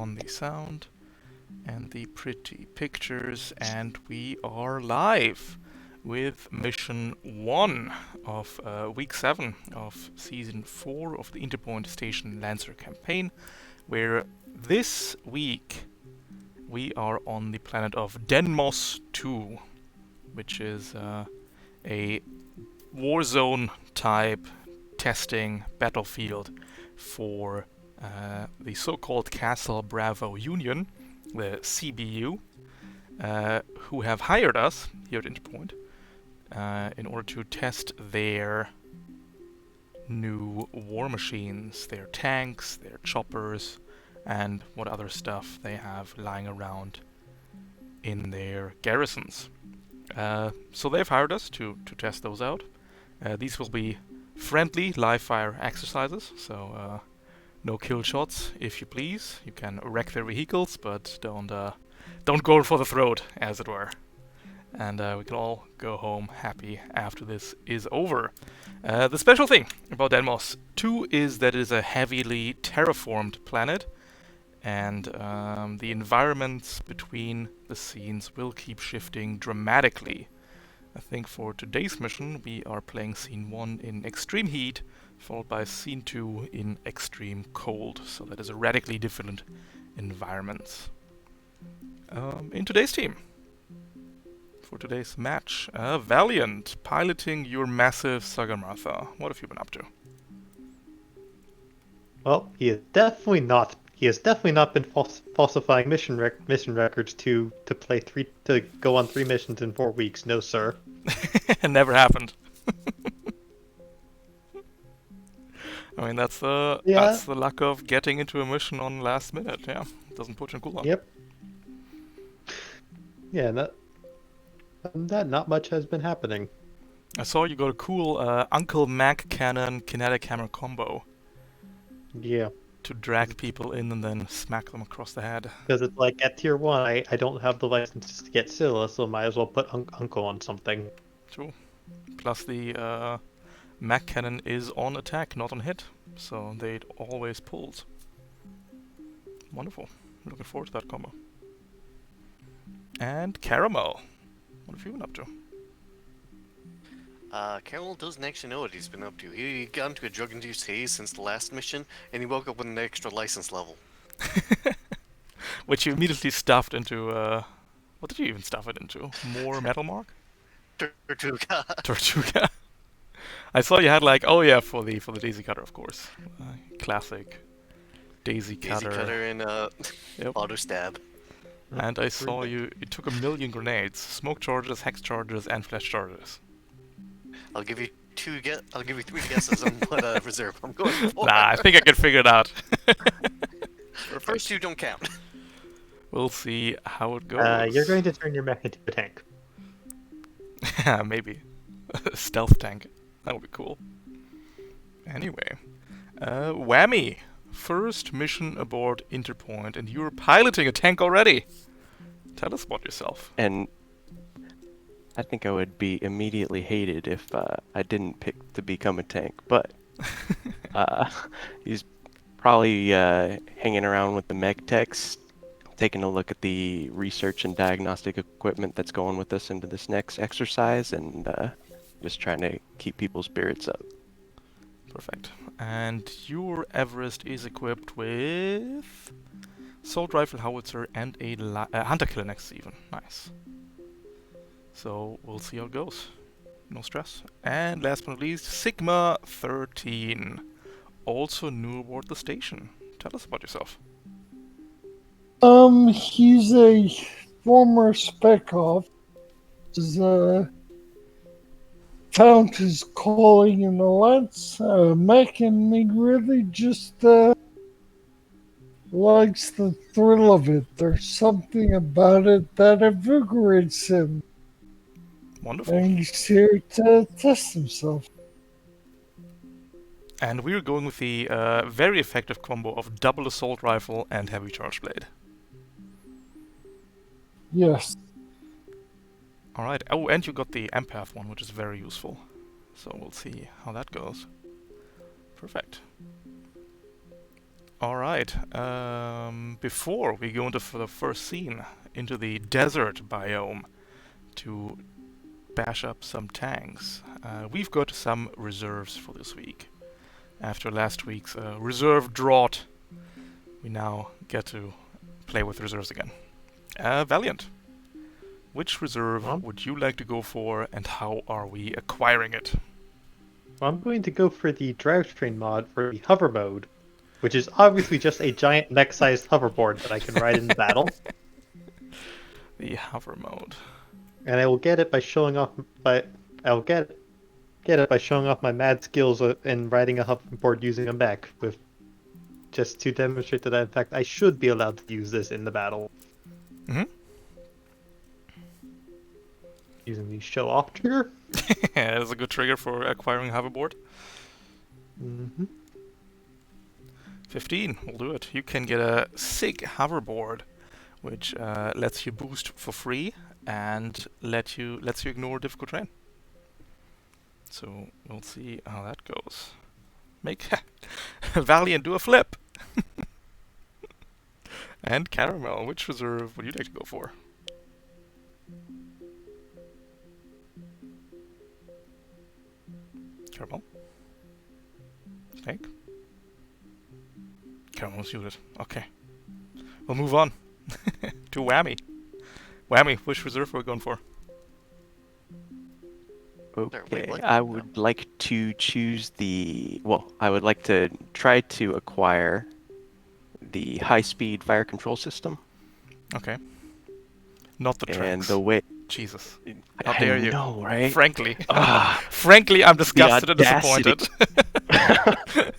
on the sound and the pretty pictures, and we are live with mission 1 of week 7 of season 4 of the Interpoint Station Lancer Campaign, where this week we are on the planet of Denmos 2, which is a Warzone type testing battlefield for the so-called Castle Bravo Union, the CBU, who have hired us here at Interpoint in order to test their new war machines, their tanks, their choppers, and what other stuff they have lying around in their garrisons. So they've hired us to test those out. These will be friendly live-fire exercises, so no kill shots, if you please. You can wreck their vehicles, but don't go for the throat, as it were. And we can all go home happy after this is over. The special thing about Denmos 2 is that it is a heavily terraformed planet, and the environments between the scenes will keep shifting dramatically. I think for today's mission we are playing scene 1 in extreme heat, followed by scene 2 in extreme cold, so that is a radically different environment. In today's team, for today's match, Valiant, piloting your massive Sagarmatha. What have you been up to? Well, he has definitely not been falsifying mission records to go on 3 missions in 4 weeks. No, sir. It never happened. I mean, that's the luck of getting into a mission on last minute. Yeah, doesn't put you in cooldown. Yep. Yeah, that not much has been happening. I saw you got a cool Uncle Mac Cannon kinetic hammer combo. Yeah. To drag people in and then smack them across the head. Because it's like at tier 1, I don't have the licenses to get Scylla, so might as well put Uncle on something. True. Plus the Mac Cannon is on attack, not on hit, so they always pulls. Wonderful. Looking forward to that combo. And Caramel. What have you been up to? Carol doesn't actually know what he's been up to. He got into a drug-induced haze since the last mission, and he woke up with an extra license level. Which you immediately stuffed into, what did you even stuff it into? More Metal Mark? Tortuga. Tortuga. I saw you had like, oh yeah, for the Daisy Cutter, of course. Classic Daisy Cutter. Daisy Cutter and Yep. auto stab. And I saw you took 1,000,000 grenades, smoke charges, hex charges, and flash charges. I'll give you 3 guesses on what reserve I'm going for. Nah, I think I can figure it out. First 2 don't count. We'll see how it goes. You're going to turn your mech into a tank. Maybe. Stealth tank. That would be cool. Anyway. Whammy. First mission aboard Interpoint, and you're piloting a tank already. Tell us about yourself. And I think I would be immediately hated if I didn't pick to become a tank, but he's probably hanging around with the mech techs, taking a look at the research and diagnostic equipment that's going with us into this next exercise, and just trying to keep people's spirits up. Perfect. And your Everest is equipped with assault rifle, howitzer, and a hunter killer next even. Nice. So we'll see how it goes. No stress. And last but not least, Sigma 13, also new aboard the station. Tell us about yourself. He's a former spec off. His count is calling in the lights. Mech, and he really just likes the thrill of it. There's something about it that invigorates him. Wonderful. And he's here to test himself. And we're going with the very effective combo of double assault rifle and heavy charge blade. Yes. Alright, oh, and you got the empath one, which is very useful. So we'll see how that goes. Perfect. All right. Before we go into the first scene, into the desert biome to bash up some tanks, we've got some reserves for this week. After last week's reserve drought, we now get to play with reserves again. Valiant, which reserve would you like to go for, and how are we acquiring it? Well, I'm going to go for the drivetrain mod for the hover mode, which is obviously just a giant mech-sized hoverboard that I can ride in battle. The hover mode. And I will get it by showing off. I'll get it by showing off my mad skills in riding a hoverboard using a mech, with just to demonstrate that in fact I should be allowed to use this in the battle. Mm-hmm. Using the show off trigger. That's a good trigger for acquiring a hoverboard. Mm-hmm. 15 will do it. You can get a SIG hoverboard, which lets you boost for free and lets you ignore difficult terrain. So we'll see how that goes. Make Valiant do a flip. And Caramel, which reserve would you like to go for? Caramel? Snake? Caramel's suited. Okay. We'll move on to Whammy. Whammy, which reserve are we going for? Okay, I would like to choose the... Well, I would like to try to acquire the high-speed fire control system. Okay. Not the tracks. And the way... Jesus. How dare you? I know, right? Frankly. Frankly, I'm disgusted and audacity. disappointed.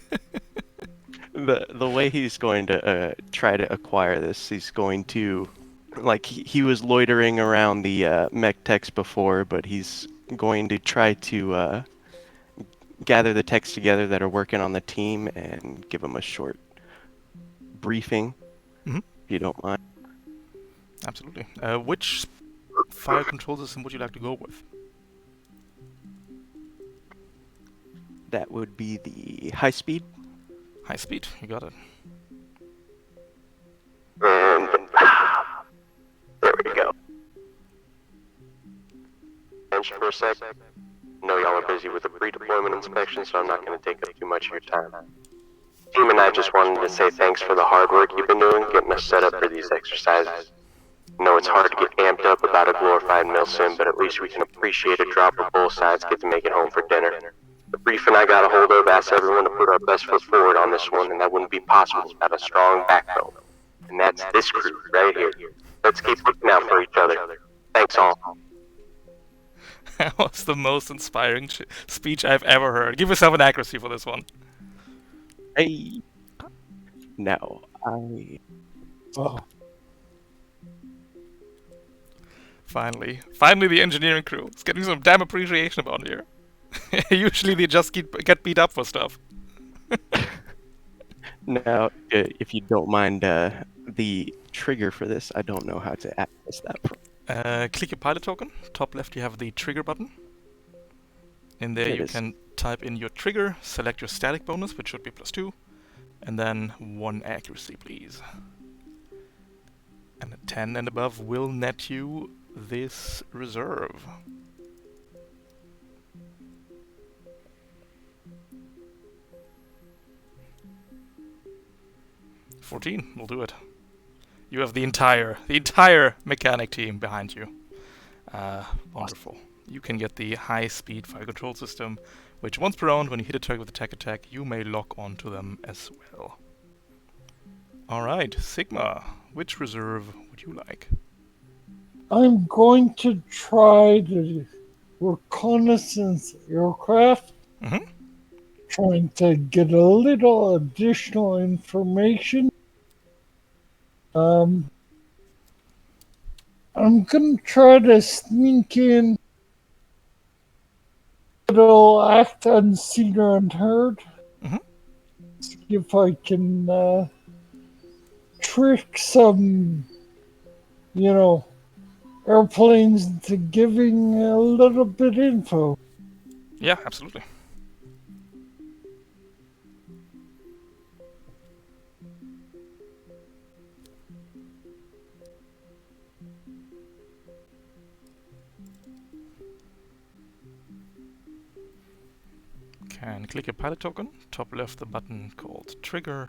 The way he's going to try to acquire this, he's going to... Like, he was loitering around the mech techs before, but he's going to try to gather the techs together that are working on the team and give them a short briefing, if you don't mind. Absolutely. Which fire control system would you like to go with? That would be the high speed. High speed, you got it. And there we go. Attention for a sec. I know y'all are busy with the pre-deployment inspection, so I'm not going to take up too much of your time. Team and I just wanted to say thanks for the hard work you've been doing getting us set up for these exercises. I know it's hard to get amped up about a glorified mill sim, but at least we can appreciate a drop where both sides get to make it home for dinner. The briefing I got a hold of asked everyone to put our best foot forward on this one, and that wouldn't be possible without a strong backbone. And that's this crew right here. Let's keep looking out for each other. Thanks all. That was the most inspiring speech I've ever heard. Give yourself an accuracy for this one. Hey. Now, I... Oh, Finally the engineering crew is getting some damn appreciation about here. Usually they just get beat up for stuff. Now, if you don't mind the trigger for this, I don't know how to access that. Click your pilot token. Top left you have the trigger button. In there you can type in your trigger, select your static bonus, which should be +2, and then 1 accuracy, please. And a 10 and above will net you this reserve. $14 will do it. You have the entire mechanic team behind you. Wonderful. You can get the high-speed fire control system, which once per round, when you hit a target with a tech attack, you may lock onto them as well. Alright, Sigma, which reserve would you like? I'm going to try the reconnaissance aircraft. Trying to get a little additional information. I'm gonna try to sneak in, little act unseen or unheard. See if I can trick some, airplanes into giving a little bit info. Yeah, absolutely. then click your pilot token, top left the button called trigger.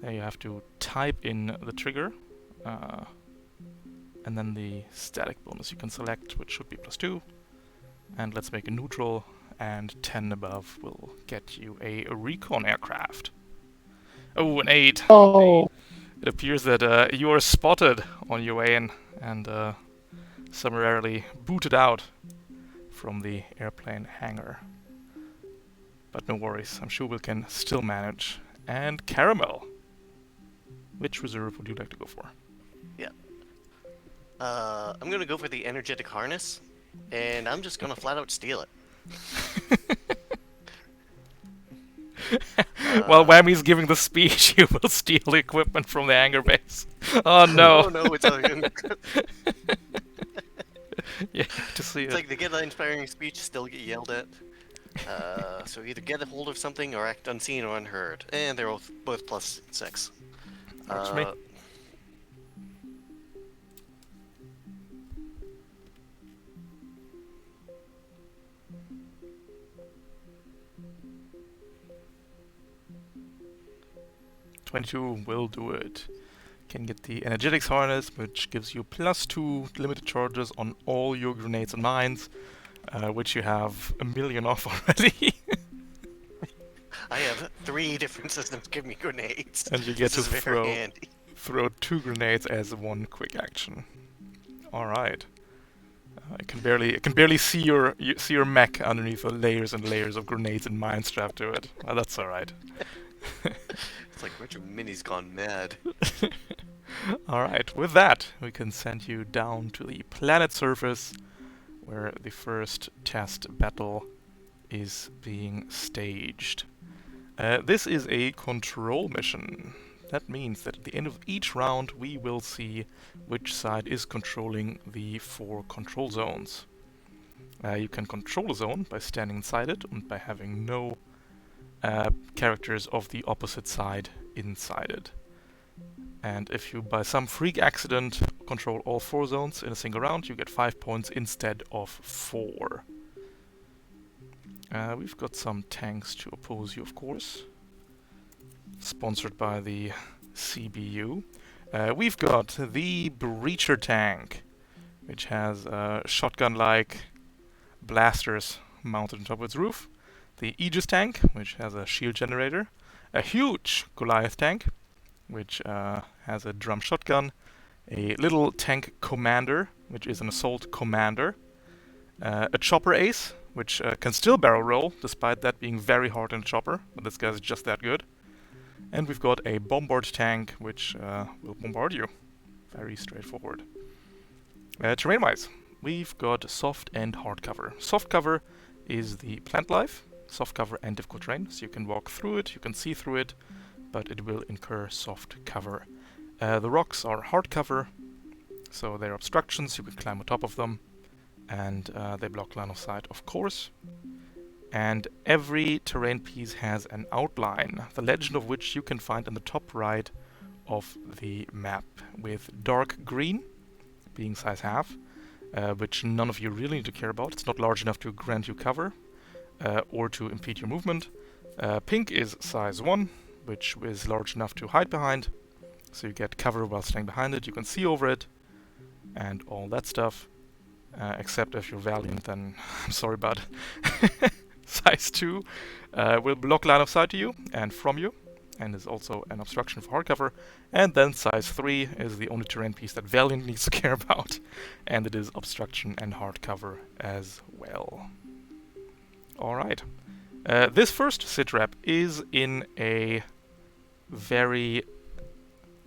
There you have to type in the trigger, and then the static bonus you can select, which should be +2. And let's make a neutral, and 10 above will get you a recon aircraft. Oh, an 8. Oh, It appears that you are spotted on your way in and summarily booted out from the airplane hangar. But no worries, I'm sure we can still manage. And Caramel. Which reserve would you like to go for? I'm gonna go for the energetic harness, and I'm just gonna flat out steal it. While Whammy's giving the speech, you will steal the equipment from the hangar base. Oh no! Oh no, it's Yeah, to see it's it. like they get an inspiring speech, still get yelled at. So either get a hold of something or act unseen or unheard, and they're both +6. Works for me. 22 will do it. Can get the energetics harness, which gives you +2 limited charges on all your grenades and mines, which you have a million of already. I have 3 different systems give me grenades. And you get This to is very handy. throw 2 grenades as one quick action. All right. I can barely see your mech underneath the layers and layers of grenades and mines strapped to it. Well, that's all right. It's like Retro Mini's gone mad. Alright, with that, we can send you down to the planet surface, where the first test battle is being staged. This is a control mission. That means that at the end of each round, we will see which side is controlling the 4 control zones. You can control a zone by standing inside it and by having no characters of the opposite side inside it. And if you, by some freak accident, control all 4 zones in a single round, you get 5 points instead of 4. We've got some tanks to oppose you, of course. Sponsored by the CBU. We've got the Breacher tank, which has shotgun-like blasters mounted on top of its roof. The Aegis tank, which has a shield generator. A huge Goliath tank, which has a drum shotgun. A little tank commander, which is an assault commander. A chopper ace, which can still barrel roll, despite that being very hard in a chopper, but this guy's just that good. And we've got a bombard tank, which will bombard you. Very straightforward. Terrain-wise, we've got soft and hard cover. Soft cover is the plant life. Soft cover and difficult terrain, so you can walk through it, you can see through it, but it will incur soft cover. The rocks are hard cover, so they're obstructions, you can climb on top of them, and they block line of sight, of course. And every terrain piece has an outline, the legend of which you can find in the top right of the map, with dark green being size half, which none of you really need to care about. It's not large enough to grant you cover or to impede your movement. Pink is size 1, which is large enough to hide behind, so you get cover while staying behind it, you can see over it, and all that stuff. Except if you're Valiant, then I'm sorry, bud. Size 2 will block line of sight to you and from you, and is also an obstruction for hardcover. And then size 3 is the only terrain piece that Valiant needs to care about, and it is obstruction and hardcover as well. Alright. This first sitrep is in a very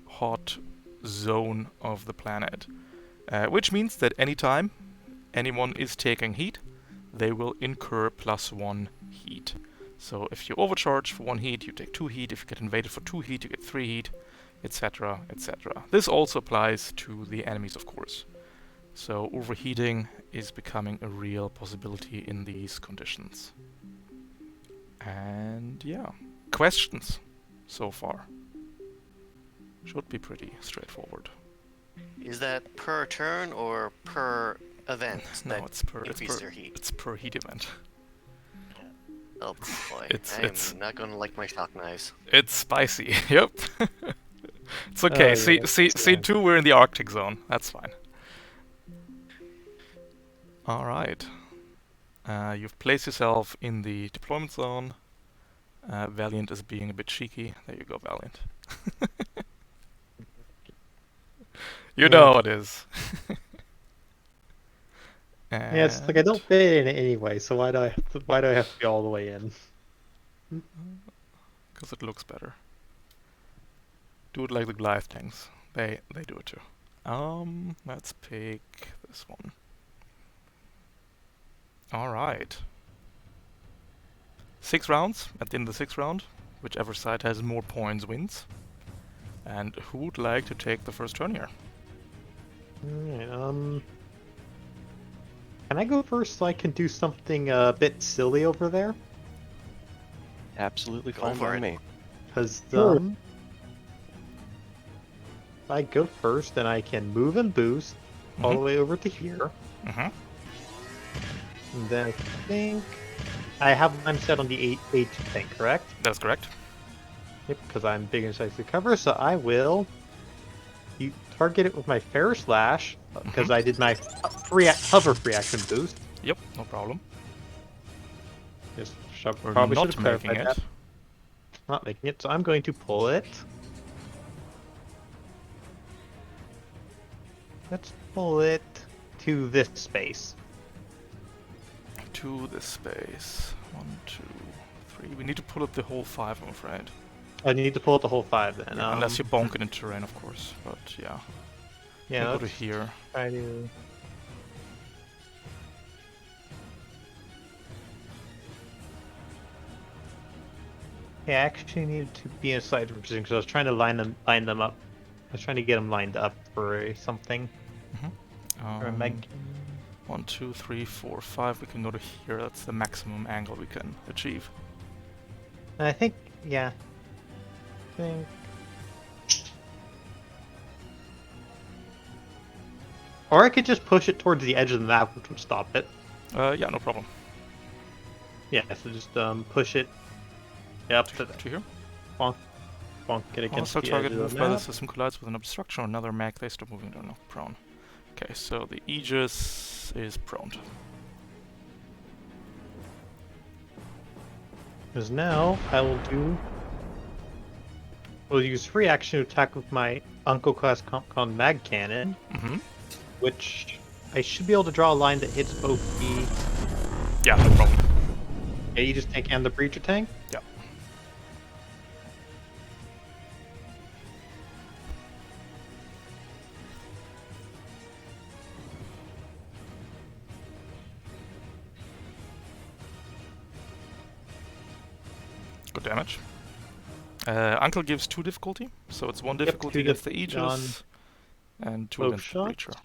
hot zone of the planet, which means that anytime anyone is taking heat, they will incur +1 heat. So if you overcharge for 1 heat, you take 2 heat. If you get invaded for 2 heat, you get 3 heat, etc., etc. This also applies to the enemies, of course. So overheating is becoming a real possibility in these conditions. And yeah, questions so far? Should be pretty straightforward. Is that per turn or per event? No, that it's per increase their heat? It's per heat event. Oh boy, It's- I am it's- not gonna like my shock knives. It's spicy. Yep. It's Oh, okay. yeah, See, that's see, fine. C2, we're in the Arctic zone. That's fine. All right. You've placed yourself in the deployment zone. Valiant is being a bit cheeky. There you go, Valiant. You know how it is. Yeah, it's like I don't fit in it anyway, so why do I have to be all the way in? Because it looks better. Do it like the Goliath tanks. They do it too. Let's pick this one. All right. 6 rounds. At the end of the 6th round, whichever side has more points wins. And who would like to take the first turn here? Alright, can I go first so I can do something a bit silly over there? Absolutely Go fine for by it. me. Because Sure. if I go first, then I can move and boost all the Mhm. way over to here. Mm-hmm. And then I think I have mine set on the H thing, correct? That's correct. Yep, because I'm big and size to cover, so I will target it with my Ferris Lash, because I did my hover free action boost. Yep, no problem. Just We're probably should not have making clarified it. that. Not making it, so I'm going to pull it. Let's pull it to this space. To this space. 1, 2, 3. We need to pull up the whole 5, I'm afraid. I need to pull out the whole 5 then. Unless you bonk it into terrain, of course. But yeah. yeah, We'll go to let's here. try to. Yeah, I actually needed to be in a side position because I was trying to line them up. I was trying to get them lined up for something. Or a meg. 1, 2, 3, 4, 5. We can go to here. That's the maximum angle we can achieve. And I think, yeah. I think. Or I could just push it towards the edge of the map, which would stop it. Yeah, no problem. Yeah, so just push it up to To here. bonk it against Hostile the edge target of moved the by the map. system collides with an obstruction or another mech. They stop moving. They're not prone. Okay, so the Aegis is prone. Because now I will use free action to attack with my Uncle class con mag cannon, Mm-hmm. which I should be able to draw a line that hits both the Yeah, no problem. Aegis tank and the breacher tank. Yeah. Good damage. Uncle gives 2 difficulty, so it's 1 difficulty 2 against the diff Aegis and 2 both against the shots. Breacher.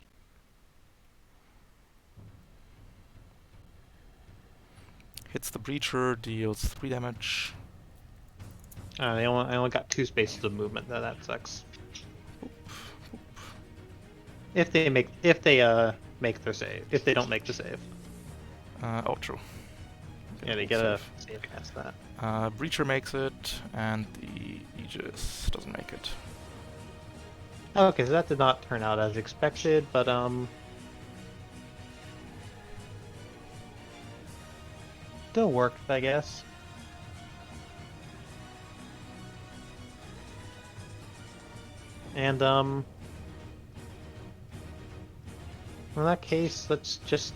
Hits the Breacher, deals 3 damage. I only got 2 spaces of movement. That sucks. If they make their save. If they don't make the save, Oh, true. yeah, they get a save against that. Breacher makes it, and the Aegis doesn't make it. Okay, so that did not turn out as expected, but still worked, I guess. And in that case, let's just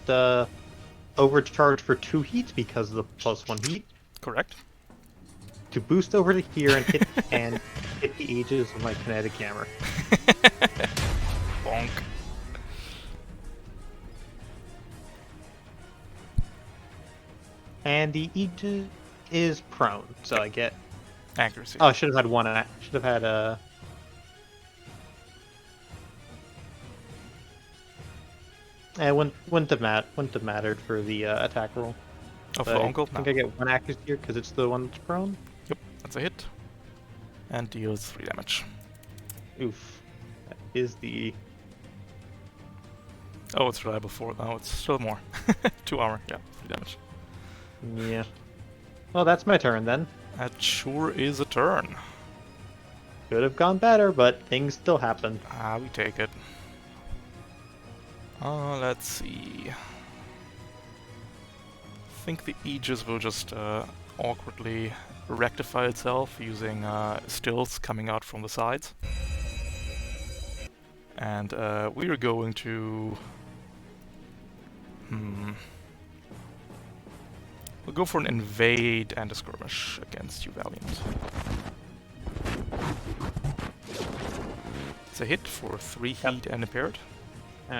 overcharge for 2 heat because of the +1 heat Correct. to boost over to here and hit the Aegis with my kinetic hammer. Bonk. And the Aegis is prone, so I get. Accuracy. Oh, I should have had one. I should have had It wouldn't have mattered for the attack roll. Oh, for But Uncle? I think No. I get 1 accuracy here because it's the one that's prone. Yep, that's a hit. And deals 3 damage. Oof. That is the. Oh, it's reliable 4. No, it's still more. 2 armor. Yeah, 3 damage. Yeah. Well, that's my turn then. That sure is a turn. Could have gone better, but things still happen. We take it. Let's see. I think the Aegis will just awkwardly rectify itself using stills coming out from the sides. And we are going to... We'll go for an invade and a skirmish against you, Valiant. It's a hit for 3 heat and impaired.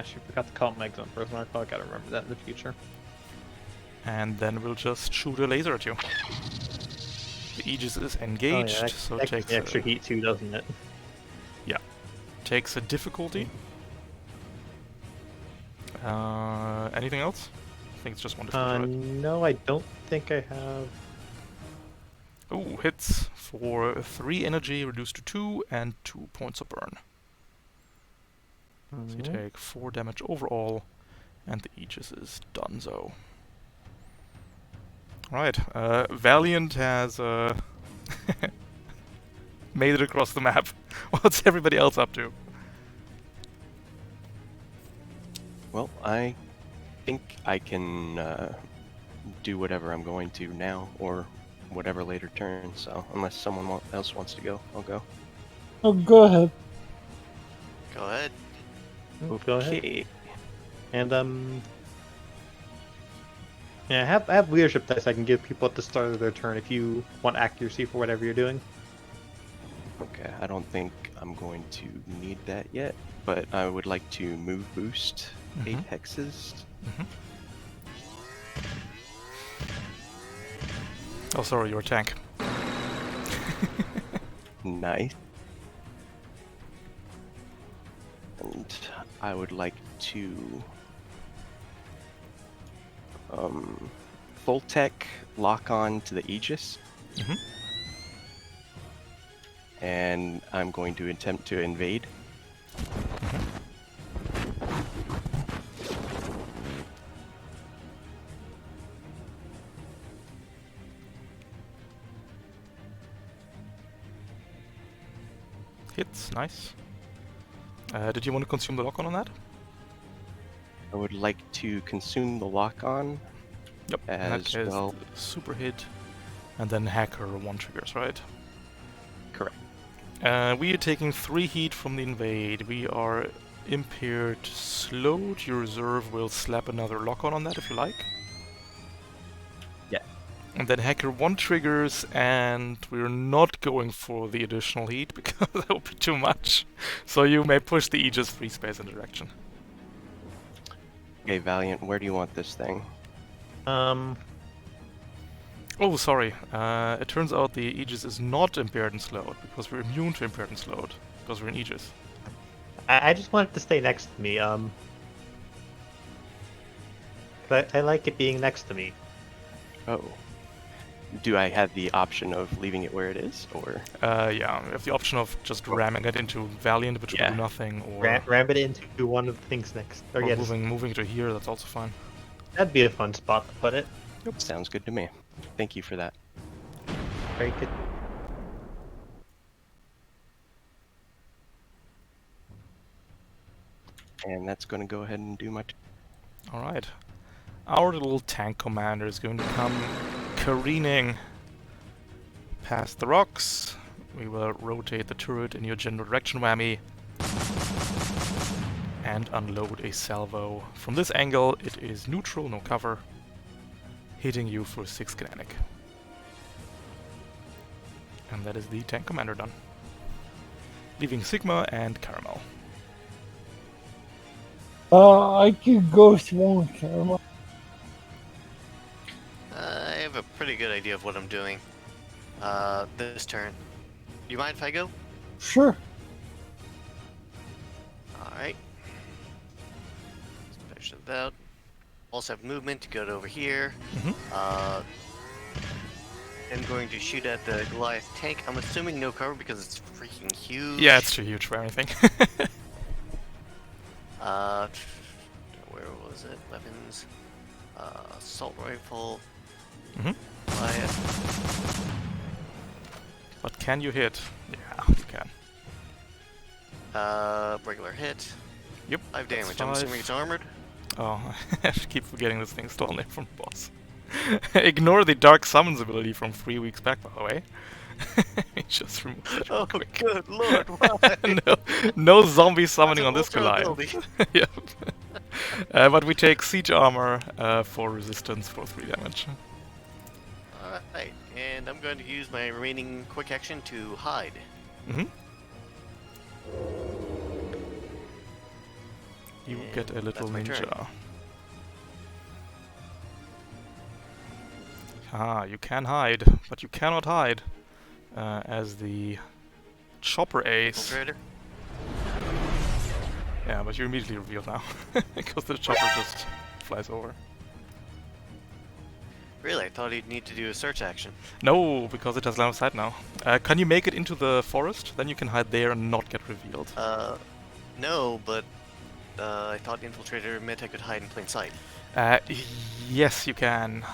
She forgot to call my exam person. I probably gotta remember that in the future. And then we'll just shoot a laser at you. The Aegis is engaged, that, so that it takes gives me extra heat too, doesn't it? takes a difficulty. Anything else? I think it's just one difficulty, right? No, I don't think I have. Ooh, hits for 3 energy, reduced to 2, and 2 points of burn. So you take 4 damage overall, and the Aegis is donezo. Right, Valiant has made it across the map. What's everybody else up to? Well, I think I can do whatever I'm going to now, or whatever later turn. So unless someone else wants to go, I'll go. Oh, go ahead. Go ahead. Go ahead. Okay. And yeah, I have leadership dice I can give people at the start of their turn if you want accuracy for whatever you're doing. Okay, I don't think I'm going to need that yet, but I would like to move boost 8 hexes. Oh, sorry, you're a tank. Nice. And I would like to full tech lock on to the Aegis. And I'm going to attempt to invade. Hits, nice. Did you want to consume the lock-on that? I would like to consume the lock-on Yep. In that as case, well. super hit, and then hacker 1 triggers, right? Correct. We are taking 3 heat from the invade. We are impaired slowed. Your reserve will slap another lock-on on that if you like. Yeah. And then hacker 1 triggers, and we're not going for the additional heat because that would be too much. So you may push the Aegis free space in the direction. Okay, Valiant, where do you want this thing? Oh, sorry. It turns out the Aegis is not impaired and slowed because we're immune to impaired and slowed because we're in Aegis. I just want it to stay next to me. I like it being next to me. Oh. Do I have the option of leaving it where it is, or? Yeah, we have the option of just ramming it into Valiant, which will do nothing, or Ram it into one of the things next. Or or yes, moving to here. That's also fine. that'd be a fun spot to put it. Yep. Sounds good to me. Thank you for that. Very good. And that's going to go ahead and do my... All right. Our little tank commander is going to come careening past the rocks. We will rotate the turret in your general direction, Whammy, and unload a salvo. From this angle, it is neutral, no cover, hitting you for 6 kinetic. And that is the tank commander done. Leaving Sigma and Caramel. I could go through Caramel. I have a pretty good idea of what I'm doing. This turn. Do you mind if I go? Sure. Alright. Finish it out. Also have movement to go to over here. I'm going to shoot at the Goliath tank. I'm assuming no cover because it's freaking huge. Yeah, it's too huge for anything. Where was it? Weapons. Assault rifle. But can you hit? Yeah, you can. Regular hit. Yep. 5 that's damage. I'm 5. assuming it's armored. Oh, I keep forgetting this thing's still on there from boss. Ignore the Dark Summons ability from 3 weeks back, by the way. Just remove that real Oh, quick. good lord, why? no zombie summoning That's on an this ultra Goliath. ability. Yep. But we take siege armor for resistance for 3 damage. Alright, and I'm going to use my remaining quick action to hide. Mm-hmm. You And get a little that's my turn. ninja. Ah, you can hide, but you cannot hide as the chopper ace. Infiltrator. Yeah, but you're immediately revealed now because the chopper just flies over. Really, I thought he'd need to do a search action. No, because it has line of sight now. Can you make it into the forest? Then you can hide there and not get revealed. No, but I thought the infiltrator meant I could hide in plain sight. Yes, you can.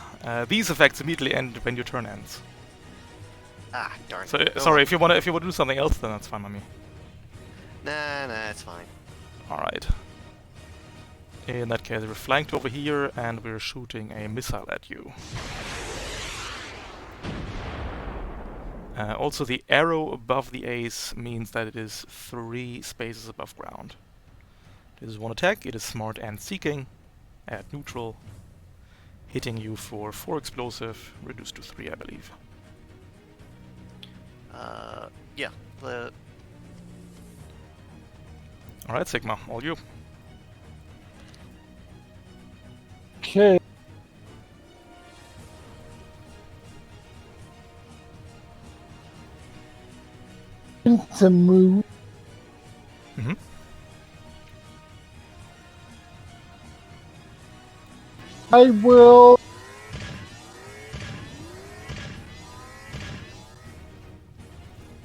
These effects immediately end when your turn ends. Ah, darn. So, Go sorry, on. if you want to do something else, then that's fine by me. Nah, it's fine. All right. In that case, we're flanked over here, and we're shooting a missile at you. Also, the arrow above the ace means that it is 3 spaces above ground. This is 1 attack, it is smart and seeking, at neutral, hitting you for 4 explosive, reduced to 3, I believe. Yeah. Alright, Sigma, all you. Okay. To move. Mm-hmm. I will.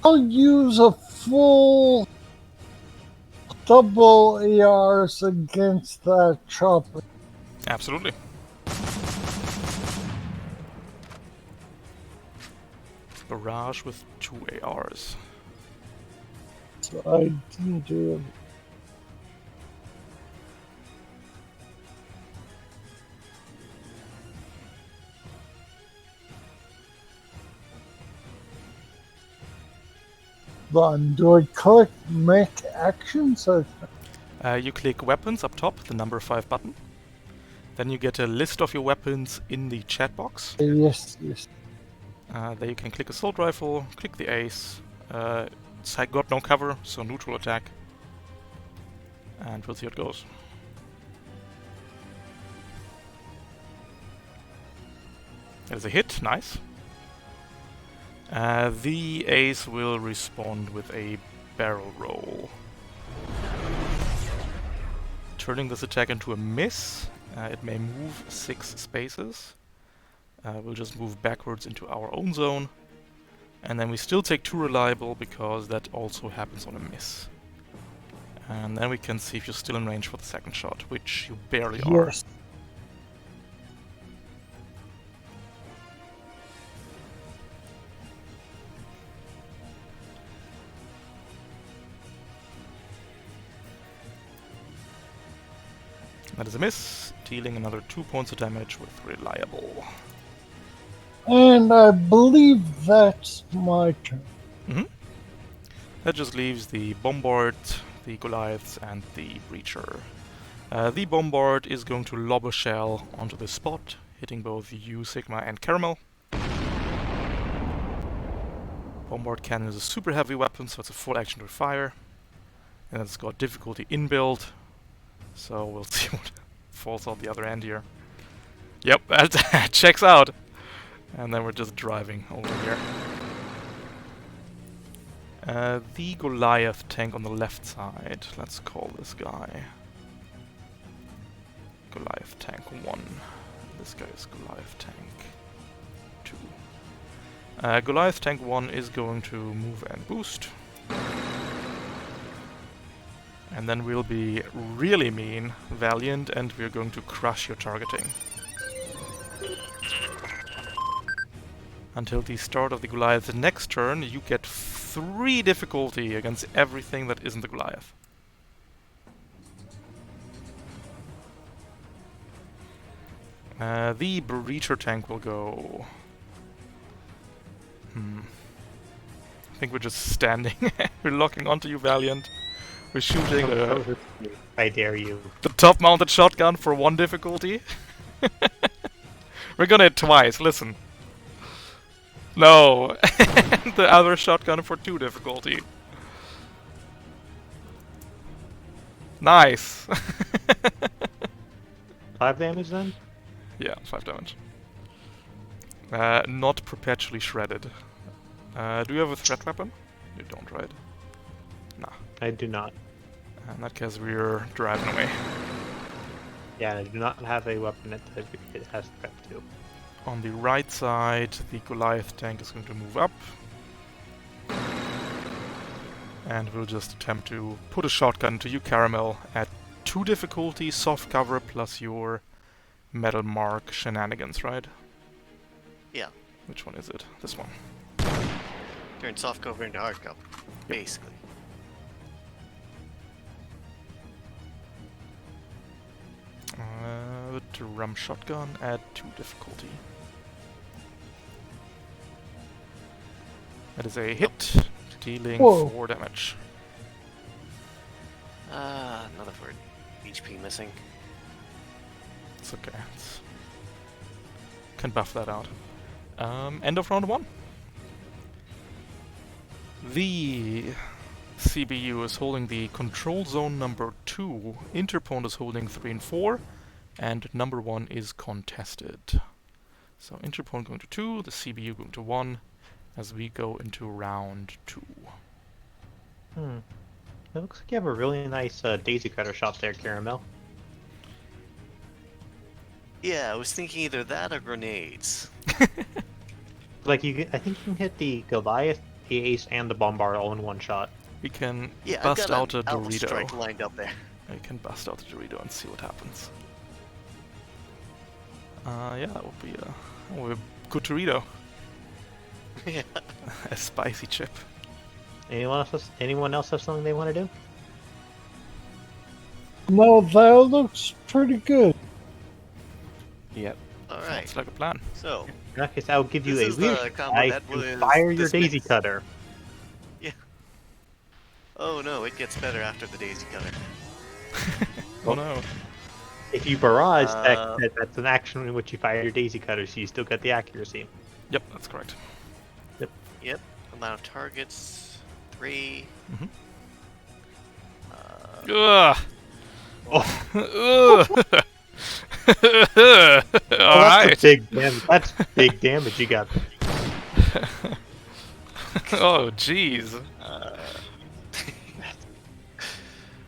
I'll use a full double ARs against that chopper. Absolutely. Barrage with 2 ARs. So I didn't do it. Then do I click make actions? Or You click weapons up top, the number 5 button. Then you get a list of your weapons in the chat box. yes. There you can click assault rifle, click the ace. It's got no cover, so neutral attack. And we'll see how it goes. That is a hit, nice. The ace will respond with a barrel roll. Turning this attack into a miss, it may move 6 spaces. We'll just move backwards into our own zone. And then we still take 2 reliable because that also happens on a miss. And then we can see if you're still in range for the second shot, which you barely are. Yes. That is a miss, dealing another 2 points of damage with reliable. And I believe that's my turn. That just leaves the Bombard, the Goliaths, and the Breacher. The Bombard is going to lob a shell onto this spot, hitting both you, Sigma, and Caramel. Bombard cannon is a super heavy weapon, so it's a full action to fire. And it's got difficulty inbuilt, so we'll see what falls out the other end here. Yep, that checks out! And then we're just driving over here. The Goliath tank on the left side. Let's call this guy Goliath tank 1. This guy is Goliath tank 2. Goliath tank 1 is going to move and boost. And then we'll be really mean, Valiant, and we're going to crush your targeting. Until the start of the Goliath's next turn, you get 3 difficulty against everything that isn't the Goliath. The breacher tank will go... I think we're just standing. We're locking onto you, Valiant. We're shooting I dare you. the top-mounted shotgun for 1 difficulty. We're gonna hit twice, listen. No! The other shotgun for 2 difficulty. Nice! 5 damage then? Yeah, 5 damage. Not perpetually shredded. Do you have a threat weapon? You don't, right? Nah. I do not. In that case, we're driving away. Yeah, I do not have a weapon that it has prep to. On the right side, the Goliath tank is going to move up. And we'll just attempt to put a shotgun to you, Caramel, at 2 difficulty, soft cover, plus your metal mark shenanigans, right? Yeah. Which one is it? This one. Turn soft cover into hard cover, basically. Drum shotgun at 2 difficulty. That is a hit, dealing Whoa. 4 damage. Another for HP missing. It's okay. Can buff that out. End of round 1. The CBU is holding the control zone number 2, Interpoint is holding 3 and 4, and number 1 is contested. So Interpoint going to 2, the CBU going to 1, as we go into round 2. It looks like you have a really nice daisy cutter shot there, Caramel. Yeah, I was thinking either that or grenades. Like I think you can hit the Goliath, the Ace, and the Bombard all in one shot. We can Yeah, bust I've got out a an Alpha Strike Dorito. lined up there. We can bust out a Dorito and see what happens. Yeah, that would be a good Dorito. Yeah. A spicy chip. Anyone else have something they want to do? No, that looks pretty good. Yep. Alright, Sounds like a plan. so, In that case, I'll give you This a is weird the combo die that to was fire your daisy dismissed. cutter. oh no, it gets better after the daisy cutter. Oh no. If you barrage, Uh, that's an action in which you fire your daisy cutter, so you still get the accuracy. Yep, that's correct. Yep, amount of targets, 3. Mhm. Uh, Ugh. Oh, Ugh. that's Alright. big damage. That's big damage you got. Oh, jeez.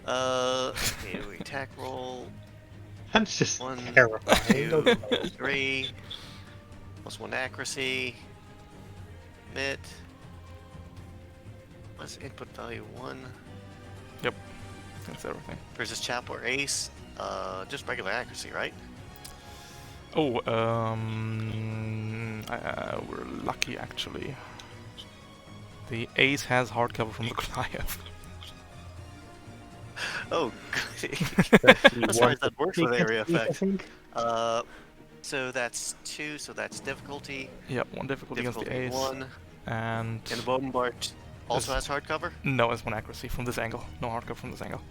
okay, we attack roll, That's just 1, terrifying. 2, 3, +1 accuracy, mit, what's input value 1, That's everything. versus chap or ace, just regular accuracy, right? Oh, we're lucky actually. The ace has hard cover from the Goliath. Oh, goody. Especially I'm sorry one that works with area I effect. think. So that's 2, so that's difficulty. Yep, 1 difficulty against the Difficulty ace. 1. And And the Bombard also This- has hard cover? no, it's 1 accuracy from this angle. No hard cover from this angle.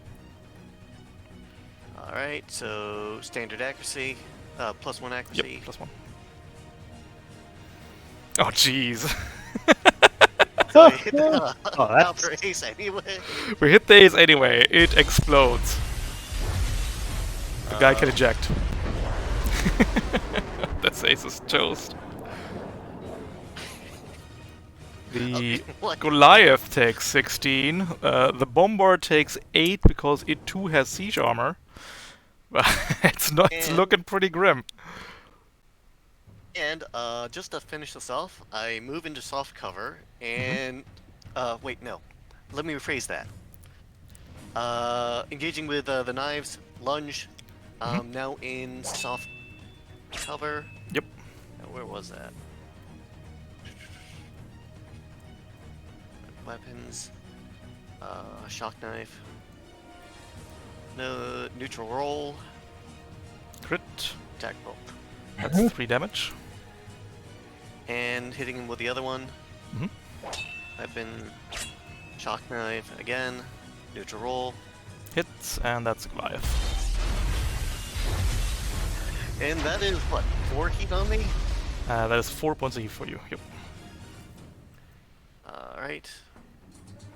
Alright, so standard accuracy, +1 accuracy. Yep, +1. Oh, jeez. So we hit Oh, that's- Alpha ace anyway. We hit the ace anyway. It explodes. The guy can eject. That's ace's toast. The What? Goliath takes 16. The Bombard takes 8 because it too has siege armor. But it's not. It's And- looking pretty grim. And just to finish this off, I move into soft cover and wait, no. Let me rephrase that. Engaging with the knives, lunge. Now in soft cover. Yep. Where was that? weapons. Shock knife. No neutral roll. Crit. Attack roll. That's 3 damage. And hitting him with the other one. Mhm. Weapon. Shock knife again. Neutral roll. Hits, and that's a Goliath. And that is what, 4 heat on me? That is 4 points of heat for you. Yep. Alright.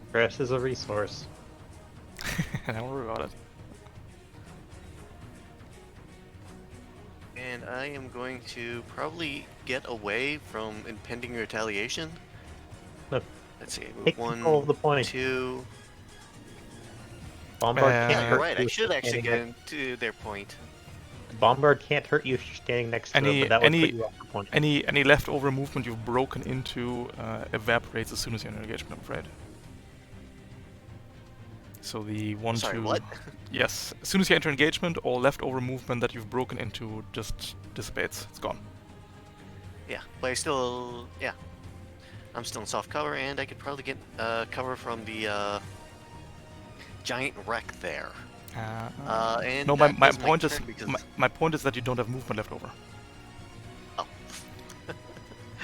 Stress is a resource. Don't worry about it. And I am going to probably get away from impending retaliation. Look, Let's see. take control of the point. 2. Bombard Yeah, can't Yeah, hurt you're right. you I if should you're actually standing get into their point. Bombard can't hurt you if you're standing next to it, but that would put you off the point. Any leftover movement you've broken into evaporates as soon as you're in engagement, I'm afraid. So the 1, Sorry, 2... what? Yes, as soon as you enter engagement, all leftover movement that you've broken into just dissipates. It's gone. Yeah, but I still... Yeah. I'm still in soft cover, and I could probably get cover from the giant wreck there. And no, that my is point is turn because... my point is that you don't have movement left over. Oh.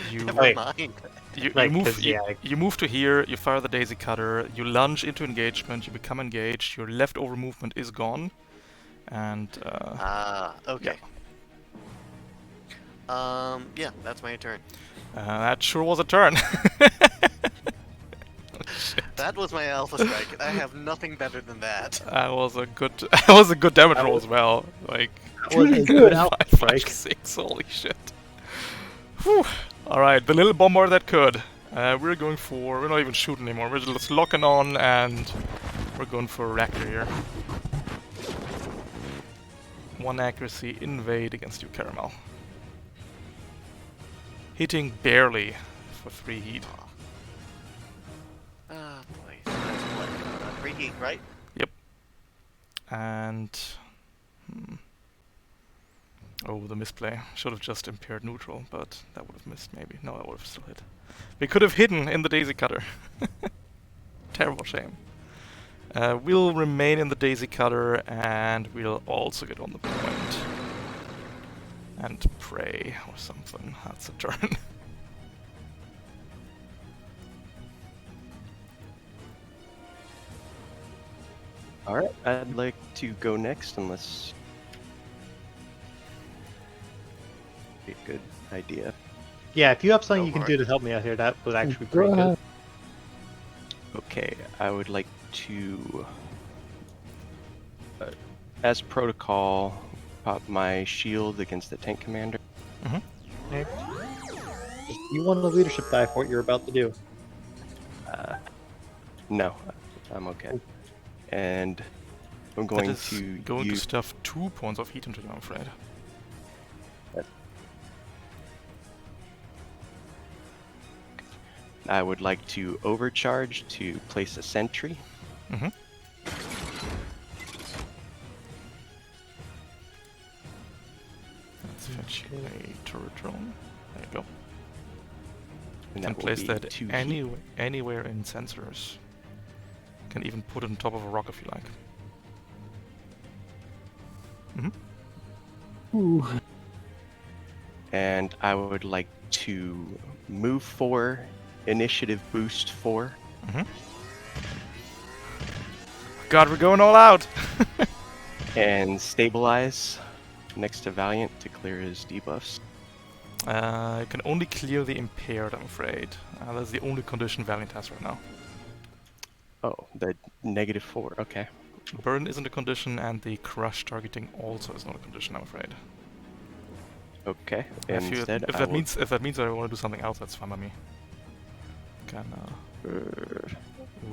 You Never Wait. mind. you Right, move 'cause, yeah, you move to here. You fire the daisy cutter. You lunge into engagement. You become engaged. Your leftover movement is gone, and Okay. Yeah, that's my turn. that sure was a turn. That was my alpha strike. I have nothing better than that. That was a good that was a good damage roll as well. Like That was a Pretty good good. out 5, strike. 6. Holy shit. Whew. All right, the little bomber that could. We're going for. We're not even shooting anymore. We're just locking on, and we're going for a reactor here. 1 accuracy, invade against you, Caramel. Hitting barely for 3 heat. Ah, boy. That's what? 3 heat, right? And oh, the misplay. Should have just impaired neutral, but that would have missed maybe. No, that would have still hit. We could have hidden in the daisy cutter. Terrible shame. We'll remain in the daisy cutter, and we'll also get on the point. And pray or something. That's a turn. Alright, I'd like to go next unless... Be a good idea. Yeah, if you have something Go you can for do it. to help me out here, that would actually be Go pretty good. ahead. Okay, I would like to... as protocol, pop my shield against the tank commander. Okay. You want a leadership die for what you're about to do. No, I'm okay. And I'm That going is to going to use... stuff 2 points of heat into you, I'm afraid. I would like to overcharge to place a sentry. Mm-hmm. Let's fetch you a turret drone. There you go. And Can will place be that 2 heat. anywhere in sensors. Can even put it on top of a rock if you like. Mm-hmm. Ooh. And I would like to move 4, initiative boost 4. Mm-hmm. God, we're going all out! And stabilize next to Valiant to clear his debuffs. You can only clear the impaired, I'm afraid. That's the only condition Valiant has right now. Oh, the -4, okay. Burn isn't a condition, and the crush targeting also is not a condition, I'm afraid. Okay, If instead that I will... means that I want to do something else, that's fine by me. Can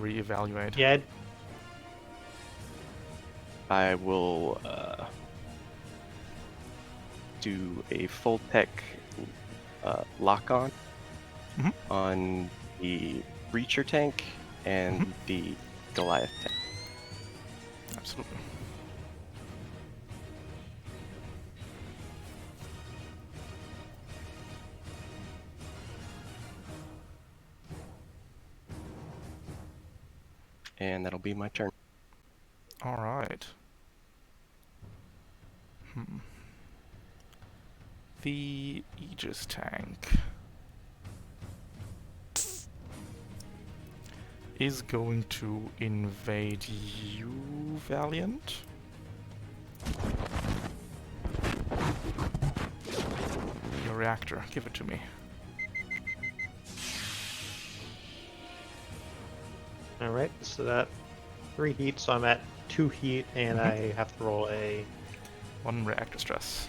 reevaluate. Yeah, I will do a full tech lock-on Mhm. on the Breacher tank and Mhm. the Goliath tank. Absolutely. And that'll be my turn. All right. The Aegis tank is going to invade you, Valiant. Your reactor, give it to me. Alright, so that 3 heat, so I'm at 2 heat, and I have to roll a 1 reactor stress.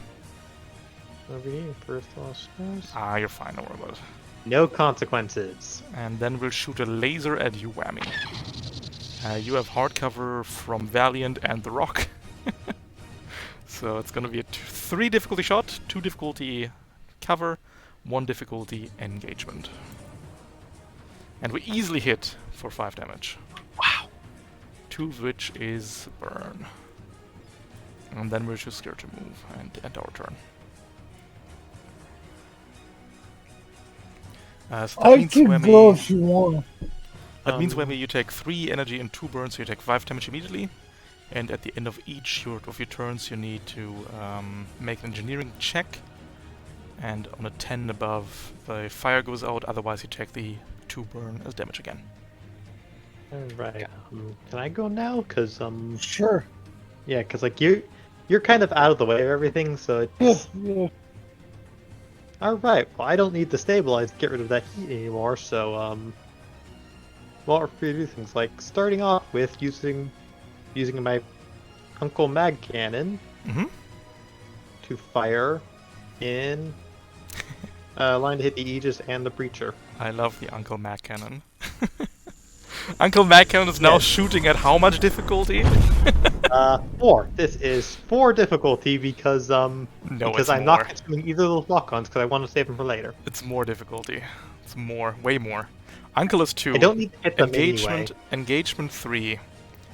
over here, first loss stress. Ah, you're fine, don't worry about it. No consequences. And then we'll shoot a laser at you, Whammy. You have hard cover from Valiant and the Rock. So it's gonna be a 3 difficulty shot, 2 difficulty cover, 1 difficulty engagement. And we easily hit for 5 damage. Wow. 2 of which is burn. And then we're just scared to move and end our turn. So that I means can when go we- if you want. That means when you take 3 energy and 2 burns, so you take 5 damage immediately. And at the end of each of your turns, you need to make an engineering check. And on a 10 above, the fire goes out. Otherwise, you take the 2 burn as damage again. Alright, can I go now? Cause Sure. yeah, cause like you're kind of out of the way of everything, so Yeah, it's yeah. alright. Well, I don't need to stabilize to get rid of that heat anymore, so well, we're free to do things like starting off with using my Uncle Mag Cannon Mm-hmm. to fire in line to hit the Aegis and the Breacher. I love the Uncle Mac Cannon. Uncle Mac Cannon is now Yes. shooting at how much difficulty? 4. This is 4 difficulty because No, because it's I'm more. not consuming either of those lock-ons because I want to save them for later. It's more difficulty. It's more, way more. Uncle is 2. I don't need to hit them Engagement, anyway. engagement 3.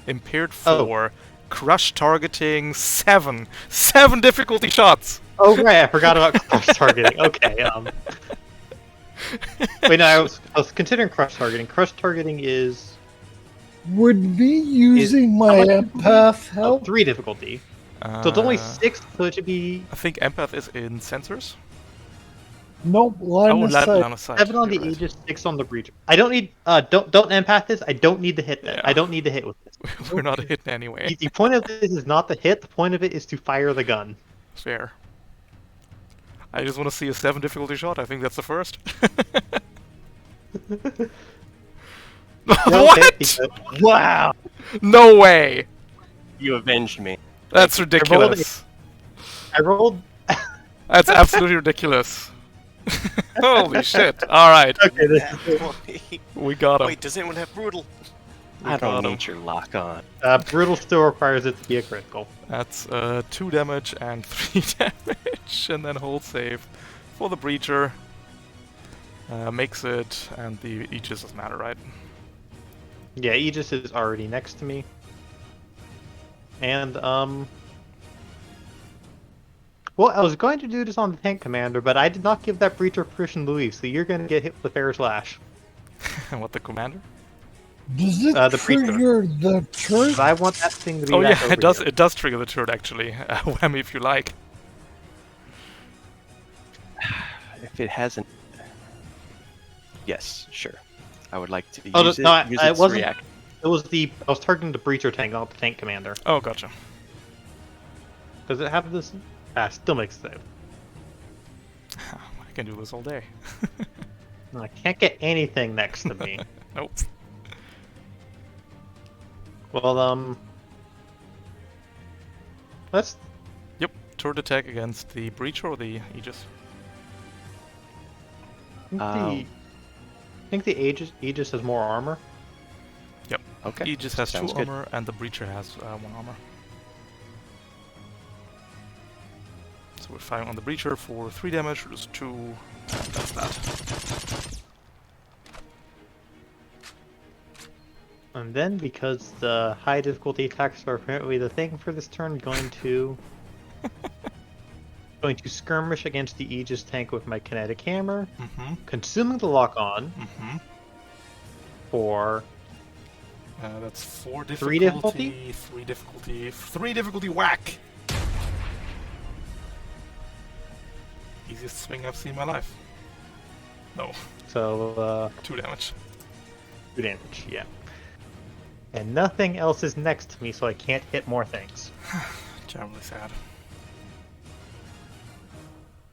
Impaired Oh. 4. Crush targeting 7. 7 difficulty shots! Oh right, I forgot about crush targeting. Okay, wait, no, I was considering crush targeting. Crush targeting is Would me using my how much empath help? 3 difficulty. So it's only 6, so it should be I think Empath is in sensors. Nope, line Oh, of sight. line of sight. 7 on the You're right. Aegis, 6 on the Breacher. I don't need don't empath this. I don't need to hit that. Yeah. I don't need to hit with this. We're not hitting anyway. The point of this is not to hit. The point of it is to fire the gun. Fair. I just want to see a 7 difficulty shot. I think that's the first. No, What? because- wow. No way! You avenged me. That's ridiculous. I rolled. That's absolutely ridiculous. Holy shit. Alright, Okay, this is we got him. Wait, does anyone have brutal? I got don't him. need your lock on. brutal still requires it to be a critical. That's 2 damage and 3 damage, and then hold save for the Breacher. Makes it, and the Aegis doesn't matter, right? Yeah, Aegis is already next to me. And well, I was going to do this on the tank commander, but I did not give that Breacher permission to leave, so you're going to get hit with the Ferris Lash. What, the commander? Does it the Breacher. trigger the turret? But I want that thing to be Oh back yeah, over it does. here. It does trigger the turret actually. Whammy if you like. If it hasn't... Yes, sure. I would like to Oh, use no, it. Use it its wasn't- react. It was I was targeting the Breacher tank, not the tank commander. Oh, gotcha. Does it have this? Still makes save. I can do this all day. I can't get anything next to me. Nope. Well, let's. Yep. Turret attack against the Breacher or the Aegis. I think the Aegis has more armor. Okay. Aegis has 2 sounds good. armor and the Breacher has 1 armor. So we're firing on the Breacher for 3 damage, reduce 2, and that's that. And then, because the high difficulty attacks are apparently the thing for this turn, going to skirmish against the Aegis tank with my kinetic hammer, Mm-hmm. consuming the lock on Mm-hmm. for That's 4 3 difficulty, 3 difficulty, 3 difficulty, whack! Easiest swing I've seen in my life. No, So, 2 damage. 2 damage, yeah. And nothing else is next to me, so I can't hit more things. Terribly sad.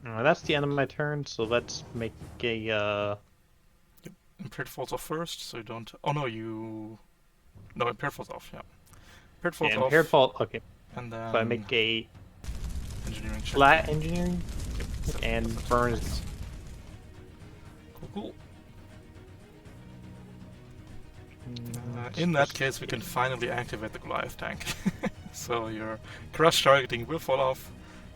That's the end of my turn, so let's make a, Impaired falls off first, so you don't... Oh no, you... No, impaired falls off, yeah. Impaired falls yeah, off, impaired fault, okay. and then... So I make a engineering check. flat engineering, Yep, and that's burns. nice. Cool. In that case, we can finally activate the Goliath tank. So your crush targeting will fall off.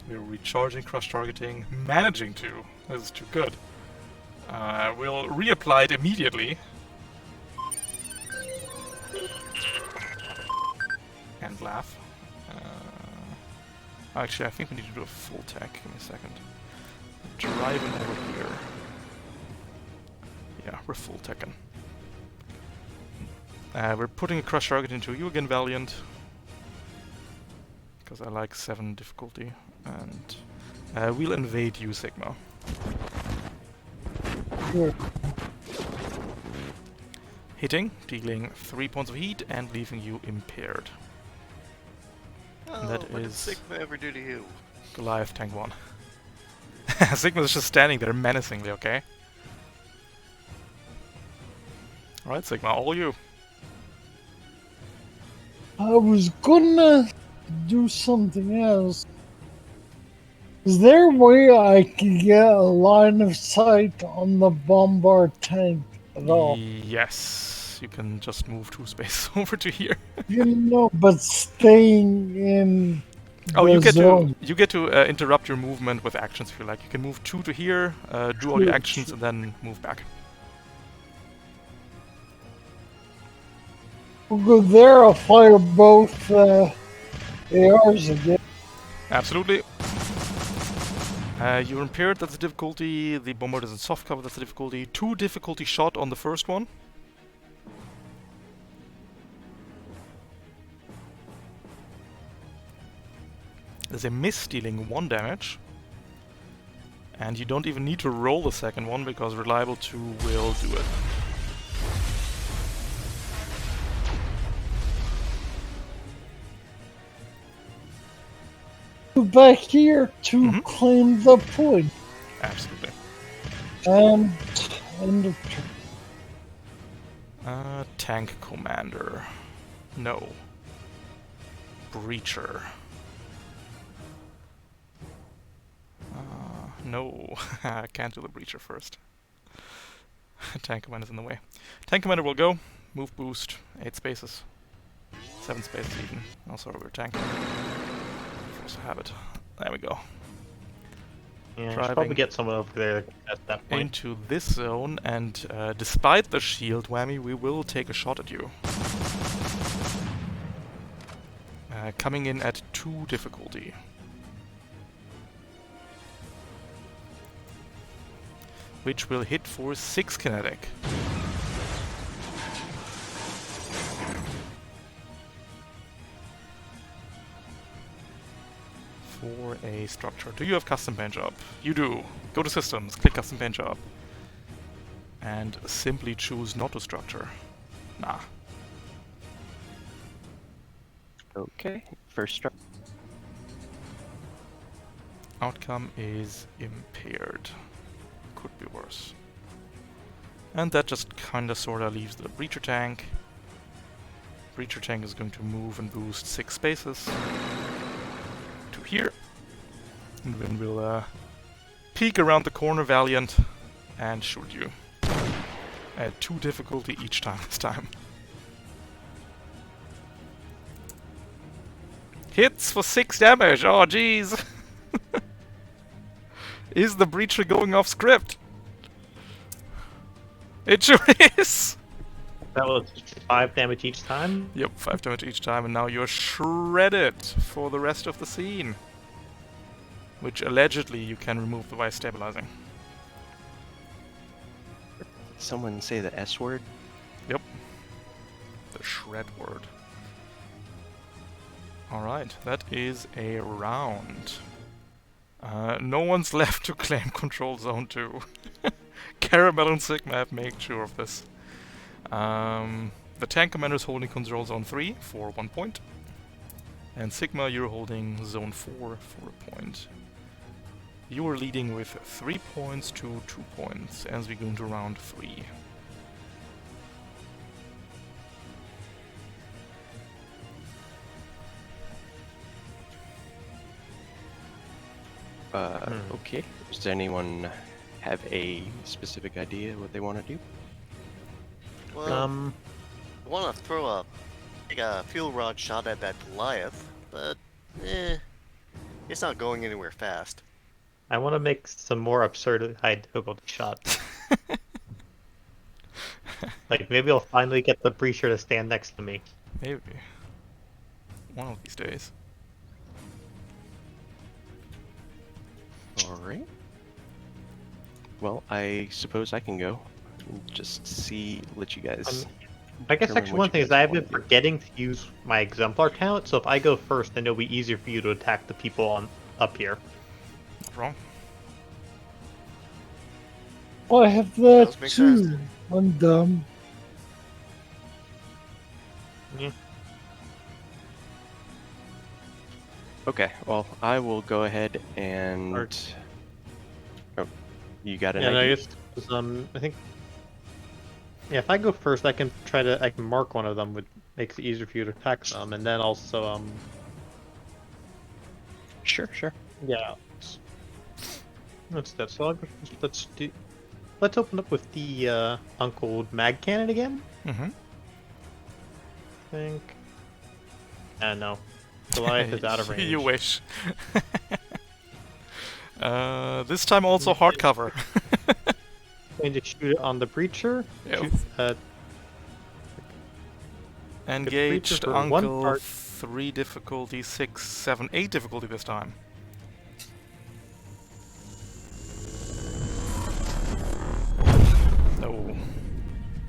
We're recharging crush targeting, managing to. This is too good. We'll reapply it immediately. And laugh. Actually, I think we need to do a full tech. Give me a second. Driving over here. Yeah, we're full teching. We're putting a crush target into you again, Valiant. Because I like 7 difficulty. And we'll invade you, Sigma. Sure. Hitting, dealing 3 points of heat, and leaving you impaired. Oh, That what did is- Sigma ever do to you? Goliath tank 1. Sigma's just standing there menacingly, okay? Alright, Sigma, all you. I was gonna do something else. Is there a way I could get a line of sight on the bombard tank at all? Yes, you can just move 2 spaces over to here. You know, but staying in Oh, the you get zone. to interrupt your movement with actions if you like. You can move 2 to here, do all your True, actions, true. and then move back. We'll go there, I'll fire both ARs again. Absolutely. You're impaired, that's the difficulty. The bombard is in soft cover, that's the difficulty. 2 difficulty shot on the first one. There's a miss dealing 1 damage. And you don't even need to roll the second one because Reliable 2 will do it. Back here to Mhm. claim the point. Absolutely. And end of turn. Tank Commander. No. Breacher. No. I can't do the Breacher first. Tank Commander's in the way. Tank Commander will go. Move boost. 8 spaces. 7 spaces even. Oh, sorry, we're tank. Force of habit. There we go. Yeah, I should Driving. probably get someone over there at that point. Into this zone, and despite the shield whammy, we will take a shot at you. Coming in at 2 difficulty. Which will hit for 6 kinetic. For a structure. Do you have custom paint job? You do. Go to systems, click custom paint job. And simply choose not to structure. Nah. Okay, first strike. Outcome is impaired. Could be worse. And that just kinda sorta leaves the breacher tank. Breacher tank is going to move and boost 6 spaces to here. And then we'll peek around the corner, Valiant, and shoot you. At 2 difficulty each time this time. Hits for 6 damage! Oh jeez! Is the breacher going off script? It sure is! That was 5 damage each time. Yep, 5 damage each time, and now you're shredded for the rest of the scene. Which allegedly you can remove by stabilizing. Someone say the S word. Yep. The shred word. Alright, that is a round. No one's left to claim Control Zone 2. Caramel and Sigma have made sure of this. The tank commander is holding Control Zone 3 for 1 point. And Sigma, you're holding Zone 4 for a point. You are leading with 3 points to 2 points as we go into round 3. Okay. Does anyone have a specific idea what they want to do? Well, I want to throw a fuel rod shot at that Goliath, but it's not going anywhere fast. I want to make some more absurd high difficulty shots. Like, maybe I'll finally get the breacher to stand next to me. Maybe. One of these days. Alright. Well, I suppose I can go. Just let you guys... I guess determine actually what one you thing is guys I have wanna been do. forgetting to use my exemplar count, so if I go first, then it'll be easier for you to attack the people on up here. Not wrong. I have that Does make too. sense. I'm dumb. Okay, well, I will go ahead and... Or- Oh, you got an Yeah, no, I idea? guess 'cause, I think. Yeah, if I go first, I can mark one of them, which makes it easier for you to attack them, and then also Sure. yeah. That's that. So let's open up with the Uncle Mag Cannon again. Mm-hmm. I think. No. Goliath is out of range. You wish. This time also hardcover. Going to shoot it on the breacher. Yep. Shoot, Engaged for one Uncle, part. 3 difficulty, 6, 7, 8 difficulty this time. No.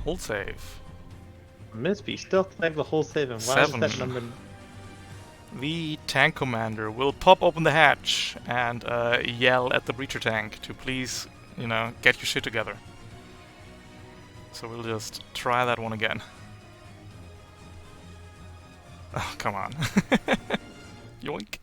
Hold save. Misby still have the whole save, and why is 7. that number? The tank commander will pop open the hatch and yell at the breacher tank to please, get your shit together. So we'll just try that one again. Oh, come on. Yoink.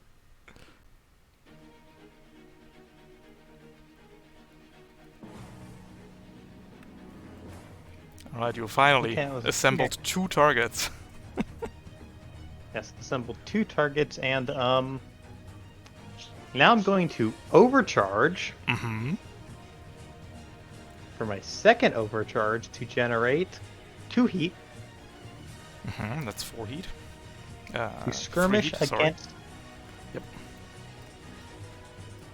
Alright, you finally Okay, that was- assembled 2 targets. Yes, assembled 2 targets, and now I'm going to overcharge Mm-hmm. for my second overcharge to generate 2 heat Mm-hmm. That's 4 heat. to 3 skirmish heat, sorry. against. Yep.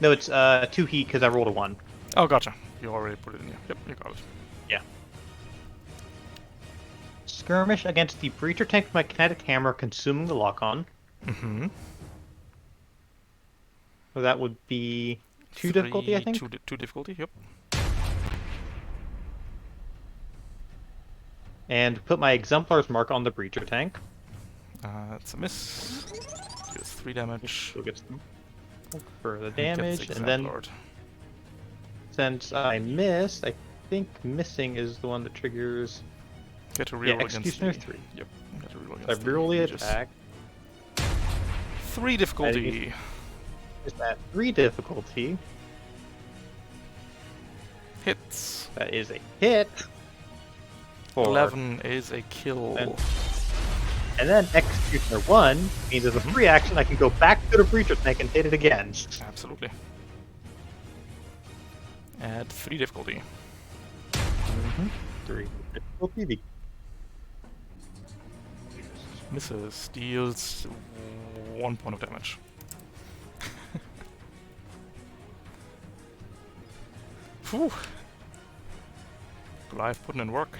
No, it's 2 heat because I rolled a 1. Oh, gotcha. You already put it in here. Yep, you got it. Skirmish against the breacher tank with my kinetic hammer, consuming the lock-on. Mm-hmm. So that would be 2 difficulty, I think. 2 difficulty, yep. And put my exemplar's mark on the breacher tank. That's a miss. Deals 3 damage. So it gets for the Gets damage, and then Exemplard. since I missed, I think missing is the one that triggers. Get a reroll Yeah, against Executioner the... 3. Yep, get a reroll I against the reroll the Aegis. attack. 3 difficulty. Is at 3 difficulty. Hits. That is a hit. For 11 is a kill. And then Executioner 1 means as a free action I can go back to the breacher tank and hit it again. Absolutely. Add 3 difficulty. 3 difficulty. Misses. Deals 1 point of damage. Phew. Goliath putting in work.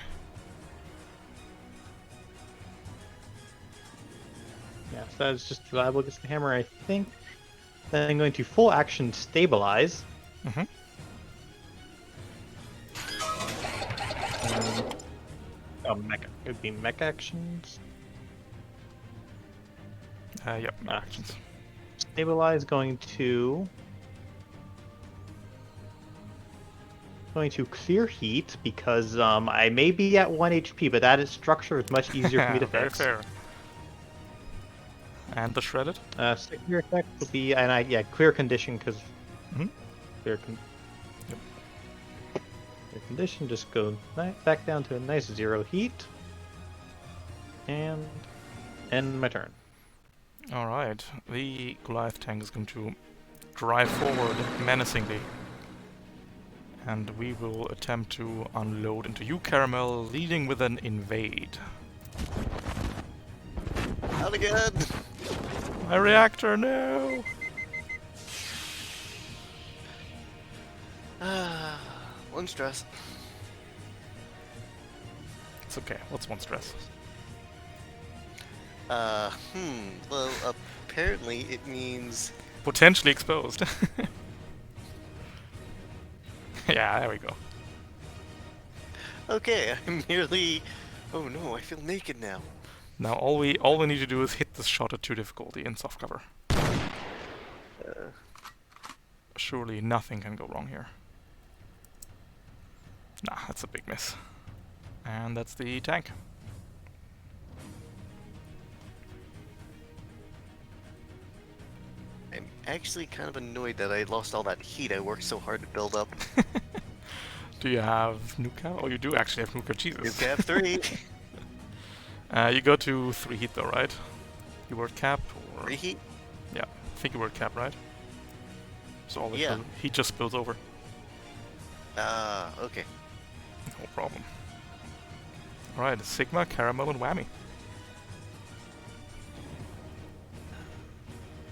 Yeah, so that's just reliable against the hammer, I think. Then I'm going to full action stabilize. Mm-hmm. Mech. It would be mech actions. Yep, actions. Stabilize going to clear heat because I may be at 1 HP, but that is structure is much easier for me to Very fix. fair. And the shredded? Secondary effect will be clear condition because Mhm. clear condition just go back down to a nice 0 heat and end my turn. Alright, the Goliath tank is going to drive forward menacingly. And we will attempt to unload into you, Caramel, leading with an invade. Not again! My reactor, no! One stress. It's okay, what's one stress? Well, apparently it means... Potentially exposed. Yeah, there we go. Okay, I'm merely... Oh no, I feel naked now. Now all we need to do is hit this shot at 2 difficulty in soft cover. Surely nothing can go wrong here. Nah, that's a big miss. And that's the tank. I'm actually kind of annoyed that I lost all that heat I worked so hard to build up. Do you have Nuka? Oh, you do actually have Nuka. Jesus. You have 3. You go to 3 heat though, right? You word cap or... Reheat? Yeah, I think you word cap, right? So all Yeah. heat just spills over. Okay. No problem. Alright, Sigma, Caramel, and Whammy.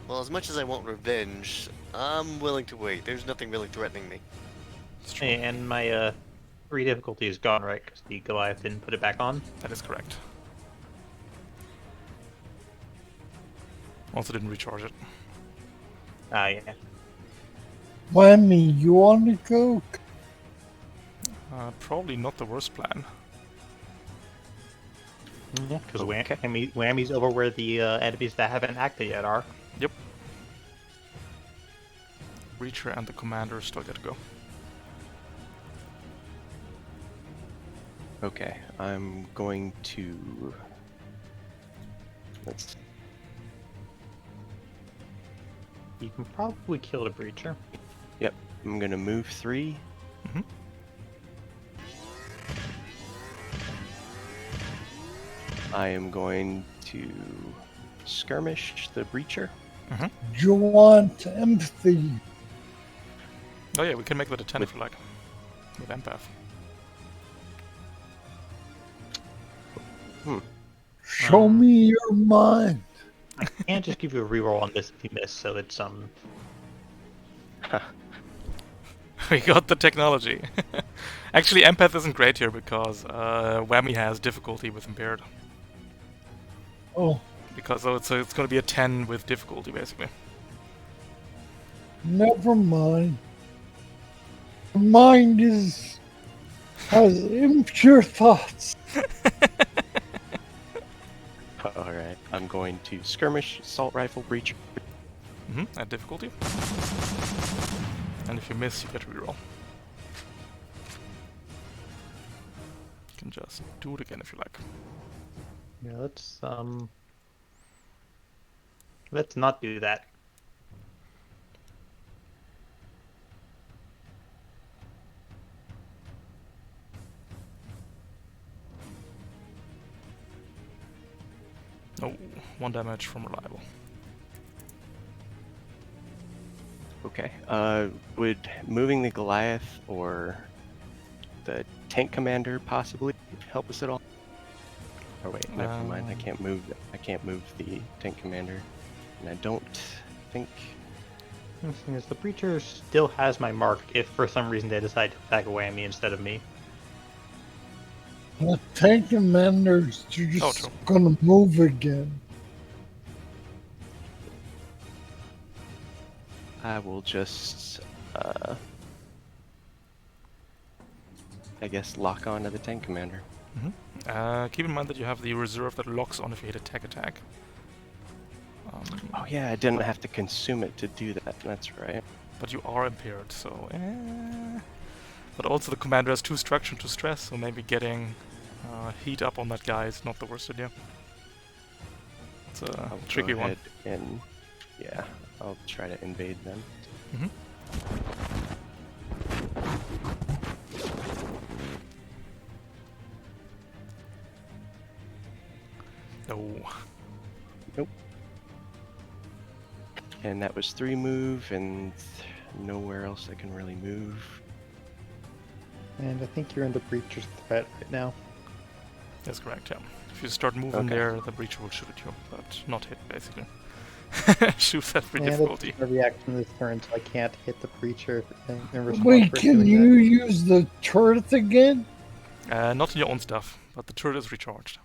Well, as much as I want revenge, I'm willing to wait. There's nothing really threatening me. It's true. And my 3 difficulty is gone, right? Because the Goliath didn't put it back on. That is correct. Also didn't recharge it. Yeah. Whammy, you want to coke? Probably not the worst plan. Yeah, because Okay. Whammy's over where the enemies that haven't acted yet are. Yep. Reacher and the commander still got to go. Okay, I'm going to... Let's... You can probably kill the Breacher. Yep, I'm gonna move 3. Mhm. I am going to skirmish the breacher. Mhm. You want empathy? Oh yeah, we can make that a 10 if you like. With empath. Show me your mind. I can't just give you a reroll on this if you miss, so it's We got the technology. Actually, empath isn't great here because Whammy has difficulty with impaired. Oh, Because it's going to be a 10 with difficulty, basically. never mind. Your mind has impure thoughts. Alright, I'm going to skirmish assault rifle breacher. At difficulty. And if you miss, you get to reroll. You can just do it again if you like. yeah. Let's not do that. Oh, 1 damage from reliable. Okay, would moving the Goliath or the tank commander possibly help us at all? Or wait, never mind. I can't move the tank commander, and I don't think. The thing is, the Breacher still has my mark if for some reason they decide to attack Whammy instead of me. The tank commanders, you're just true. gonna move again. I will just, I guess, lock on to the tank commander. Keep in mind that you have the reserve that locks on if you hit attack. Oh yeah, I didn't have to consume it to do that. That's right. But you are impaired, so But also the commander has 2 structure and 2 stress, so maybe getting heat up on that guy is not the worst idea. It's a I'll tricky go one. ahead and yeah, I'll try to invade them. Mm-hmm. No. Nope. And that was 3 move, and nowhere else I can really move. And I think you're in the breacher's threat right now. That's correct, yeah. If you start moving Okay. there, the breacher will shoot at you, but not hit, basically. Shoots at free And difficulty. it's a reaction this turn, so I can't hit the breacher in response Wait, for can doing you use the turret again? Not in your own stuff, but the turret is recharged.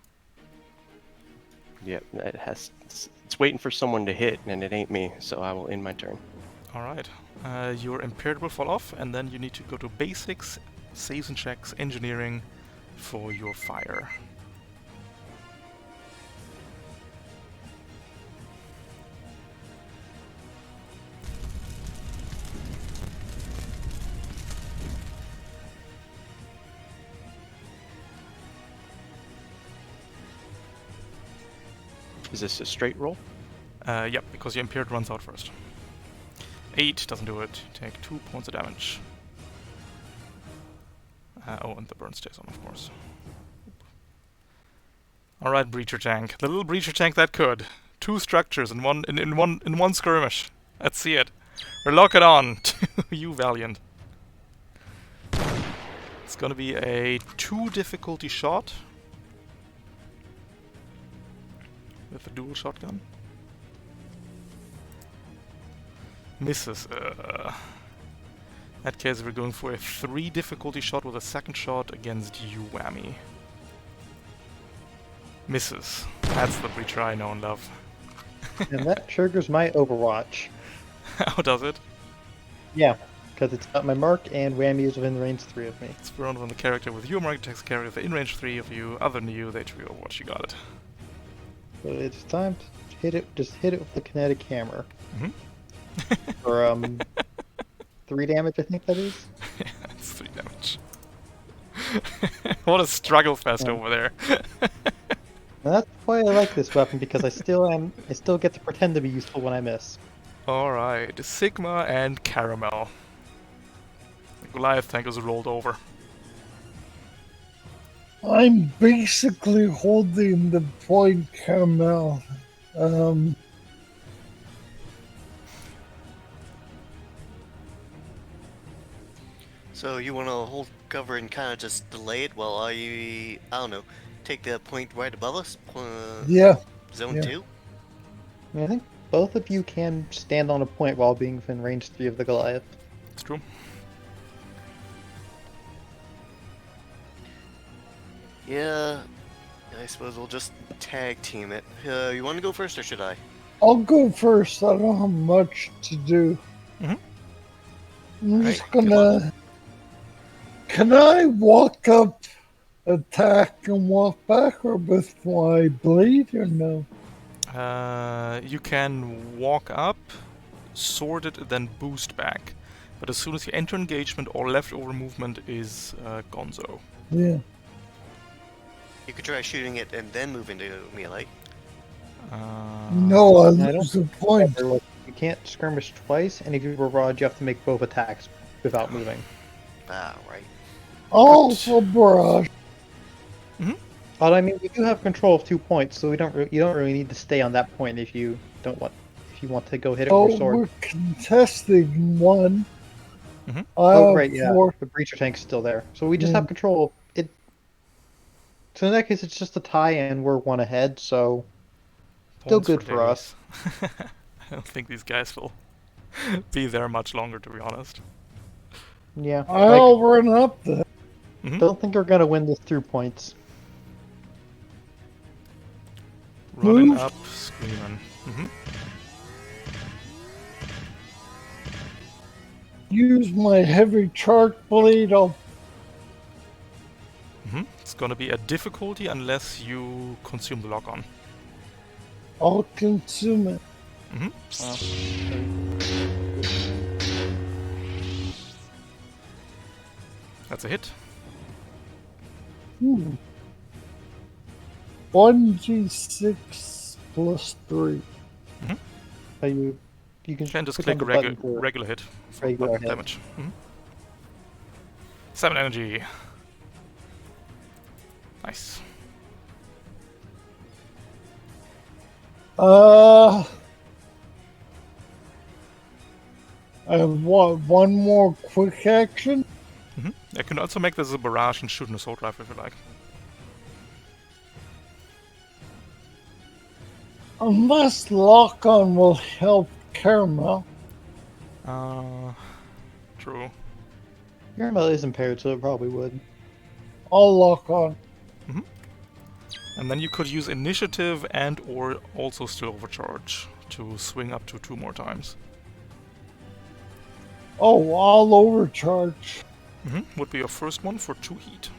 Yep, it's waiting for someone to hit, and it ain't me, so I will end my turn. Alright. Your impaired will fall off, and then you need to go to basics, saves and checks, engineering for your fire. Is this a straight roll? Yep, because your impaired runs out first. 8 doesn't do it. Take 2 points of damage. Oh, and the burn stays on, of course. Alright, breacher tank. The little breacher tank that could. 2 structures in one skirmish. Let's see it. We're locking on to you, Valiant. It's gonna be a 2 difficulty shot. With a dual shotgun. Misses. In that case, we're going for a 3 difficulty shot with a second shot against you, Whammy. Misses. That's the breacher I know and love. And that triggers my Overwatch. How does it? Yeah, because it's got my mark and Whammy is within range 3 of me. It's thrown when the character with your mark attacks the character in range 3 of you. Other than you, they trigger Overwatch. You got it. So it's time to hit it. Just hit it with the kinetic hammer. Mhm. For 3 damage, I think that is. Yeah, it's 3 damage. What a struggle fest Yeah. over there. And that's why I like this weapon, because I still get to pretend to be useful when I miss. Alright, Sigma and Caramel. The Goliath tank is rolled over. I'm basically holding the point caramel. So you want to hold cover and kind of just delay it while I don't know, take the point right above us? Yeah. Zone yeah. 2? I think both of you can stand on a point while being within range 3 of the Goliath. It's true. Yeah, I suppose we'll just tag team it. You want to go first or should I? I'll go first. I don't have much to do. Mhm. I'm Right, just come gonna. Can I walk up, attack, and walk back, or with my blade, or no? You can walk up, sword it, then boost back. But as soon as you enter engagement, all leftover movement is gonzo. Yeah. You could try shooting it and then move into melee. No, I I lose the point. You can't skirmish twice, and if you barrage, you have to make both attacks without moving. Ah, right. Also, barrage. But I mean, we do have control of 2 points, so you don't really need to stay on that point if you want to go hit it with Oh, your sword. we're contesting one. Mhm. I Oh, have right, yeah. 4. The breacher tank's still there, so we just Yeah. have control. So in that case, it's just a tie, and we're 1 ahead. So still Points good for us. dailies. I don't think these guys will be there much longer, to be honest. Yeah, I'll run up there. don't think we're gonna win this through points. Running Move. up, screaming. Use my heavy charge blade. I'll It's gonna be a difficulty unless you consume the lock-on. I'll consume it. That's a hit. 1d6 plus 3. You can Just click click on the button for regular hit for regular button hit. damage. 7 energy. Nice. I have one more quick action. You can also make this a barrage and shoot an assault rifle if you like. Unless lock-on will help Caramel. True. Caramel is impaired, so it probably would. I'll lock on. And then you could use initiative and or also still overcharge to swing up to 2 more times. Oh, I'll overcharge. Would be your first one for 2 heat.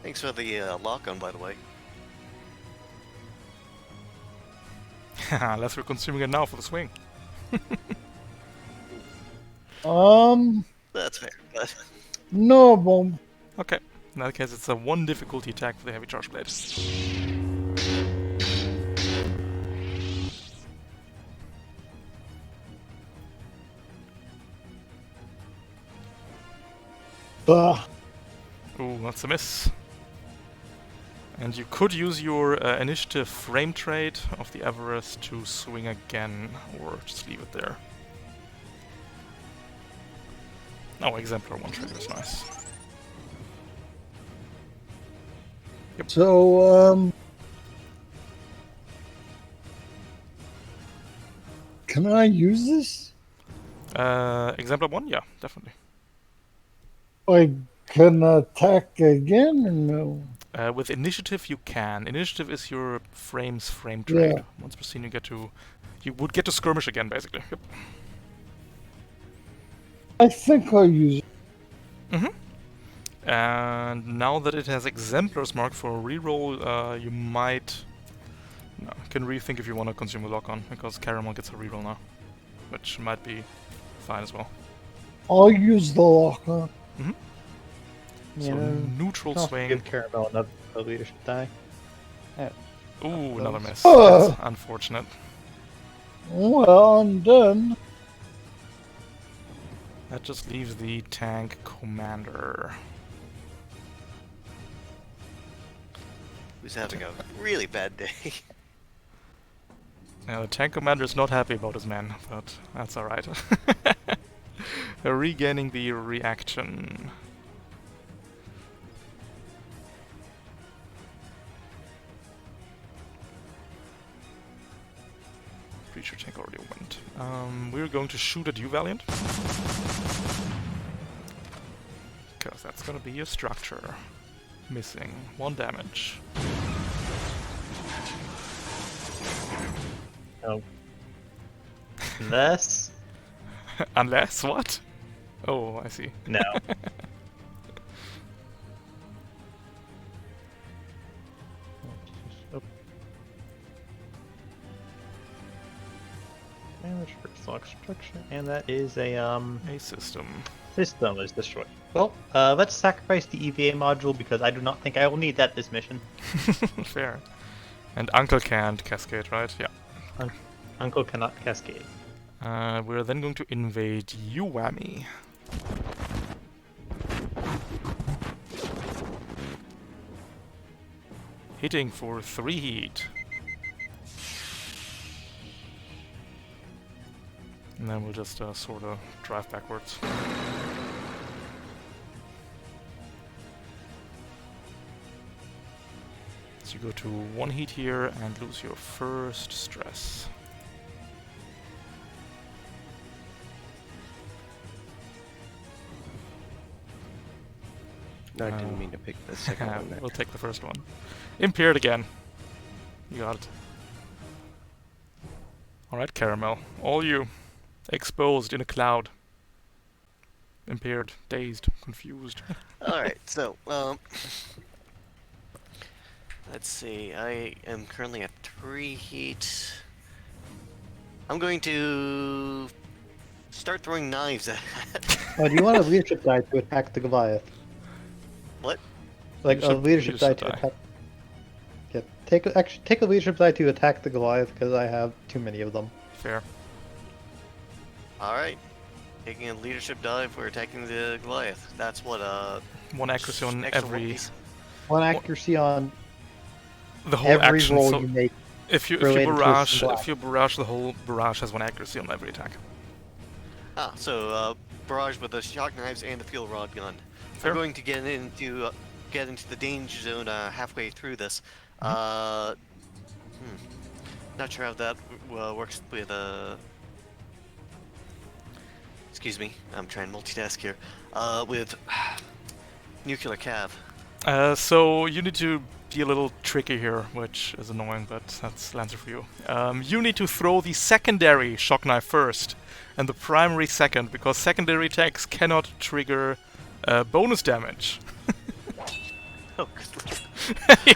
Thanks for the lock-on, by the way. Unless we're consuming it now for the swing. That's fair. But No, bomb. Okay. In that case, it's a 1 difficulty attack for the heavy charge blade. Bah. Ooh, that's a miss. And you could use your initiative frame trade of the Everest to swing again, or just leave it there. Oh, exemplar 1 trade is nice. So, can I use this? Exemplar 1? Yeah, definitely. I can attack again or no? With initiative, you can. Initiative is your frame trade. Yeah. Once per scene, you would get to skirmish again, basically. Yep. I think I'll use it. And now that it has exemplars marked for a reroll, you might can rethink if you want to consume a lock-on, because Caramel gets a reroll now, which might be fine as well. I'll use the lock-on. So neutral swing. Give Caramel another leadership die. Ooh, another miss. Oh. That's unfortunate. Well, I'm done. That just leaves the tank commander. who's having a really bad day. Now, the tank commander is not happy about his men, but that's alright. Regaining the reaction. Creature tank already went. We're going to shoot at you, Valiant. Because that's gonna be a structure. Missing. 1 damage. Oh. Unless... Unless what? Oh, I see. No. Damage for select structure, and that is a system. system is destroyed. Well, let's sacrifice the EVA module because I do not think I will need that this mission. Fair. And Uncle can't cascade, right? Yeah. Uncle cannot cascade. We're then going to invade you, Whammy. Hitting for 3 heat. And then we'll just sort of drive backwards. So you go to 1 heat here and lose your first stress. No, I didn't mean to pick the second one there. We'll take the first one. Impaired again. You got it. Alright, Caramel. All you. Exposed in a cloud. impaired, dazed, confused. Alright, so, let's see. I am currently at 3 heat. I'm going to start throwing knives at Oh, do you want a leadership die to attack the Goliath? What? Like a leadership die to attack. Yeah, take a leadership die to attack the Goliath because I have too many of them. Fair. Alright. Taking a leadership die for attacking the Goliath. That's what, 1 accuracy on extra every... rolls. One accuracy on The whole every action, roll so you make. if you related to a barrage, single if you barrage, the whole barrage has 1 accuracy on every attack. Ah, so, barrage with the shock knives and the fuel rod gun. Fair. I'm going to get into the danger zone halfway through this. Not sure how that works with excuse me, I'm trying to multitask here. With nuclear cav. So you need to be a little tricky here, which is annoying, but that's Lancer for you. You need to throw the secondary shock knife first, and the primary second, because secondary attacks cannot trigger bonus damage. Oh,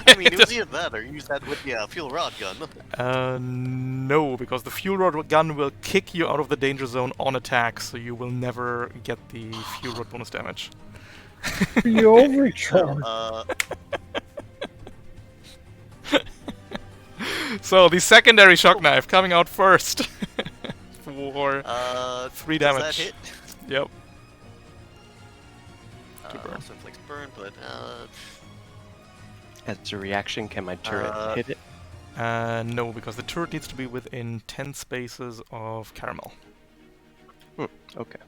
I mean, it was either that or use that with the fuel rod gun. No, because the fuel rod gun will kick you out of the danger zone on attack, so you will never get the fuel rod bonus damage. You overcharge. So the secondary shock knife coming out first for 3 damage. Does that hit? Yep. To burn. Also inflicts burn, but As a reaction, can my turret hit it? No, because the turret needs to be within 10 spaces of caramel. Okay.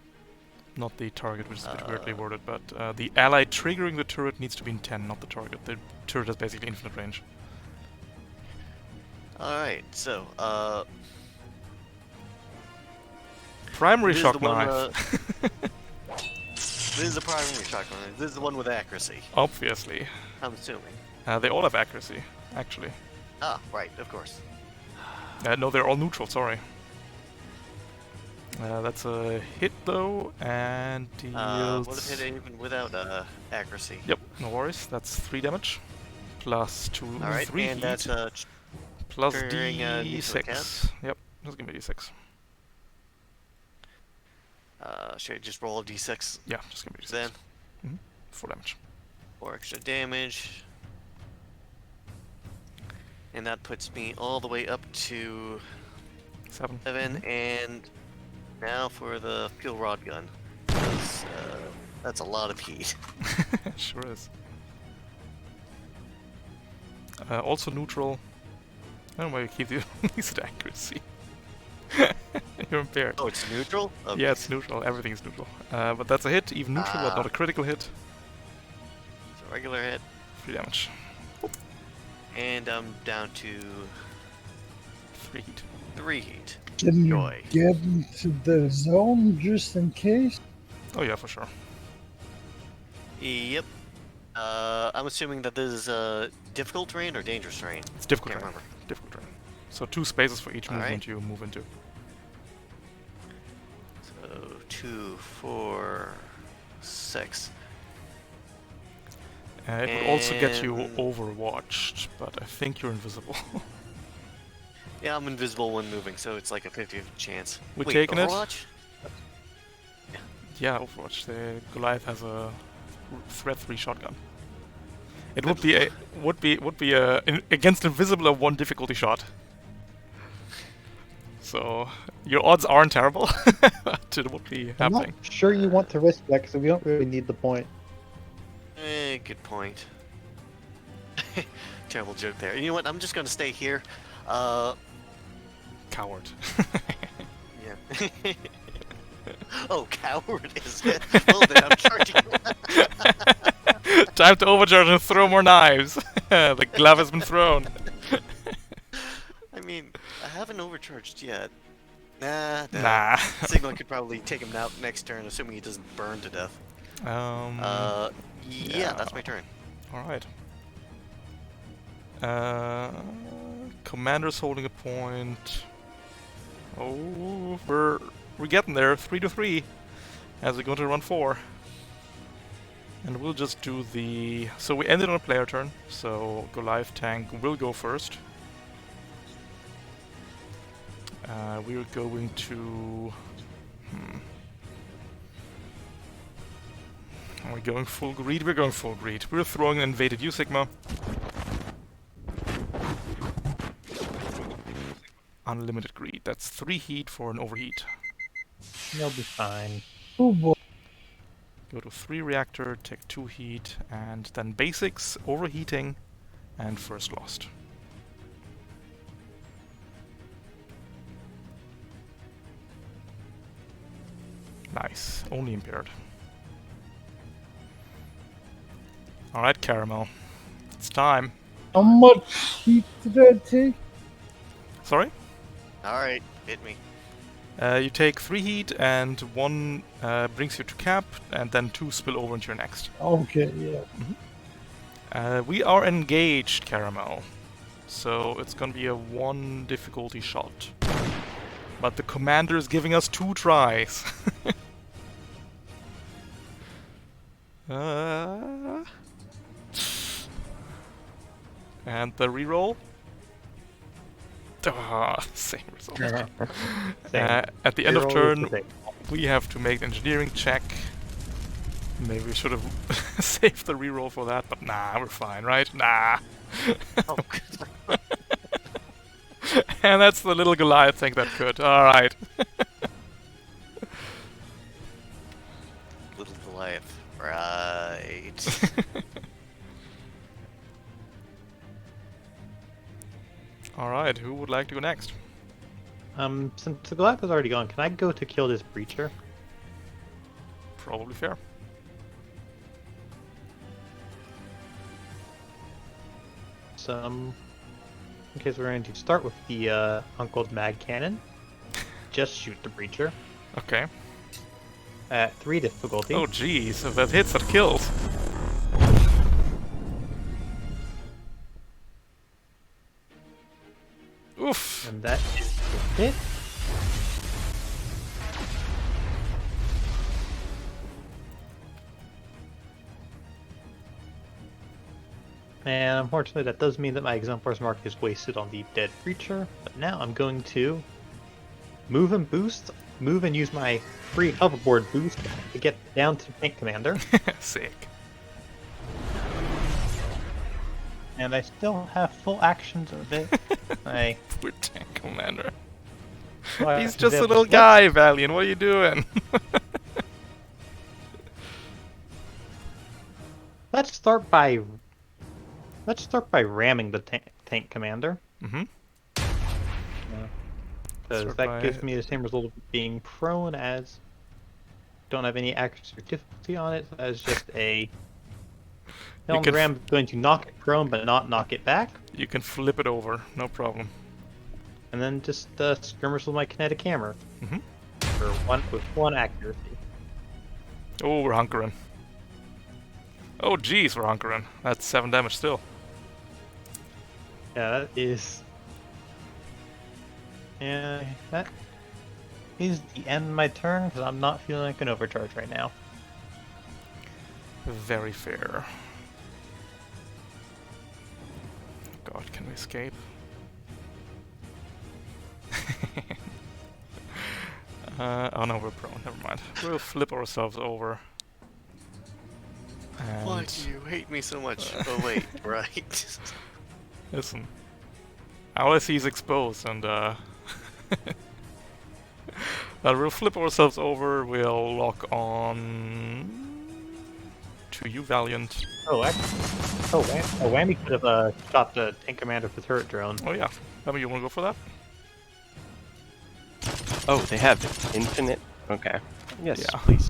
Not the target, which is a bit weirdly worded, but the ally triggering the turret needs to be in 10, not the target. The turret has basically infinite range. alright, so, Primary this is shock the one, knife. this is the primary shock knife. This is the one with accuracy, Obviously. I'm assuming. They all have accuracy, actually. Ah, right, of course. No, they're all neutral, sorry. That's a hit, though, and deals... What if hit even without accuracy? Yep, no worries. That's 3 damage. Plus 2, Alright, 3 and heat. that's Plus triggering, nuclear D6. Yep, just give me D6. should I just roll a d6 Yeah, just give me D6. then? 4 damage. 4 extra damage. And that puts me all the way up to 7. 7, and now for the fuel rod gun. That's a lot of heat. Sure is. Also neutral. I don't know why you keep the least accuracy. You're impaired. Oh, it's neutral? Okay. Yeah, it's neutral. Everything is neutral. But that's a hit, even neutral, but not a critical hit. It's a regular hit. 3 damage. And I'm down to 3 heat. 3 heat. Can you Joy. get into the zone just in case? Oh yeah, for sure. Yep. I'm assuming that this is difficult terrain or dangerous terrain. It's difficult Can't terrain. remember. Difficult terrain. So 2 spaces for each movement Alright. you move into. So 2, 4, 6. It would also get you And- overwatched, but I think you're invisible. Yeah, I'm invisible when moving, so it's like a 50 chance. We Wait, taking it? Overwatch? Yeah, Overwatch. The Goliath has a threat 3 shotgun. It would be against invisible a 1 difficulty shot. So your odds aren't terrible, but it would be I'm not happening. sure you want to risk that because we don't really need the point. Good point. Terrible joke there. You know what? I'm just gonna stay here. Coward. Yeah. Oh, coward is it? Well then, I'm charging. Time to overcharge and throw more knives. The glove has been thrown. I mean, I haven't overcharged yet. Nah. Nah. Signal could probably take him out next turn, assuming he doesn't burn to death. Yeah, yeah. that's my turn. Alright. Commander's holding a point. Oh, we're getting there. 3 to 3. as we go to run 4. And we'll just do the... So we ended on a player turn, so Goliath tank will go first. We're going to... Are we going full greed? We're going full greed. We're throwing an invaded U Sigma. Unlimited greed. That's 3 heat for an overheat. You'll be fine. Oh boy. Go to 3 reactor, take 2 heat, and then basics, overheating, and first lost. Nice. Only impaired. Alright, Caramel. It's time. How much heat did I take? Sorry? Alright, hit me. You take 3 heat, and 1 brings you to cap, and then 2 spill over into your next. Okay, yeah. We are engaged, Caramel. So it's gonna be a 1 difficulty shot. But the commander is giving us 2 tries. And the reroll. Same result. At the end of turn, we have to make an engineering check. Maybe we should have saved the reroll for that, but nah, we're fine, right? Nah. Oh, And that's the little Goliath thing that could. Alright. little Goliath. Right. Alright, who would like to go next? Since the Goliath is already gone, can I go to kill this breacher? Probably fair. In case we're going to start with the Uncle's Mag Cannon, just shoot the breacher Okay. at 3 difficulty. Oh jeez, if that hits, that kills. Oof. And that is a hit. And unfortunately, that does mean that my Exemplar's Mark is wasted on the dead creature. But now I'm going to move and boost, move and use my free hoverboard boost to get down to Tank Commander. Sick. And I still have full actions of it. Poor tank commander. Well, He's just a then little let's- guy, Valiant. What are you doing? Let's start by ramming the tank commander. Mm-hmm. Because Start that by- gives me the same result of being prone as don't have any extra difficulty on it. As just a Helm can ram going to knock it prone but not knock it back, You can flip it over, no problem. and then just skirmish with my kinetic hammer Mhm. with one accuracy. Oh, we're hunkering. Oh, jeez, we're hunkering. That's 7 damage still. Yeah, that is. Yeah, that is the end of my turn because I'm not feeling like an overcharge right now. Very fair. God, can we escape? Oh no, we're prone. Never mind. We'll flip ourselves over. And Why do you hate me so much? Oh wait, right. listen, all I see is exposed, and but we'll flip ourselves over. We'll lock on to you, Valiant. Whammy could have shot the tank commander with the turret drone. Oh yeah, I mean, you want to go for that? Oh, they have infinite. Okay. Yes, Yeah. please.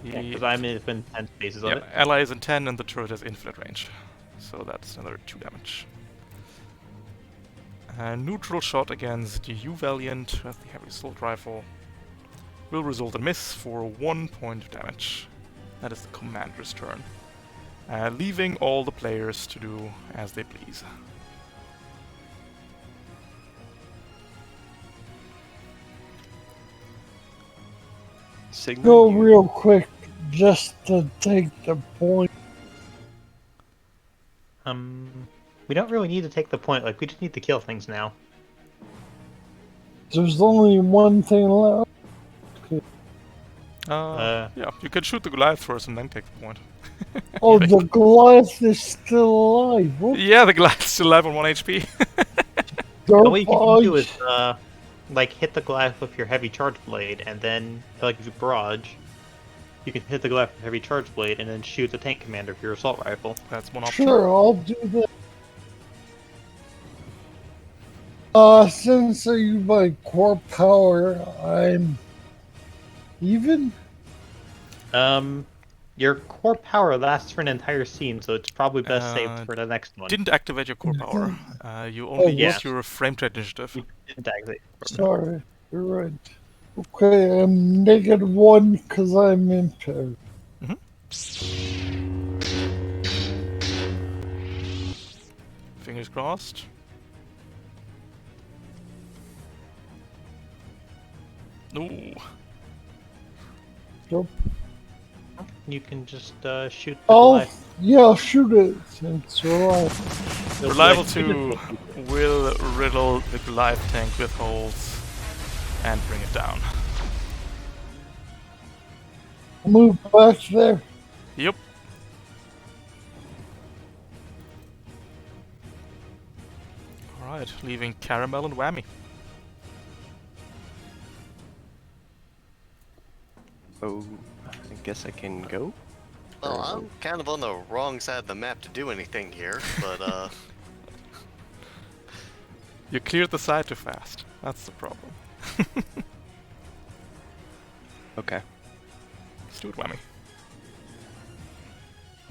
Because I'm within 10 spaces of Yeah, it. ally is in 10 and the turret has infinite range. So that's another 2 damage. Neutral shot against you, Valiant, with the heavy assault rifle. Will result in miss for 1 point of damage. That is the commander's turn. Leaving all the players to do as they please. Sigma, Go you- real quick just to take the point. We don't really need to take the point. Like, we just need to kill things now. There's only one thing left. Yeah, you can shoot the Goliath first and then take the point. Oh, the Goliath is still alive. What Yeah, the Goliath's still alive on 1 HP. All you can do is, garbage? like, hit the Goliath with your heavy charge blade, and then, like, if you barrage, you can hit the Goliath with heavy charge blade, and then shoot the tank commander with your assault rifle. That's one option. Sure, I'll do that. Since I use my core power, I'm even. Your core power lasts for an entire scene, so it's probably best saved for the next one. Didn't activate your core power. You only yeah. used your frame trade initiative. You didn't activate. Sorry, you're right. Okay, I'm -1 because I'm impaired. Fingers crossed. Ooh. Yep. You can just shoot the Oh, Goliath. yeah, shoot it. It's alright. Reliable 2 will riddle the Goliath tank with holes and bring it down. Move back there. Yep. Alright, leaving Caramel and Whammy. Oh, I guess I can go. Well, I'm kind of on the wrong side of the map to do anything here, but You cleared the side too fast. That's the problem. Okay. Let's do it, Whammy.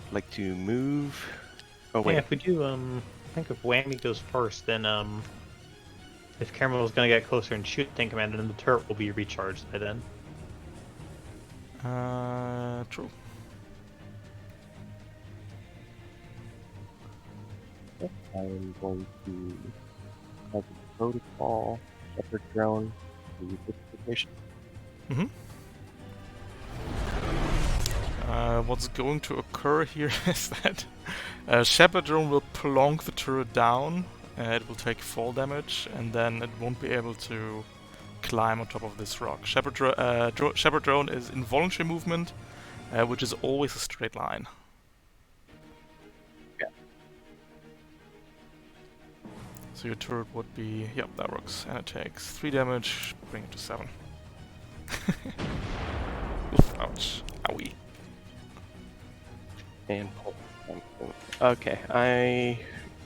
I'd like to move. Oh Yeah, wait. if we do, I think if Whammy goes first, then, if Caramel's gonna get closer and shoot the tank commander, then the turret will be recharged by then. True. I'm going to have a protocol shepherd drone to certification. What's going to occur here is that Shepherd Drone will plonk the turret down, it will take fall damage, and then it won't be able to climb on top of this rock. Shepherd Drone is involuntary movement, which is always a straight line. Yeah. So your turret would be... Yep, that works. And it takes 3 damage, bring it to 7. Oof, ouch. Owie. And pull. Okay, I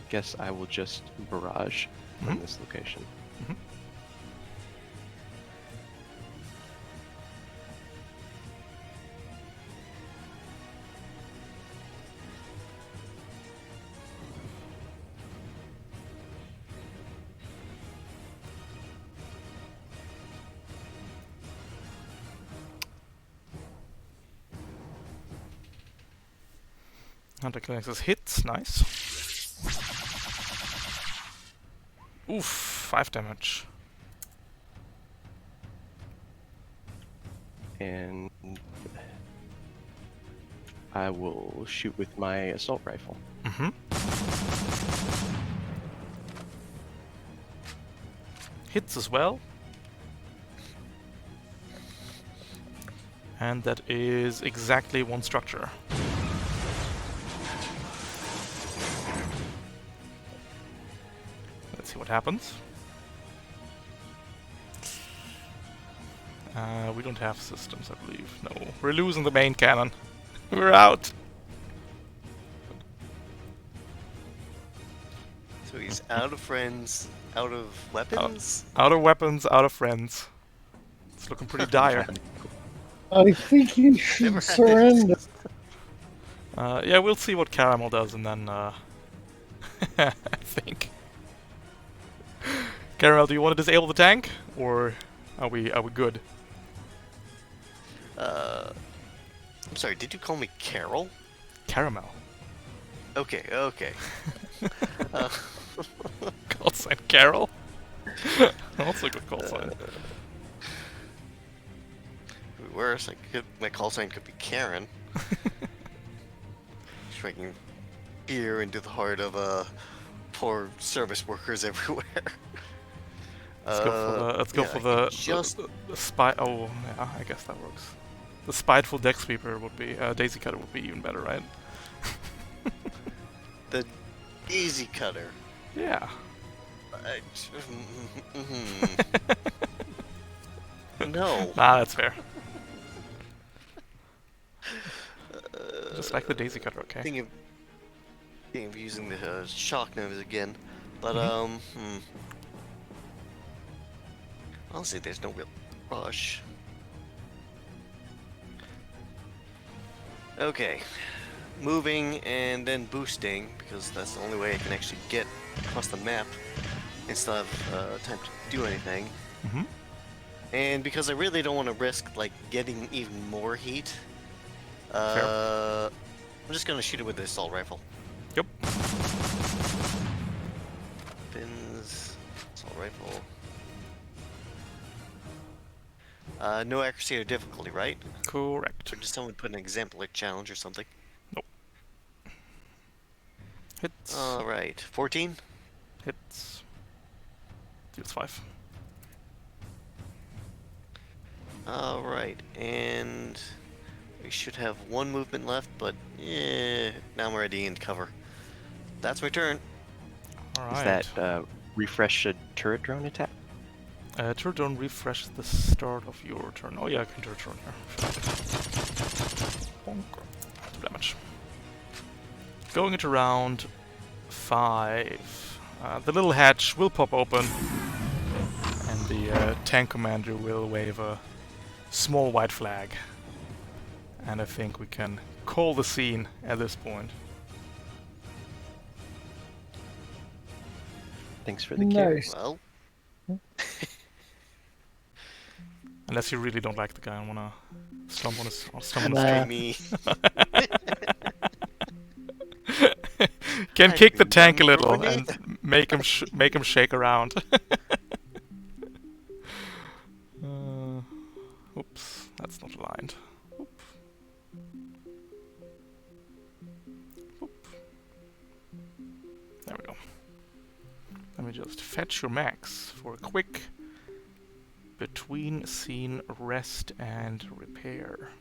guess I will just barrage from this location. Anti-Kinexus hits, nice. Oof, 5 damage. And I will shoot with my assault rifle. Hits as well. And that is exactly 1 structure. Let's see what happens. We don't have systems, I believe. No, we're losing the main cannon. We're out. so he's out of friends, out of weapons. Out of weapons, out of friends. It's looking pretty dire. I think you Never should had surrender. Yeah, we'll see what Caramel does, and then I think. Caramel, do you want to disable the tank, or are we good? I'm sorry, did you call me Carol? Caramel. Okay, okay. Call sign Carol. Also a good call sign. be worse. My call sign could be Karen. Striking fear into the heart of poor service workers everywhere. Let's go for the yeah, I can just the spy. Oh, yeah, I guess that works. The spiteful deck sweeper would be daisy cutter would be even better, right? the easy cutter. Yeah. No. Nah, that's fair. Just like the daisy cutter, okay. Thinking of using the shock nose again, but honestly, there's no real rush. Okay, moving and then boosting, because that's the only way I can actually get across the map instead of time to do anything. Mm-hmm. And because I really don't want to risk like getting even more heat, I'm just gonna shoot it with the assault rifle. Yep. Pins, assault rifle. No accuracy or difficulty, right? Correct. Or just someone put an exemplar challenge or something. Nope. Hits. Alright, 14? Hits. Deals 5. Alright, and we should have one movement left, but now I'm already in cover. That's my turn. Alright. Is that refresh a turret drone attack? Turret drone refresh the start of your turn. Oh yeah, I can turret drone here. Bonk. 2 damage. Going into round 5. The little hatch will pop open, and the tank commander will wave a small white flag. And I think we can call the scene at this point. Thanks for the care. Nice. Well, Unless you really don't like the guy and wanna stomp on his street. free me. Can I kick the think tank a I'm little ruining and make him shake around. Oops, that's not aligned. Oop. Oop. There we go. Let me just fetch your max for a quick between scene rest and repair.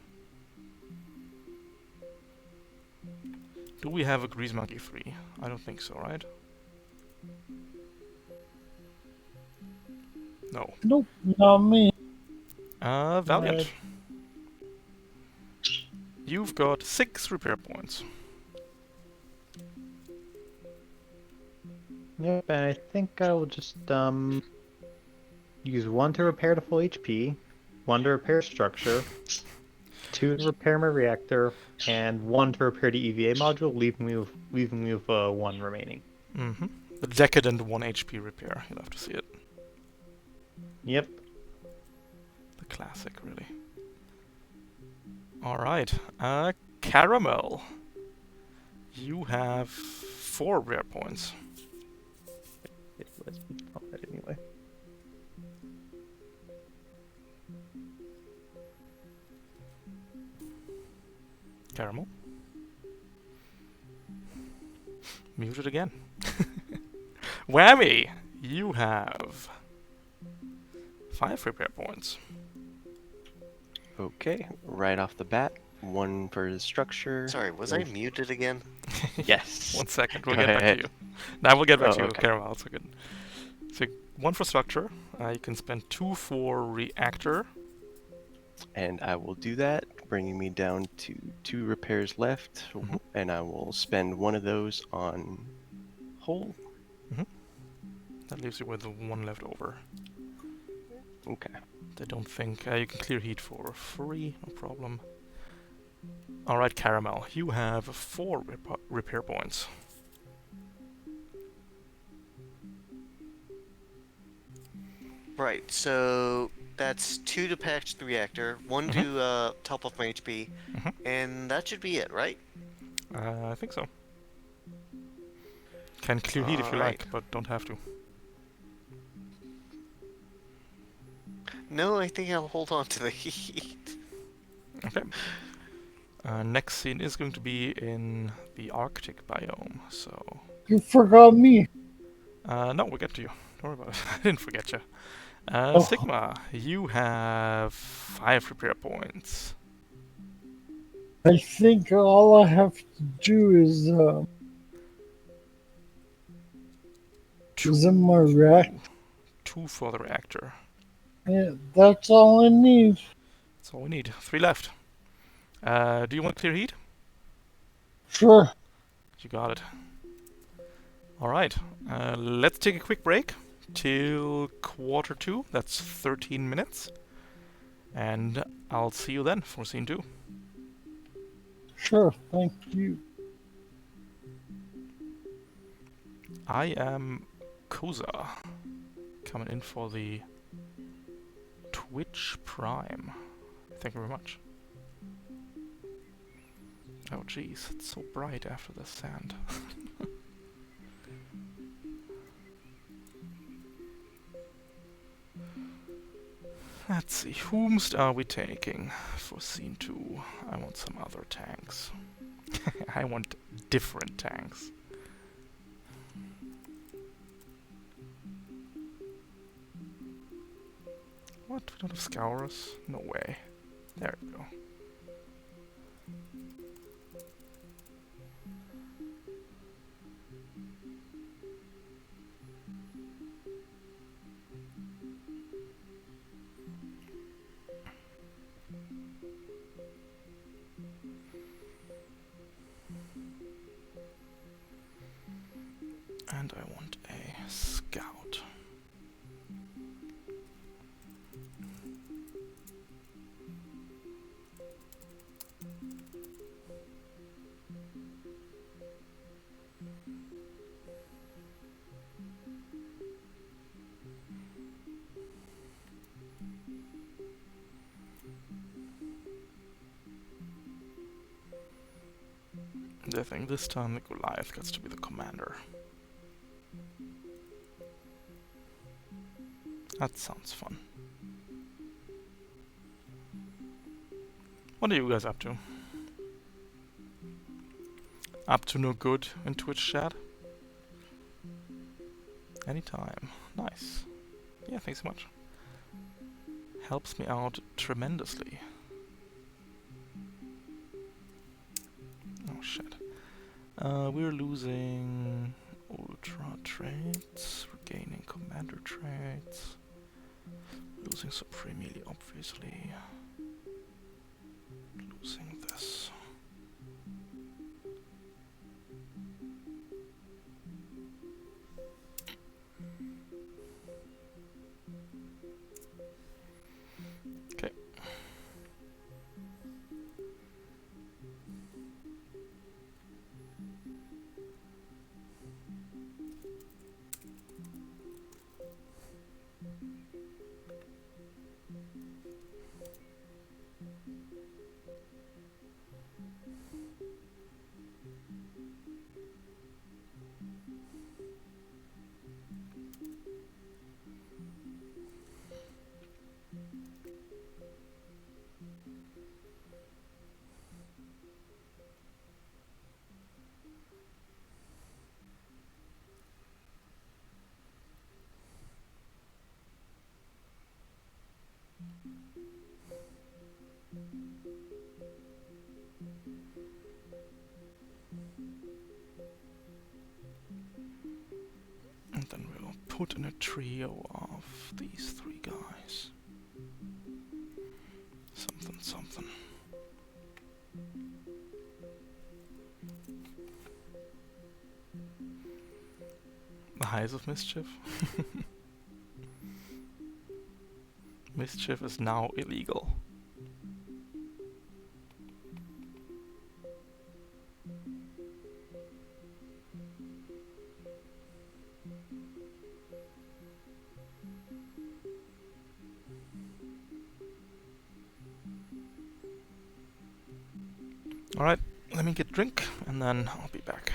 Do we have a Grease Monkey 3? I don't think so, right? No. Nope, not me. Valiant. You've got 6 repair points. Yep, and I think I will just use 1 to repair to full HP, 1 to repair structure, 2 to repair my reactor, and 1 to repair the EVA module, leaving me with 1 remaining. Mm-hmm. The decadent 1 HP repair. You'll have to see it. Yep. The classic, really. Alright. Caramel. You have 4 rare points. It was all right anyway. Caramel. Muted again. Whammy! You have 5 repair points. Okay, right off the bat, 1 for the structure. Sorry, was I muted again? Yes. 1 second, we'll Go get back to ahead. you. Now we'll get back to you, okay. Caramel, it's good. So 1 for structure, you can spend 2 for reactor. And I will do that, bringing me down to 2 repairs left, and I will spend 1 of those on hull. That leaves you with 1 left over. Okay. I don't think you can clear heat for free, no problem. Alright, Caramel, you have 4 repair points. Right, so that's 2 to patch the reactor, 1 to top off my HP, and that should be it, right? I think so. Can clear heat if you Alright. like, but don't have to. No, I think I'll hold on to the heat. Okay. Next scene is going to be in the Arctic biome, so... You forgot me. No, we'll get to you. Don't worry about it. I didn't forget you. Oh, Sigma, you have 5 repair points. I think all I have to do is in my reactor. 2 for the reactor. Yeah, that's all I need. That's all we need. 3 left. Do you want clear heat? Sure. You got it. Alright, let's take a quick break till quarter 2. That's 13 minutes. And I'll see you then for scene 2. Sure, thank you. I am Koza, coming in for the Twitch Prime. Thank you very much. Oh jeez, it's so bright after the sand. Let's see, whomst are we taking for scene 2? I want some other tanks. I want different tanks. What? We don't have scourers? No way. There we go. And I want a scout. I think this time the Goliath gets to be the commander. That sounds fun. What are you guys up to? Up to no good in Twitch chat? Anytime. Nice. Yeah, thanks so much. Helps me out tremendously. Oh shit. We're losing ultra traits, regaining commander traits, losing supreme melee obviously, losing this. Okay. And then we'll put in a trio of these 3 guys. Something, something. The Highs of Mischief? Mischief is now illegal. Alright, let me get a drink and then I'll be back.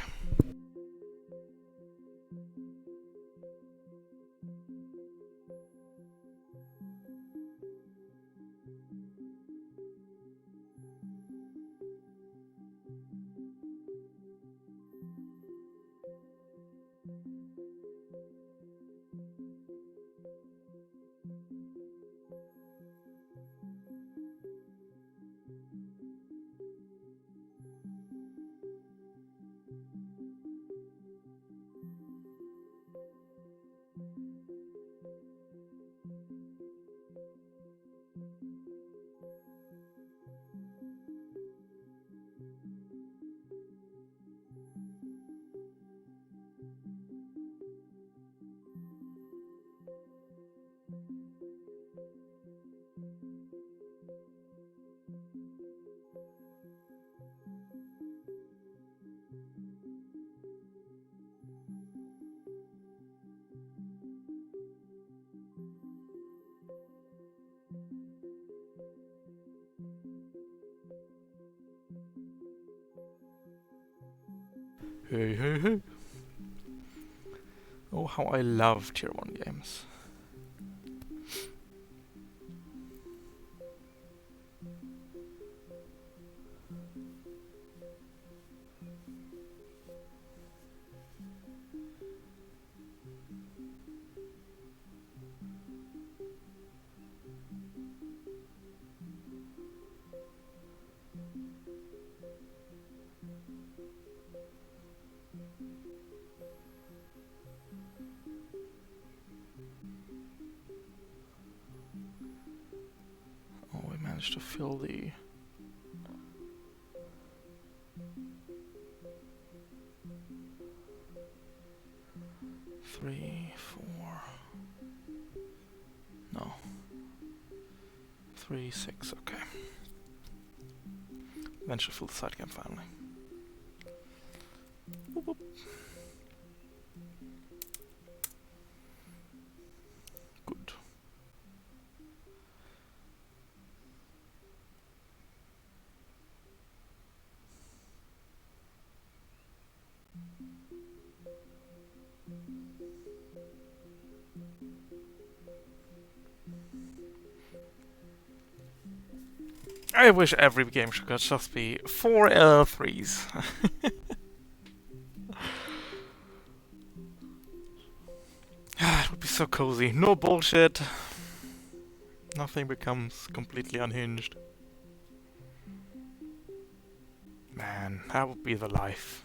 Hey, hey, hey. Oh, how I love Tier 1 games. Oh, we managed to fill the... Three, four... No. 3, 6, okay. Managed to fill the side camp finally. Boop, boop. Good. I wish every game should just be 4 L3s. It would be so cozy. No bullshit. Nothing becomes completely unhinged. Man, that would be the life.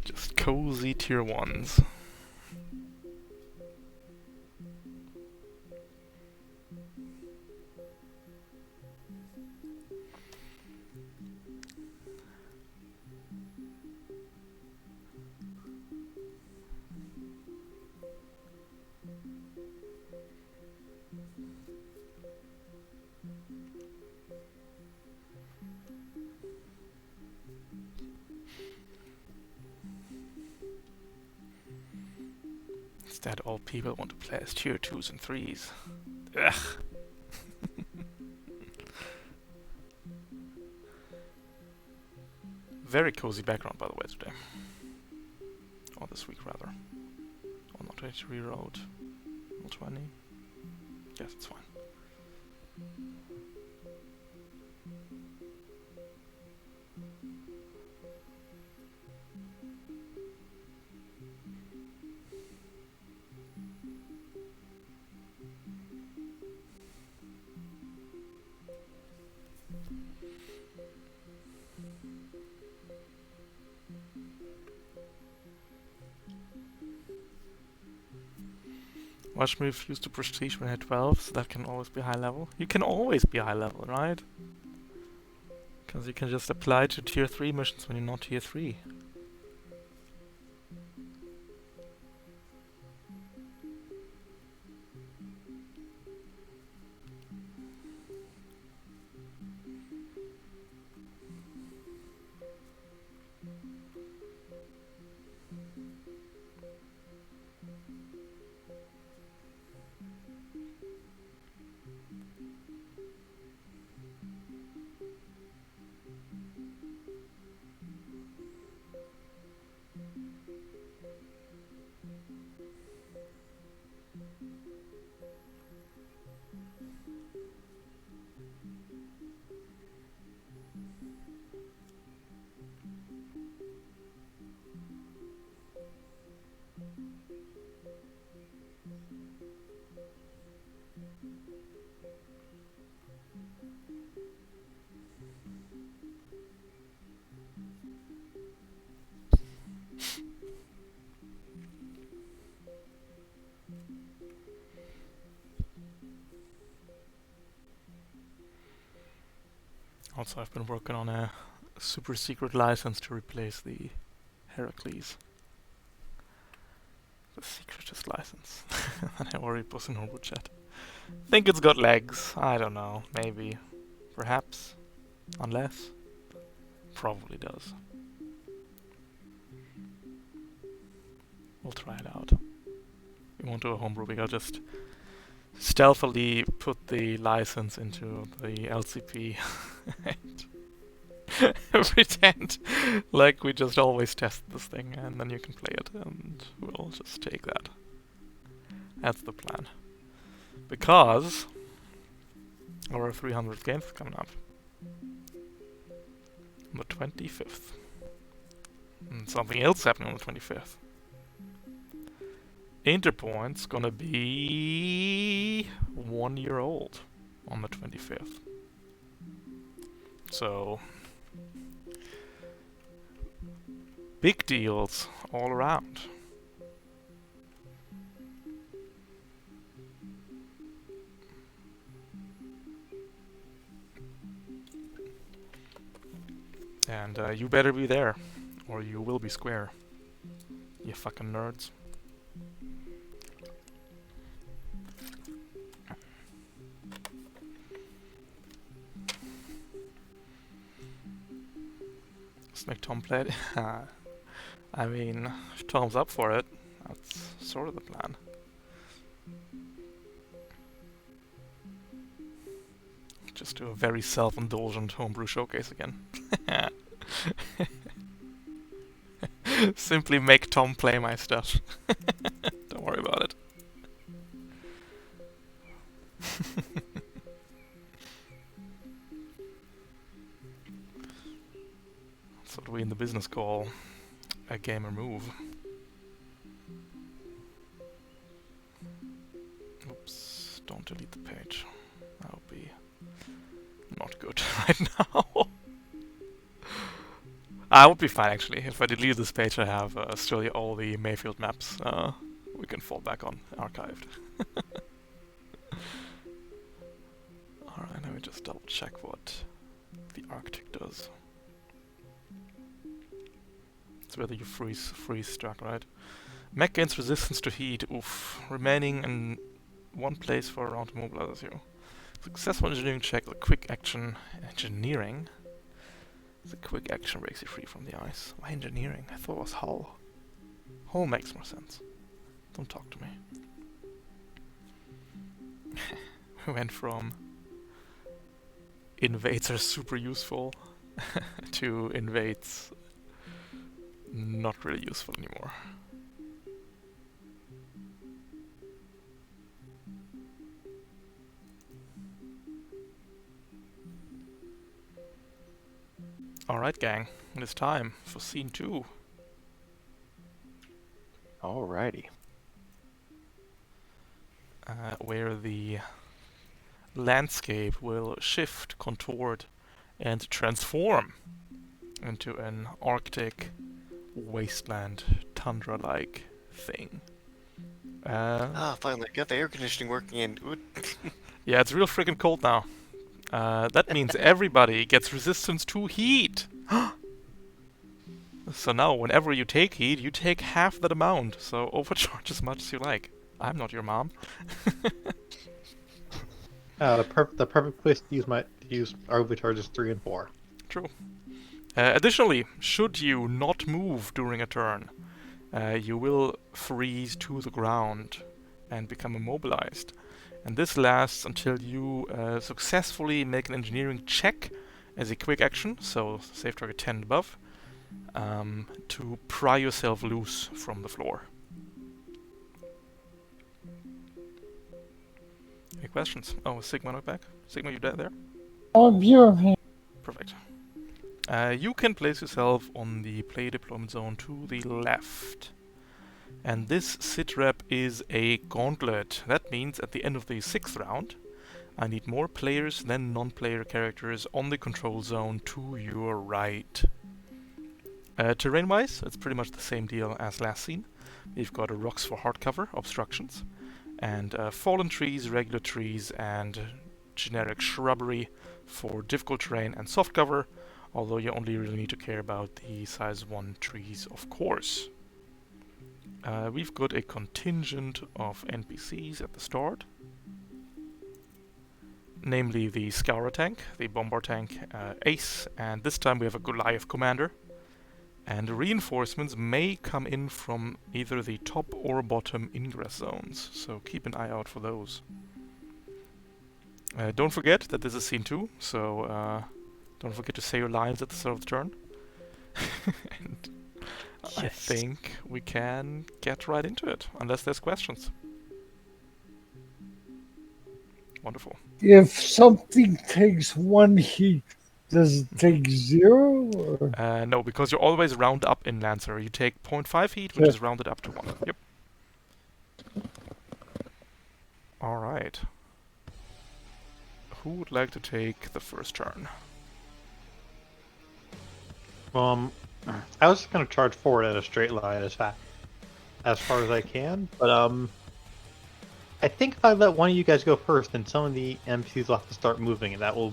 Just cozy Tier 1s. Instead, all people want to play as Tier 2s and 3s. Ugh. Very cozy background, by the way, today. Or this week, rather. Or not, I need to reroute. What do I need? Yes, it's fine. Watch me refuse to prestige when I had 12, so that can always be high level. You can always be high level, right? Because you can just apply to Tier 3 missions when you're not Tier 3. Also, I've been working on a super secret license to replace the Heracles. The secretest license. And I already posted in Horrible Chat. Think it's got legs. I don't know. Maybe. Perhaps. Unless. Probably does. We'll try it out. We won't do a homebrew. I'll just stealthily put the license into the LCP. Pretend like we just always test this thing, and then you can play it, and we'll just take that. That's the plan. Because our 300th game is coming up on the 25th. And something else happening on the 25th. Interpoint's gonna be 1 year old on the 25th. So, big deals all around. And you better be there, or you will be square. You fucking nerds. Let's make Tom play it. I mean, if Tom's up for it, that's sort of the plan. Just do a very self-indulgent homebrew showcase again. Simply make Tom play my stuff. Don't worry about it. That's what we in the business call a gamer move. Oops, don't delete the page. That would be not good right now. I would be fine actually. If I delete this page, I have still all the Mayfield maps we can fall back on archived. Alright, let me just double check what the Arctic does. It's whether you freeze struck, right? Mech gains resistance to heat. Oof. Remaining in one place for a round to mobilize you. Successful engineering check. The quick action engineering. The quick action breaks you free from the ice. Why engineering? I thought it was hull. Hull makes more sense. Don't talk to me. We went from invades are super useful to invades not really useful anymore. Alright gang, it is time for scene 2. Alrighty. Where the landscape will shift, contort, and transform into an Arctic wasteland tundra-like thing. Finally got the air conditioning working and Yeah, it's real freaking cold now. That means everybody gets resistance to heat. So now, whenever you take heat, you take half that amount. So overcharge as much as you like. I'm not your mom. The perfect place to use overcharges 3 and 4. True. Additionally, should you not move during a turn, you will freeze to the ground and become immobilized. And this lasts until you successfully make an engineering check as a quick action, so save target 10 and above, to pry yourself loose from the floor. Any questions? Oh, Sigma not back? Sigma, you there? I'm here. Perfect. You can place yourself on the player deployment zone to the left. And this sit rep is a gauntlet. That means at the end of the 6th round, I need more players than non-player characters on the control zone to your right. Terrain-wise, it's pretty much the same deal as last scene. We've got rocks for hardcover, obstructions, and fallen trees, regular trees, and generic shrubbery for difficult terrain and soft cover, although you only really need to care about the size 1 trees, of course. We've got a contingent of NPCs at the start, namely the Scourer tank, the Bombard tank Ace, and this time we have a Goliath commander. And reinforcements may come in from either the top or bottom ingress zones, so keep an eye out for those. Don't forget that this is scene 2, so Don't forget to say your lines at the start of the turn. And I Yes. think we can get right into it, unless there's questions. Wonderful. If something takes 1 heat, does it take 0? Or? No, because you always round up in Lancer. You take 0.5 heat, which Okay. is rounded up to 1. Yep. Alright. Who would like to take the first turn? I was just gonna charge forward in a straight line as far as I can, but I think if I let one of you guys go first, then some of the NPCs will have to start moving, and that will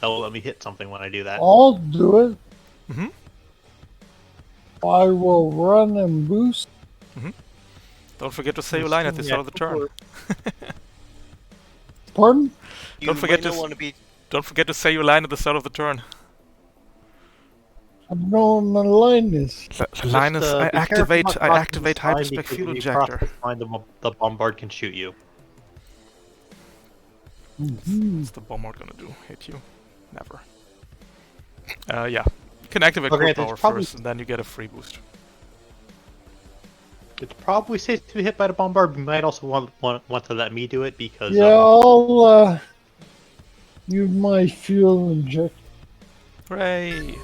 let me hit something when I do that. I'll do it. Mm-hmm. I will run and boost. Don't forget to say your line at the start of the turn. Pardon? You Don't forget might not to want to be. Don't forget to say your line at the start of the turn. I don't know what my line is. Linus, I be careful activate not crossing activate this line, hyperspec because fuel if you cross injector. this line, the bombard can shoot you. What's the bombard gonna do? Hit you? Never. Yeah. You can activate Okay, core it's power probably- first, and then you get a free boost. It's probably safe to be hit by the bombard. You might also want to let me do it because Yeah, I'll use my fuel injector. Hooray!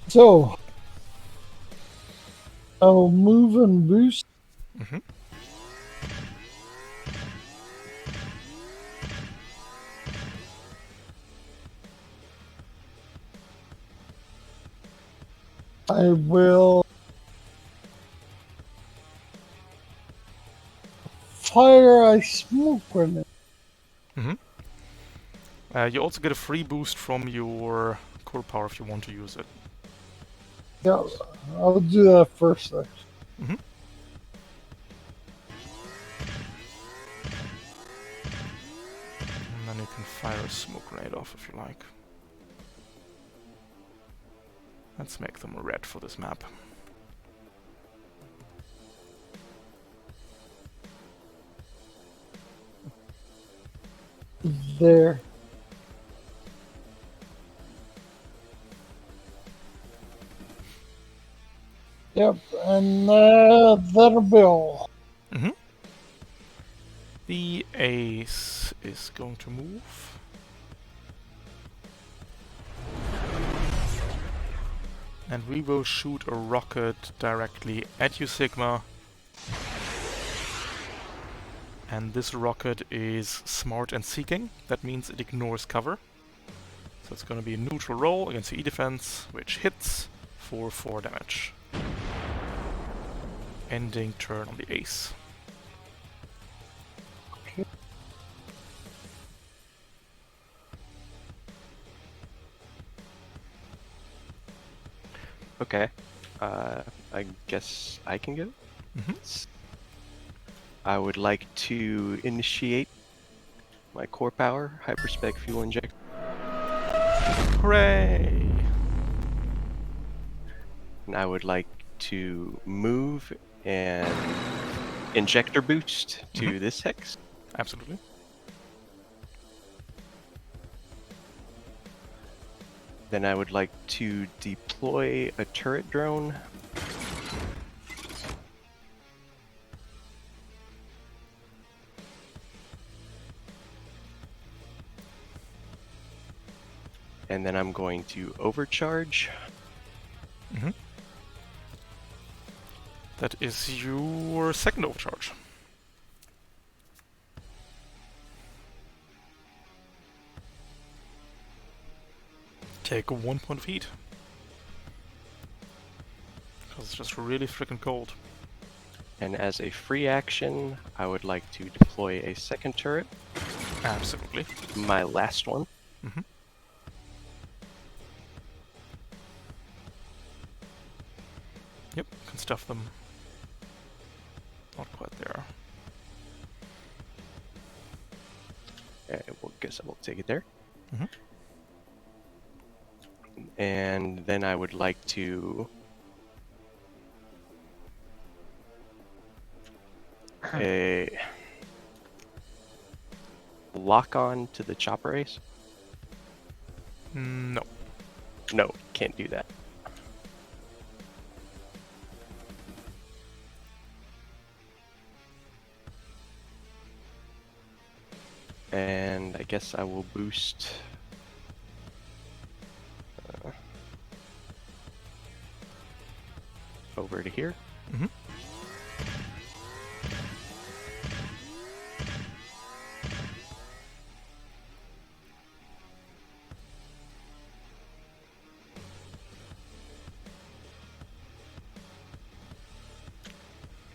So, I'll move and boost. Mm-hmm. I will fire a smoke grenade. You also get a free boost from your core power if you want to use it. Yeah, I'll do that first. Actually. Mm-hmm. And then you can fire a smoke grenade off if you like. Let's make them red for this map. There. Yep, and that'll be all. Mm-hmm. The ace is going to move. And we will shoot a rocket directly at you, Sigma. And this rocket is smart and seeking. That means it ignores cover. So it's going to be a neutral roll against the E defense, which hits for 4 damage. Ending turn on the ace. Okay. I guess I can go. Mhm. I would like to initiate my core power hyperspec fuel injector. Hooray! And I would like to move and injector boost to this hex. Absolutely. Then I would like to deploy a turret drone. And then I'm going to overcharge. Mhm. That is your second overcharge. Take 1 point of heat. Because it's just really freaking cold. And as a free action, I would like to deploy a second turret, Absolutely. my last one. Mhm. Yep, can stuff them. Not quite there. Well, guess I will take it there. Mhm. And then I would like to lock on to the chopper ace? No. No, can't do that. And I guess I will boost. Over to here. Mhm.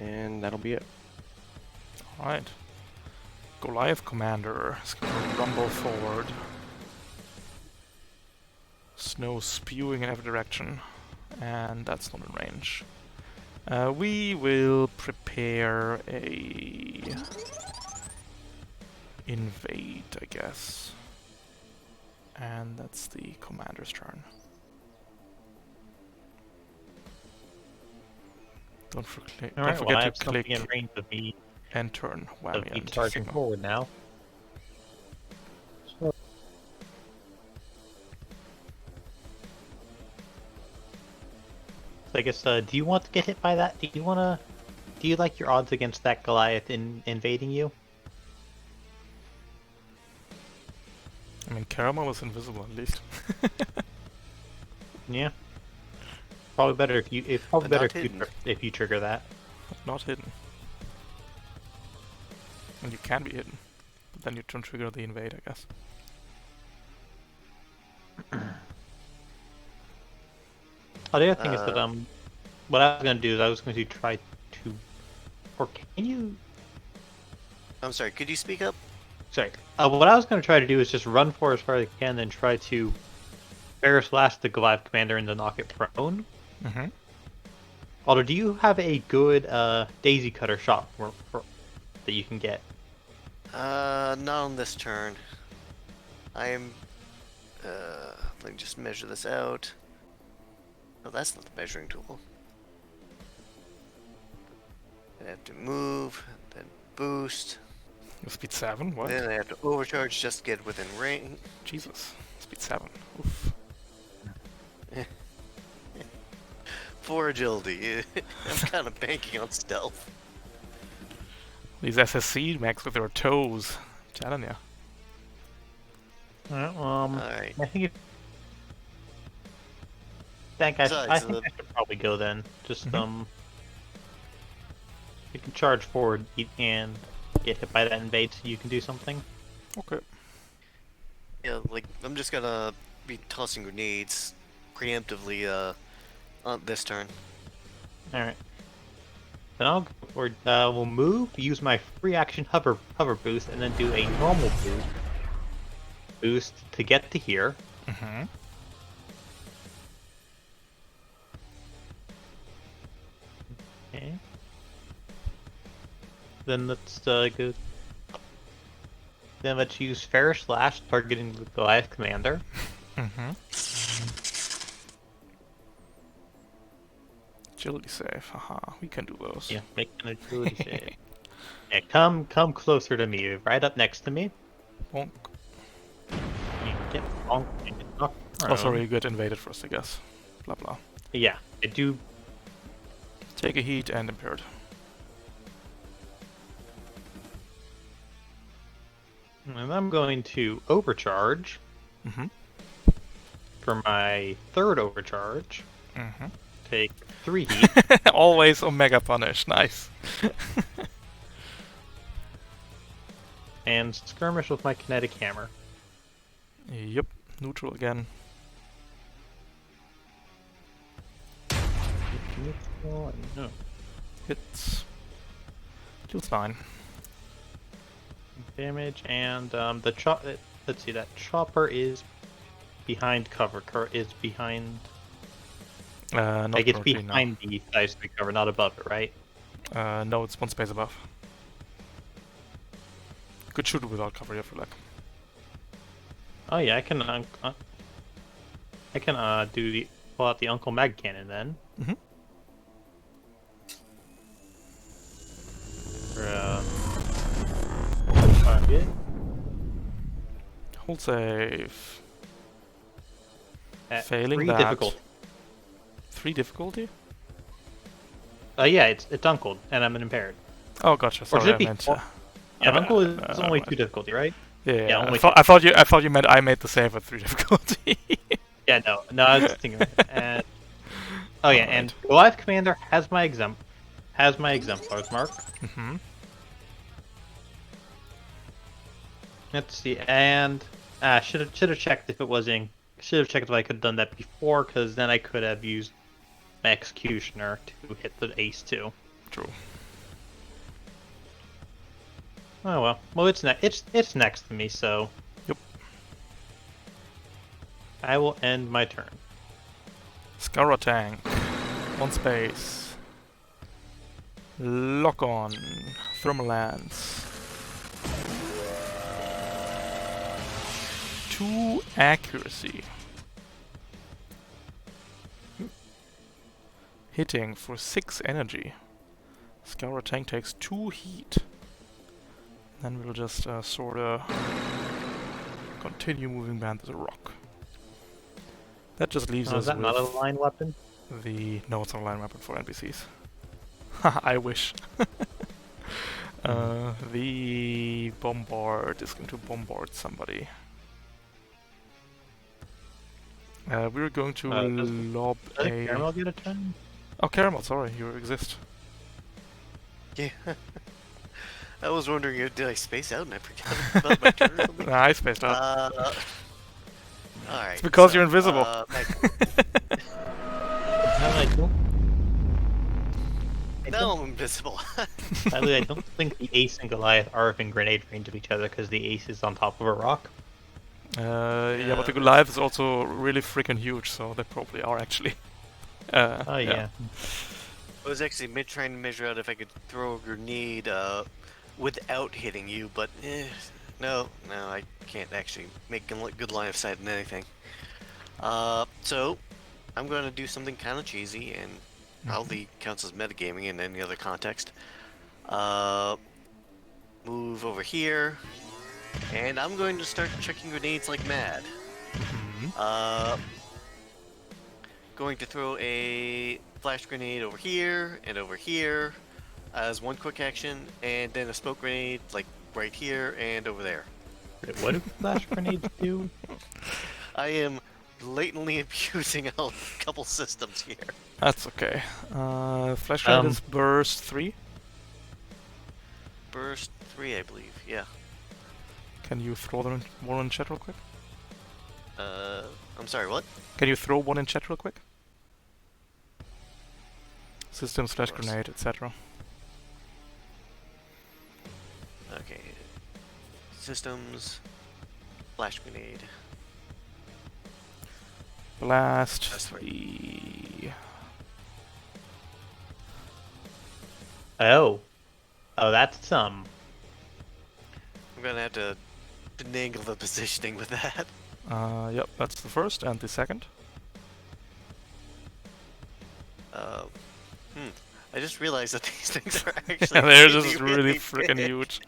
And that'll be it. Alright. Goliath Commander is going to rumble forward. Snow spewing in every direction. And that's not in range. We will prepare a invade, I guess. And that's the commander's turn. Don't forget All right, well, I have to something click in range of me and turn. of Whammy me and charging signal. forward now. So I guess, do you want to get hit by that? Do you like your odds against that Goliath invading you? I mean, Karama was invisible at least. Yeah. Probably better if you, But not hidden. if you trigger that. Not hidden. And you can be hidden. But then you don't trigger the invade, I guess. Oh, the other thing is that what I was gonna do is I was going to try to, or can you? I'm sorry, could you speak up? Sorry. What I was going to try to do is just run for as far as I can, then try to Ferris Last the Goliath Commander and then knock it prone. Mm-hmm. Although, do you have a good Daisy Cutter shot that you can get? Not on this turn. I am. Let me just measure this out. Oh, that's not the measuring tool. I have to move, then boost. You speed 7? What? Then I have to overcharge just to get within range. Jesus. Speed 7. Oof. For agility, I'm kind of banking on stealth. These SSC mechs with their toes. Telling ya. Alright, Alright. I think I Besides, think I should probably go then. Just you can charge forward and get hit by that invade, so you can do something. Okay. Yeah, like, I'm just gonna be tossing grenades preemptively, on this turn. Alright. Then we'll move, use my free action hover boost, and then do a normal boost to get to here. Mm-hmm. Okay. Then let's go. Then let's use Ferris Slash, targeting the Goliath Commander. Mm-hmm. Agility save. Haha, we can do those. Yeah, make an agility save. Yeah, come closer to me, right up next to me. Bonk. You get bonked and get knocked Oh, sorry, prone. you get invaded first, I guess. Blah blah. Yeah, I do. Take a heat and impaired. And I'm going to overcharge Mm-hmm. for my third overcharge. Mm-hmm. Take 3 heat. Always Omega Punish. Nice. And skirmish with my kinetic hammer. Yep. Neutral again. No. Hits. Deals 9. Damage, and let's see, that chopper is behind cover. Is behind. Not Like it's currently, behind the dice cover, not above it, right? no. No, it's one space above. Could shoot it without cover if you like. Oh yeah, I can pull out the Uncle Mag cannon then. Mm-hmm. For, target. Hold save. At Failing 3 that. difficulty. 3 difficulty? Yeah, it's uncled, and I'm an impaired. Oh, gotcha. Or Sorry, should I it be meant. 4? Yeah, uncle is only 2 difficulty, right? Yeah, only I thought you meant I made the save at 3 difficulty. Yeah, no, I was thinking of it. And oh yeah, and Goliath Commander has my exemplars mark. Mm-hmm. Let's see, and should have checked if it was in. Should have checked if I could have done that before, because then I could have used my Executioner to hit the ace too. True. Oh well. Well, it's next to me, so. Yep. I will end my turn. Scour tank. 1 space. Lock on. Thermal lance. 2 accuracy. Hitting for 6 energy. Scour tank takes 2 heat. Then we'll just sorta continue moving behind the rock. That just leaves us Is that with not a line weapon? no, it's not a line weapon for NPCs. I wish. The bombard is going to bombard somebody. We're going to lob Does a... Caramel get a turn? Oh, Caramel, sorry, you exist. Yeah. I was wondering, did I space out and I forgot about my turn or something? Nah, I spaced out. Alright. It's because you're invisible. No, I don't. Now I'm invisible. Sadly, I don't think the Ace and Goliath are within grenade range of each other because the Ace is on top of a rock. Yeah, but the Goliath is also really freaking huge, so they probably are actually. Yeah. I was actually trying to measure out if I could throw a grenade without hitting you, but no, I can't actually make a good line of sight in anything. So I'm going to do something kind of cheesy and probably counts as metagaming in any other context. Move over here, and I'm going to start chucking grenades like mad. Going to throw a flash grenade over here and over here as one quick action, and then a smoke grenade like right here and over there. What do flash grenades do? I am blatantly abusing a couple systems here. That's okay. Flash grenade is burst 3. Burst 3, I believe, yeah. Can you throw one in chat real quick? I'm sorry, what? Can you throw one in chat real quick? Systems, flash course. grenade, etc. Okay. Systems, flash grenade. Blast That's right. 3. Oh, that's some. I'm gonna have to finagle the positioning with that. Yep, that's the first and the second. I just realized that these things are actually They're just really freaking big. huge.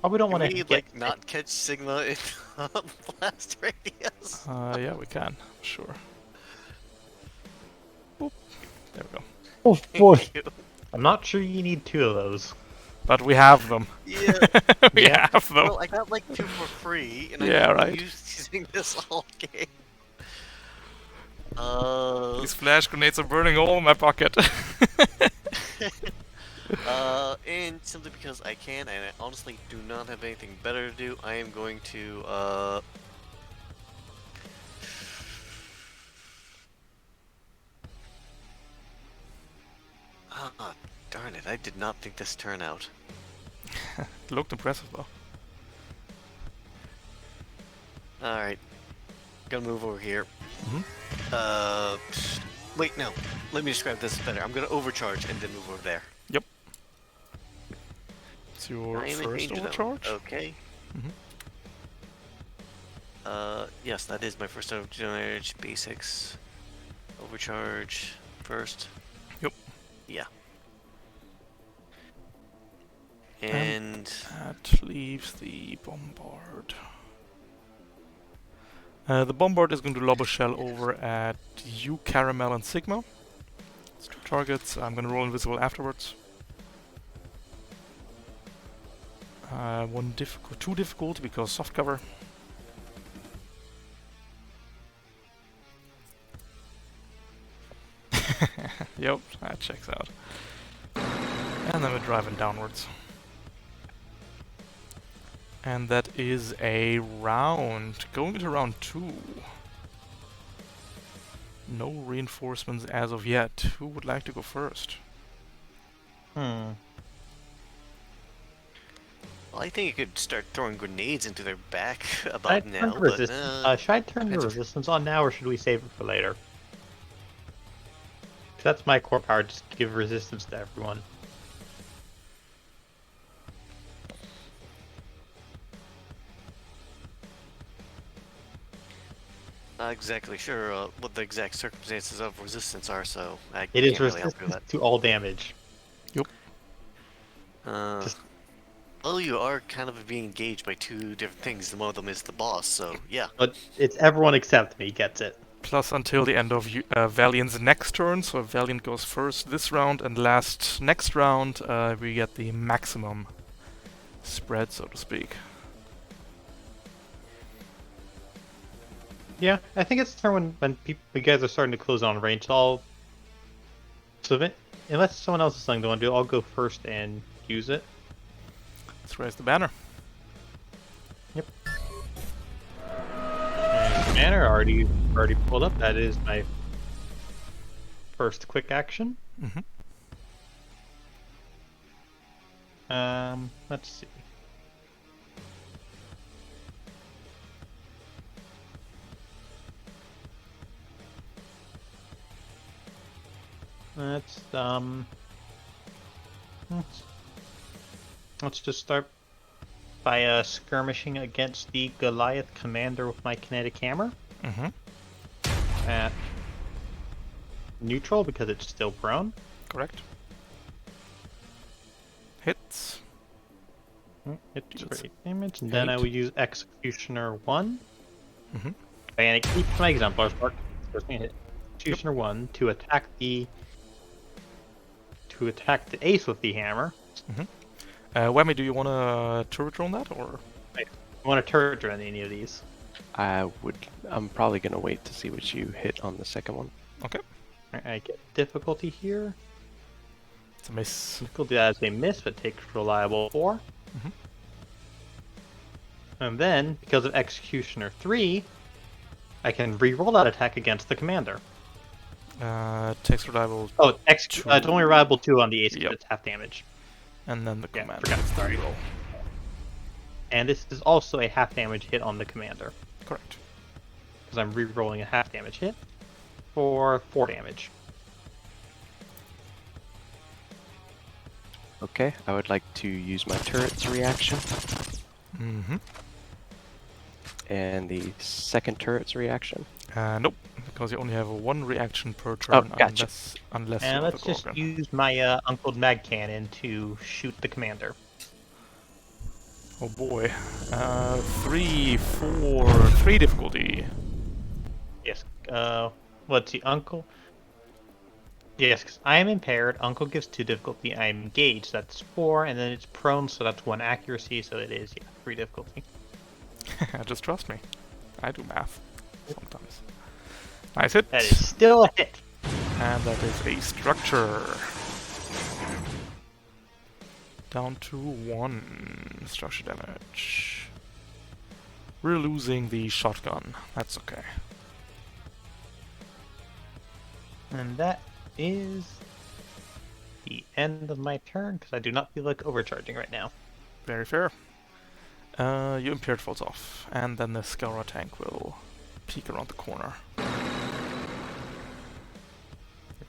Probably don't Can want we to like not catch Sigma in blast radius? Yeah, we can, sure. Boop. There we go. Oh boy. Thank you. I'm not sure you need 2 of those. But we have them. Yeah. We have them. Well, I got like 2 for free, and Yeah, I'm right. using this all game. These flash grenades are burning all in my pocket. And simply because I can, and I honestly do not have anything better to do, I am going to, Ah, darn it, I did not think this turn out. It looked impressive though. Alright. Gonna move over here. Mhm. Wait, no. Let me describe this better. I'm gonna overcharge and then move over there. Yep. It's your I am in first danger zone. overcharge? Okay. Mhm. Yes, that is my first overcharge. Basics. Overcharge first. Yep. Yeah. And that leaves the bombard. The bombard is going to lob a shell over at you, Caramel, and Sigma. It's 2 targets. I'm going to roll invisible afterwards. 2 difficulty because soft cover. Yep, that checks out. And then we're driving downwards. And that is a round. Going into round 2. No reinforcements as of yet. Who would like to go first? Hmm. well, I think you could start throwing grenades into their back Should I about turn now, the but resistance? Should I turn the depends. resistance on now, or should we save it for later? 'Cause that's my core power. Just give resistance to everyone. Not exactly sure what the exact circumstances of resistance are, so I It is can't really help you with resistance to all damage. that. Just- Well, you are kind of being engaged by 2 different things, and one of them is the boss, so yeah. But it's everyone except me gets it. Plus until the end of Valiant's next turn, so if Valiant goes first this round and last next round, we get the maximum spread, so to speak. Yeah, I think it's the turn when you guys are starting to close on range. So unless someone else is something they want to do, I'll go first and use it. Let's raise the banner. And banner already pulled up. That is my first quick action. Mm-hmm. Let's see. Let's just start by skirmishing against the Goliath commander with my kinetic hammer. Mm-hmm. At neutral because it's still prone. Correct. Hits. It's That's for 8 damage, and then I 8. will use Executioner 1. Mm-hmm. And it keeps my exemplars marked. First hit. Executioner 1 to attack the ace with the hammer. Whammy, do you want a turret drone that, or? I want a turret on any of these. I'm probably gonna wait to see what you hit on the second one. Okay. I get difficulty here. It's a miss. Difficulty as a miss, but takes reliable 4. Mhm. And then, because of Executioner 3, I can re-roll that attack against the commander. Takes reliable, Oh, it's only reliable 2 on the ace, Yep. it's half damage. and then the Yeah, commander forgot. gets the Sorry. reroll. And this is also a half damage hit on the commander. Correct. Because I'm re-rolling a half damage hit for 4 damage. Okay, I would like to use my turret's reaction Mm-hmm. and the second turret's reaction. Nope, because you only have 1 reaction per turn, gotcha. unless And you have let's a just Gorgon. use my Uncle Mag Cannon to shoot the commander. Oh boy. 3 difficulty. Yes. Let's see, Uncle. Yes, because I am impaired. Uncle gives 2 difficulty. I am engaged. That's 4, and then it's prone, so that's 1 accuracy. So it is 3 difficulty. Just trust me. I do math sometimes. Nice hit. That is still a hit. And that is a structure. Down to 1 structure damage. We're losing the shotgun. That's okay. And that is the end of my turn, because I do not feel like overcharging right now. Very fair. Your impaired falls off, and then the Scoura tank will peek around the corner.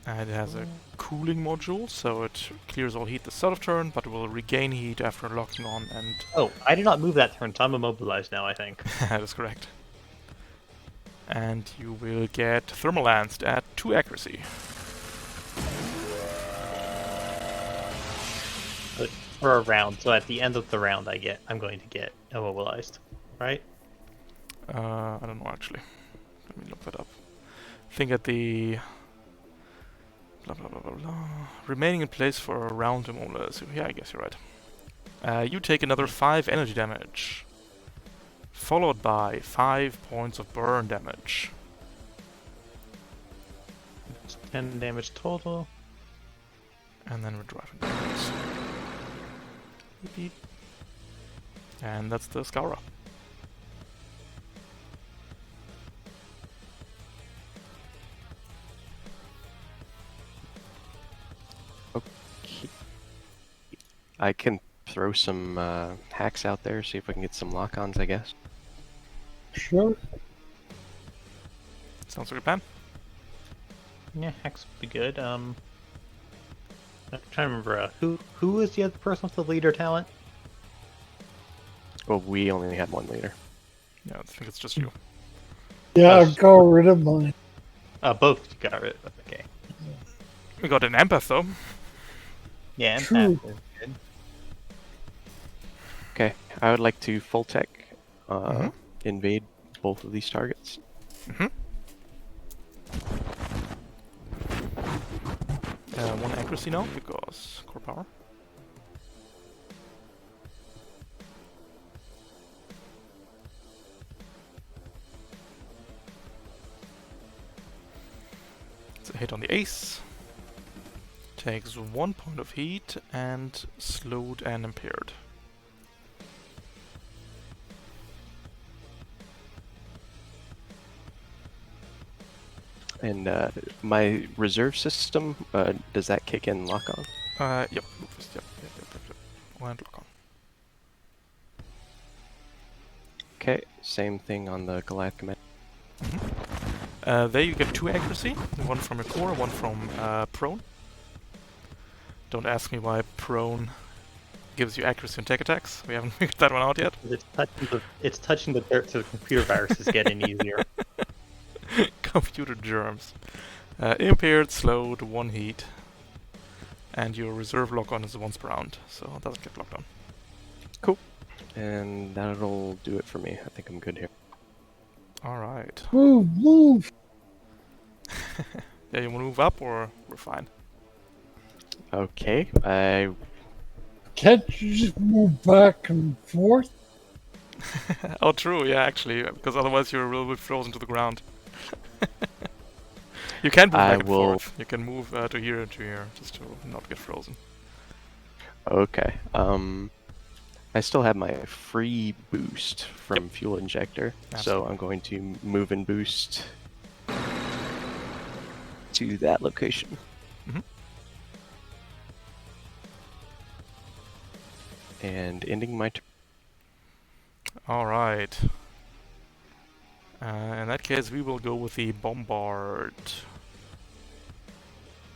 And it has a cooling module, so it clears all heat the start of turn, but will regain heat after locking on, and Oh, I did not move that turn, so I'm immobilized now, I think. that is correct. And you will get Thermal Lanced at 2 accuracy. for a round, so at the end of the round I'm going to get immobilized, right? I don't know actually. Let me look that up. I think at the blah blah blah blah blah. Remaining in place for a round immobilized. Yeah, I guess you're right. You take another 5 energy damage, followed by 5 points of burn damage. It's 10 damage total. And then we're driving backwards. Beep, beep. And that's the Scoura. I can throw some hacks out there, see if I can get some lock-ons, I guess. Sure. Sounds like a plan. Yeah, hacks would be good. I'm trying to remember who is the other person with the leader talent? Well, we only had one leader. Yeah, I think it's just you. Yeah, Oh, I got rid of mine. Both got rid of. Okay. We got an empath though. Yeah, True. empath is good. Okay, I would like to full tech invade both of these targets. One accuracy now because core power. It's a hit on the ace. Takes 1 point of heat and slowed and impaired. And my reserve system, does that kick in lock-on? Yep. Yep. And lock on. Okay, same thing on the Goliath command. There you get 2 accuracy, one from a core, one from prone. Don't ask me why prone gives you accuracy on tech attacks. We haven't figured that one out yet. It's touching the dirt, so the computer virus is getting easier. Computer germs. Impaired, slowed, 1 heat. And your reserve lock-on is once per round, so it doesn't get locked on. Cool. And that'll do it for me. I think I'm good here. Alright. Move. Yeah, you wanna move up or we're fine? Okay, Can't you just move back and forth? Oh, true, yeah, actually, because otherwise you're a little bit frozen to the ground. You can move back and forth. You can move to here and to here, just to not get frozen. Okay. I still have my free boost from fuel injector, so I'm going to move and boost to that location. And ending my turn. Alright. In that case, we will go with the Bombard.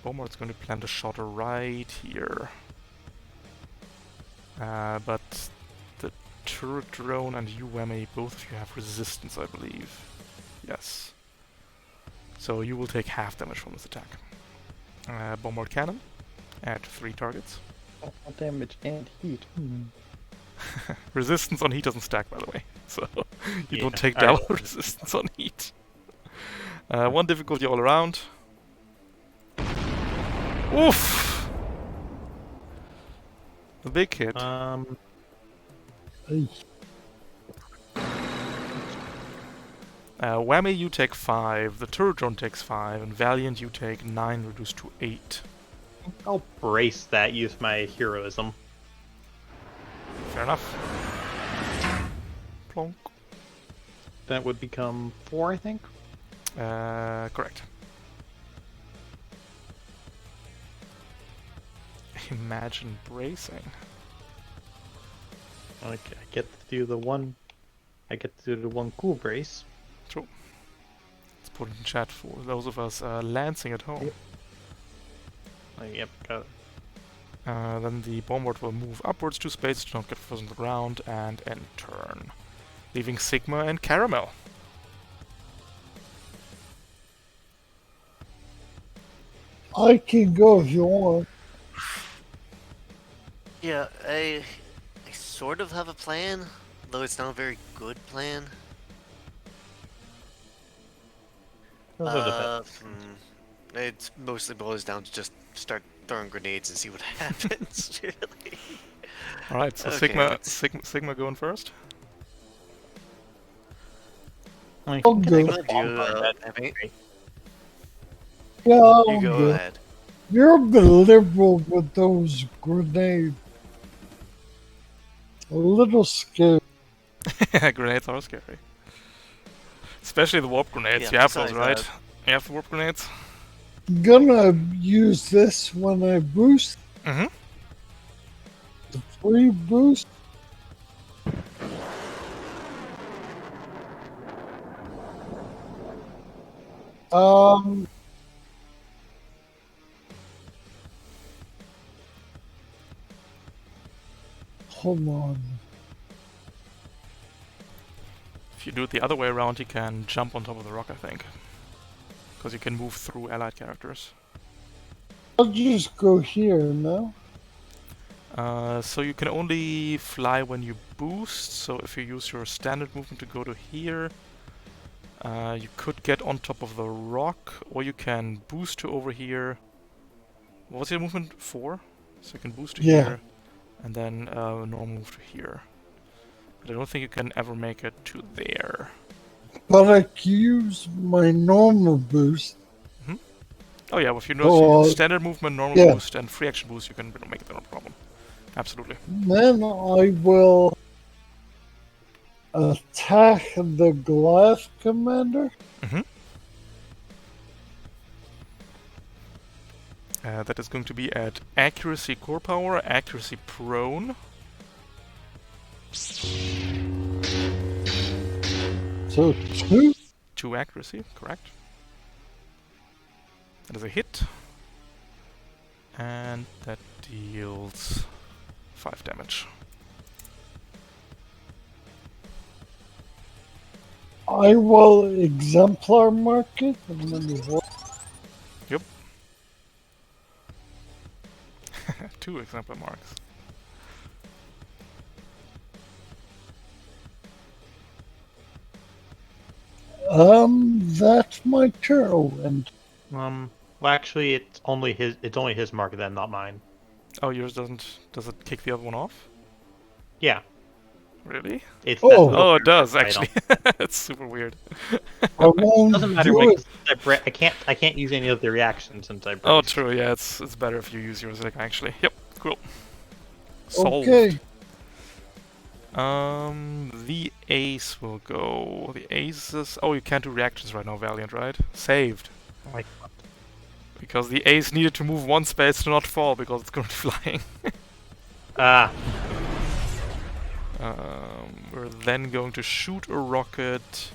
Bombard's going to plant a shot right here. But the turret drone and you, Whammy, both of you have resistance, I believe. Yes. So you will take half damage from this attack. Bombard cannon at 3 targets. Damage and heat. Resistance on heat doesn't stack, by the way. So you don't Yeah, take double resistance on heat. 1 difficulty all around. Oof! A big hit. Hey, Whammy, you take 5. The turret drone takes 5. And Valiant, you take 9, reduced to 8. I'll brace that. Use my heroism. Fair enough. Plonk. That would become 4, I think. Correct. Imagine bracing. Okay, I get to do the one. I get to do the one cool brace. True. Let's put it in chat for those of us lancing at home. Yep, got it. Then the bombard will move upwards 2 spaces to not get frozen to the ground and end turn, leaving Sigma and Caramel. I can go if you want. Yeah, I sort of have a plan, though it's not a very good plan. Those are the best. It mostly boils down to just start throwing grenades and see what happens, really. Alright, so Okay, Sigma going first. I mean, I'll if you go. can Sigma, do you, that'd be have any- great. Yeah, you I'll go go. ahead. You're a bit liberal with those grenades. A little scary. Grenades are scary. Especially the warp grenades. Yeah, You have those, besides right? that- You have the warp grenades? Gonna use this when I boost. Mm-hmm. The free boost. Um, hold on. If you do it the other way around, you can jump on top of the rock, I think. Because you can move through allied characters. I'll just go here now. So you can only fly when you boost, so if you use your standard movement to go to here, you could get on top of the rock, or you can boost to over here. What was your movement? 4? So you can boost to Yeah. here, and then normal move to here. But I don't think you can ever make it to there. But I can use my normal boost. Oh yeah, well, if you know Oh, standard movement, normal yeah. boost, and free action boost, you can make it no problem. Absolutely. Then I will attack the glass commander. That is going to be at accuracy core power, accuracy prone. So 2. 2 accuracy, correct. That is a hit. And that deals 5 damage. I will exemplar mark it. And then what? Yep. 2 exemplar marks. That's my turn. And Well, actually, it's only his mark then, not mine. Oh, yours doesn't. Does it kick the other one off? Yeah, Really? it's Oh. that little Oh, it does right on. actually. It's super weird. I won't Doesn't matter do when it. I can't use any of the reactions since I Oh, braced. true. Yeah, it's better if you use yours actually. Yep. Cool. Solved. Okay. The ace will go. The aces. Oh, you can't do reactions right now, Valiant, right? Saved. Like, Because the ace needed to move 1 space to not fall because it's currently flying. We're then going to shoot a rocket.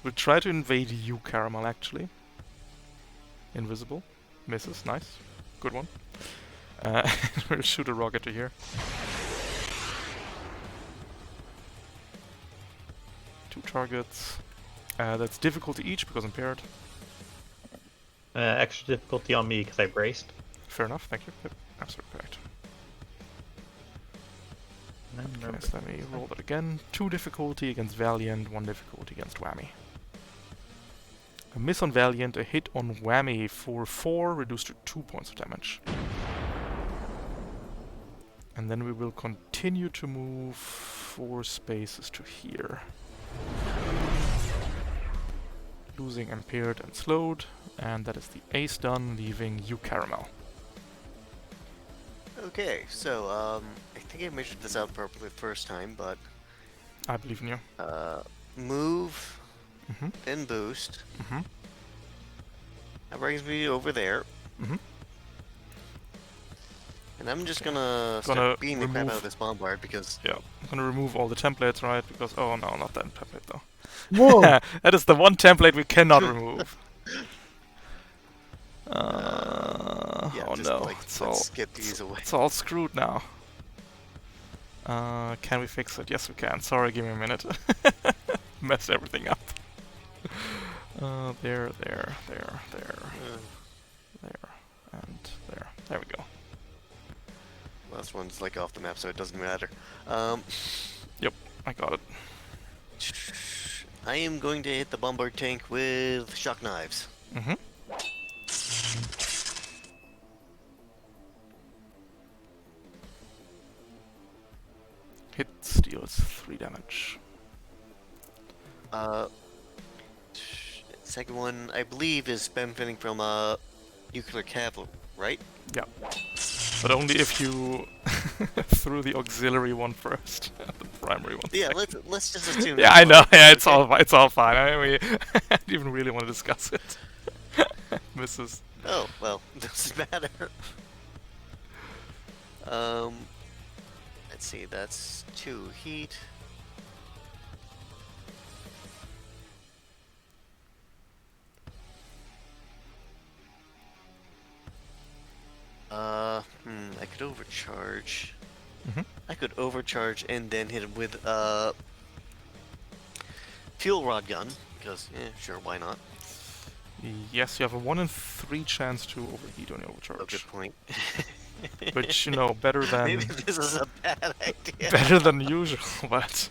We'll try to invade you, Caramel, actually. Invisible. Misses. Nice. Good one. We'll shoot a rocket to here. 2 targets. That's difficulty each because impaired. extra difficulty on me because I braced. Fair enough, thank you. Yep, absolutely correct. Okay, so let me roll that again. 2 difficulty against Valiant, 1 difficulty against Whammy. A miss on Valiant, a hit on Whammy for 4, reduced to 2 points of damage. And then we will continue to move 4 spaces to here. Losing impaired and slowed, and that is the ace done, leaving you, Caramel. Okay, so, I think I measured this out properly the first time, but, I believe in you. move, Mhm. then boost. Mhm. That brings me over there. Mhm. And I'm just gonna Gonna start beating the crap remove- out of this bombard because Yeah, I'm gonna remove all the templates, right? Because, oh no, not that template though. Whoa. That is the one template we cannot remove. yeah, Oh just no, like it's let's get these away. It's all screwed now. Can we fix it? Yes, we can. Sorry, give me a minute. Messed everything up. There, Uh, and there. There we go. Last one's like off the map, so it doesn't matter. Yep, I got it. I am going to hit the bombard tank with shock knives. Mm-hmm. Hit deals 3 damage. Second one, I believe, is benefiting from nuclear cavalry, right? Yeah. But only if you threw the auxiliary one first, the primary one. Yeah, second. let's just assume. Yeah, that's I know. fine, Yeah, it's okay? all fine. I didn't even really want to discuss it. Misses. Oh well, doesn't matter. Let's see. That's 2 heat. I could overcharge. Mhm. I could overcharge and then hit him with fuel rod gun because sure, why not? Yes, you have a 1 in 3 chance to overheat on your Oh, overcharge. good point. Which, you know, better than Maybe this is a bad idea. better than usual, but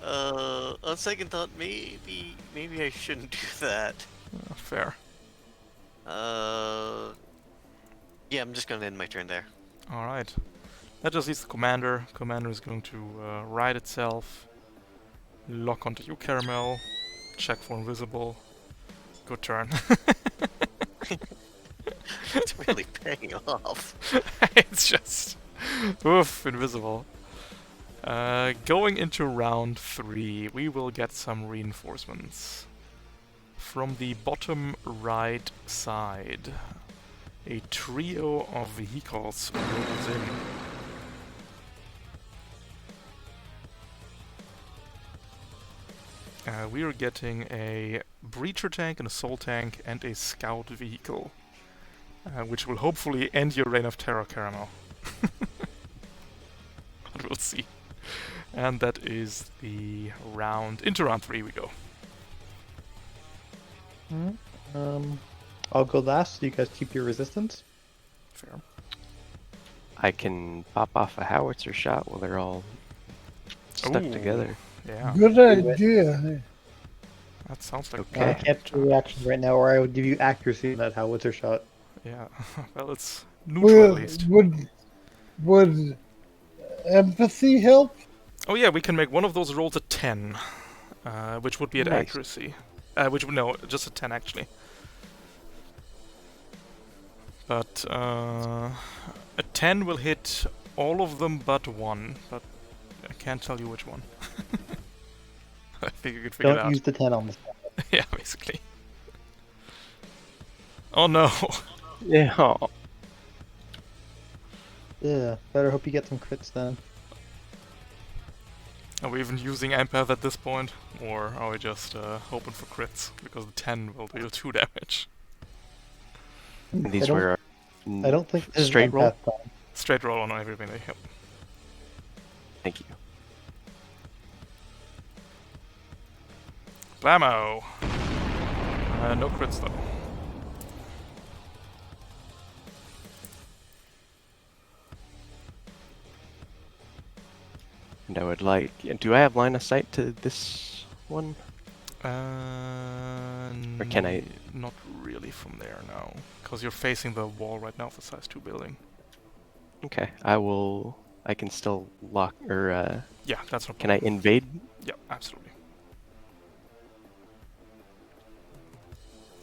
On second thought, maybe I shouldn't do that. fair. Yeah, I'm just gonna end my turn there. Alright. That just leaves the commander. Commander is going to ride itself, lock onto you, Caramel, check for invisible. Good turn. It's really paying off. It's just... Oof, invisible. Going into round 3, we will get some reinforcements. From the bottom right side, a trio of vehicles rolls in. We are getting a breacher tank, an assault tank, and a scout vehicle, which will hopefully end your reign of terror, Caramel. But we'll see. And that is the round. Into round 3 we go. I'll go last. So you guys keep your resistance. Fair. I can pop off a howitzer shot while they're all stuck Ooh. together. Yeah, Good idea. that sounds like Okay. I can't do reaction right now, or I would give you accuracy in that howitzer shot. Yeah, well, it's neutral at Would, least. would empathy help? Oh yeah, we can make one of those rolls a 10, which would be at Nice. accuracy. Which would, no, just a 10 actually. But a 10 will hit all of them but one, but I can't tell you which one. I think you could figure it Don't out. use the 10 on this. Yeah, basically. Oh no! Yeah. Oh, Yeah, better hope you get some crits then. Are we even using empath at this point? Or are we just hoping for crits? Because the 10 will deal 2 damage. and these I don't- were our I don't think this straight is roll. empath time. Straight roll on everything. Yep. Thank you. Blammo! No crits though. And I would like. Do I have line of sight to this one? Or can I- Not really from there, no. Because you're facing the wall right now of the size 2 building. Okay, I will. I can still lock or. Yeah, that's no Can I problem. invade? Yeah, absolutely.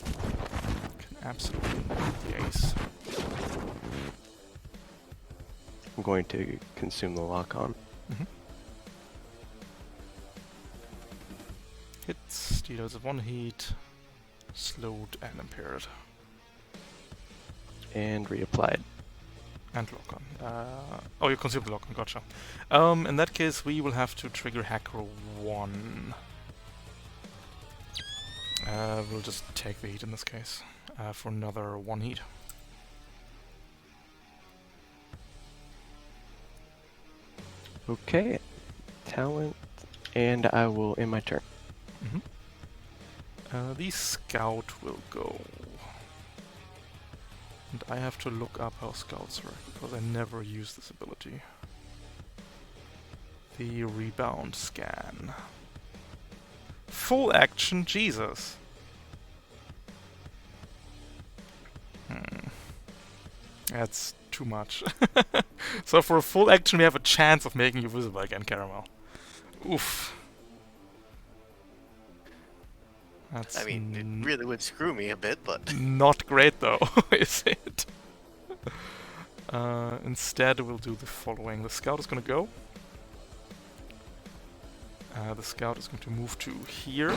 Can absolutely the ace. I'm going to consume the lock on. Hits, deals 1 heat, slowed and impaired. And reapplied. And lock on. Oh, you consumed the lock on, gotcha. In that case, we will have to trigger Hacker 1. We'll just take the heat in this case, for another 1 heat. Okay. Talent. And I will end my turn. The scout will go. And I have to look up how scouts work, because I never use this ability. The rebound scan. Full action, Jesus! That's too much. So for a full action we have a chance of making you visible again, Caramel. Oof. That's I mean, it really would screw me a bit, but not great though, is it? Instead we'll do the following. The scout is gonna go. The scout is going to move to here.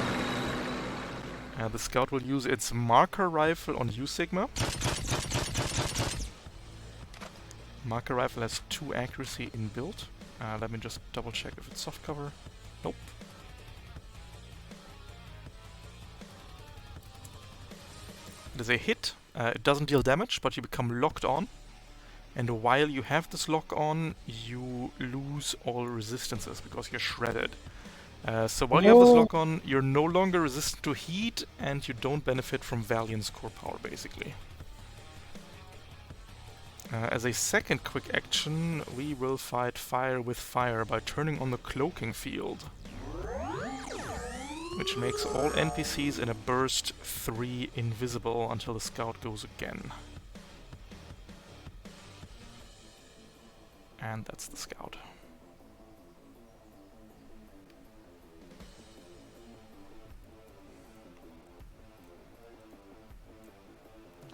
The scout will use its marker rifle on U Sigma. Marker rifle has 2 accuracy inbuilt. Let me just double check if it's soft cover. Nope. It is a hit. It doesn't deal damage, but you become locked on. And while you have this lock on, you lose all resistances because you're shredded. So while you have this lock on, you're no longer resistant to heat, and you don't benefit from Valiant's core power, basically. As a second quick action, we will fight fire with fire by turning on the cloaking field, which makes all NPCs in a burst 3 invisible until the scout goes again. And that's the scout.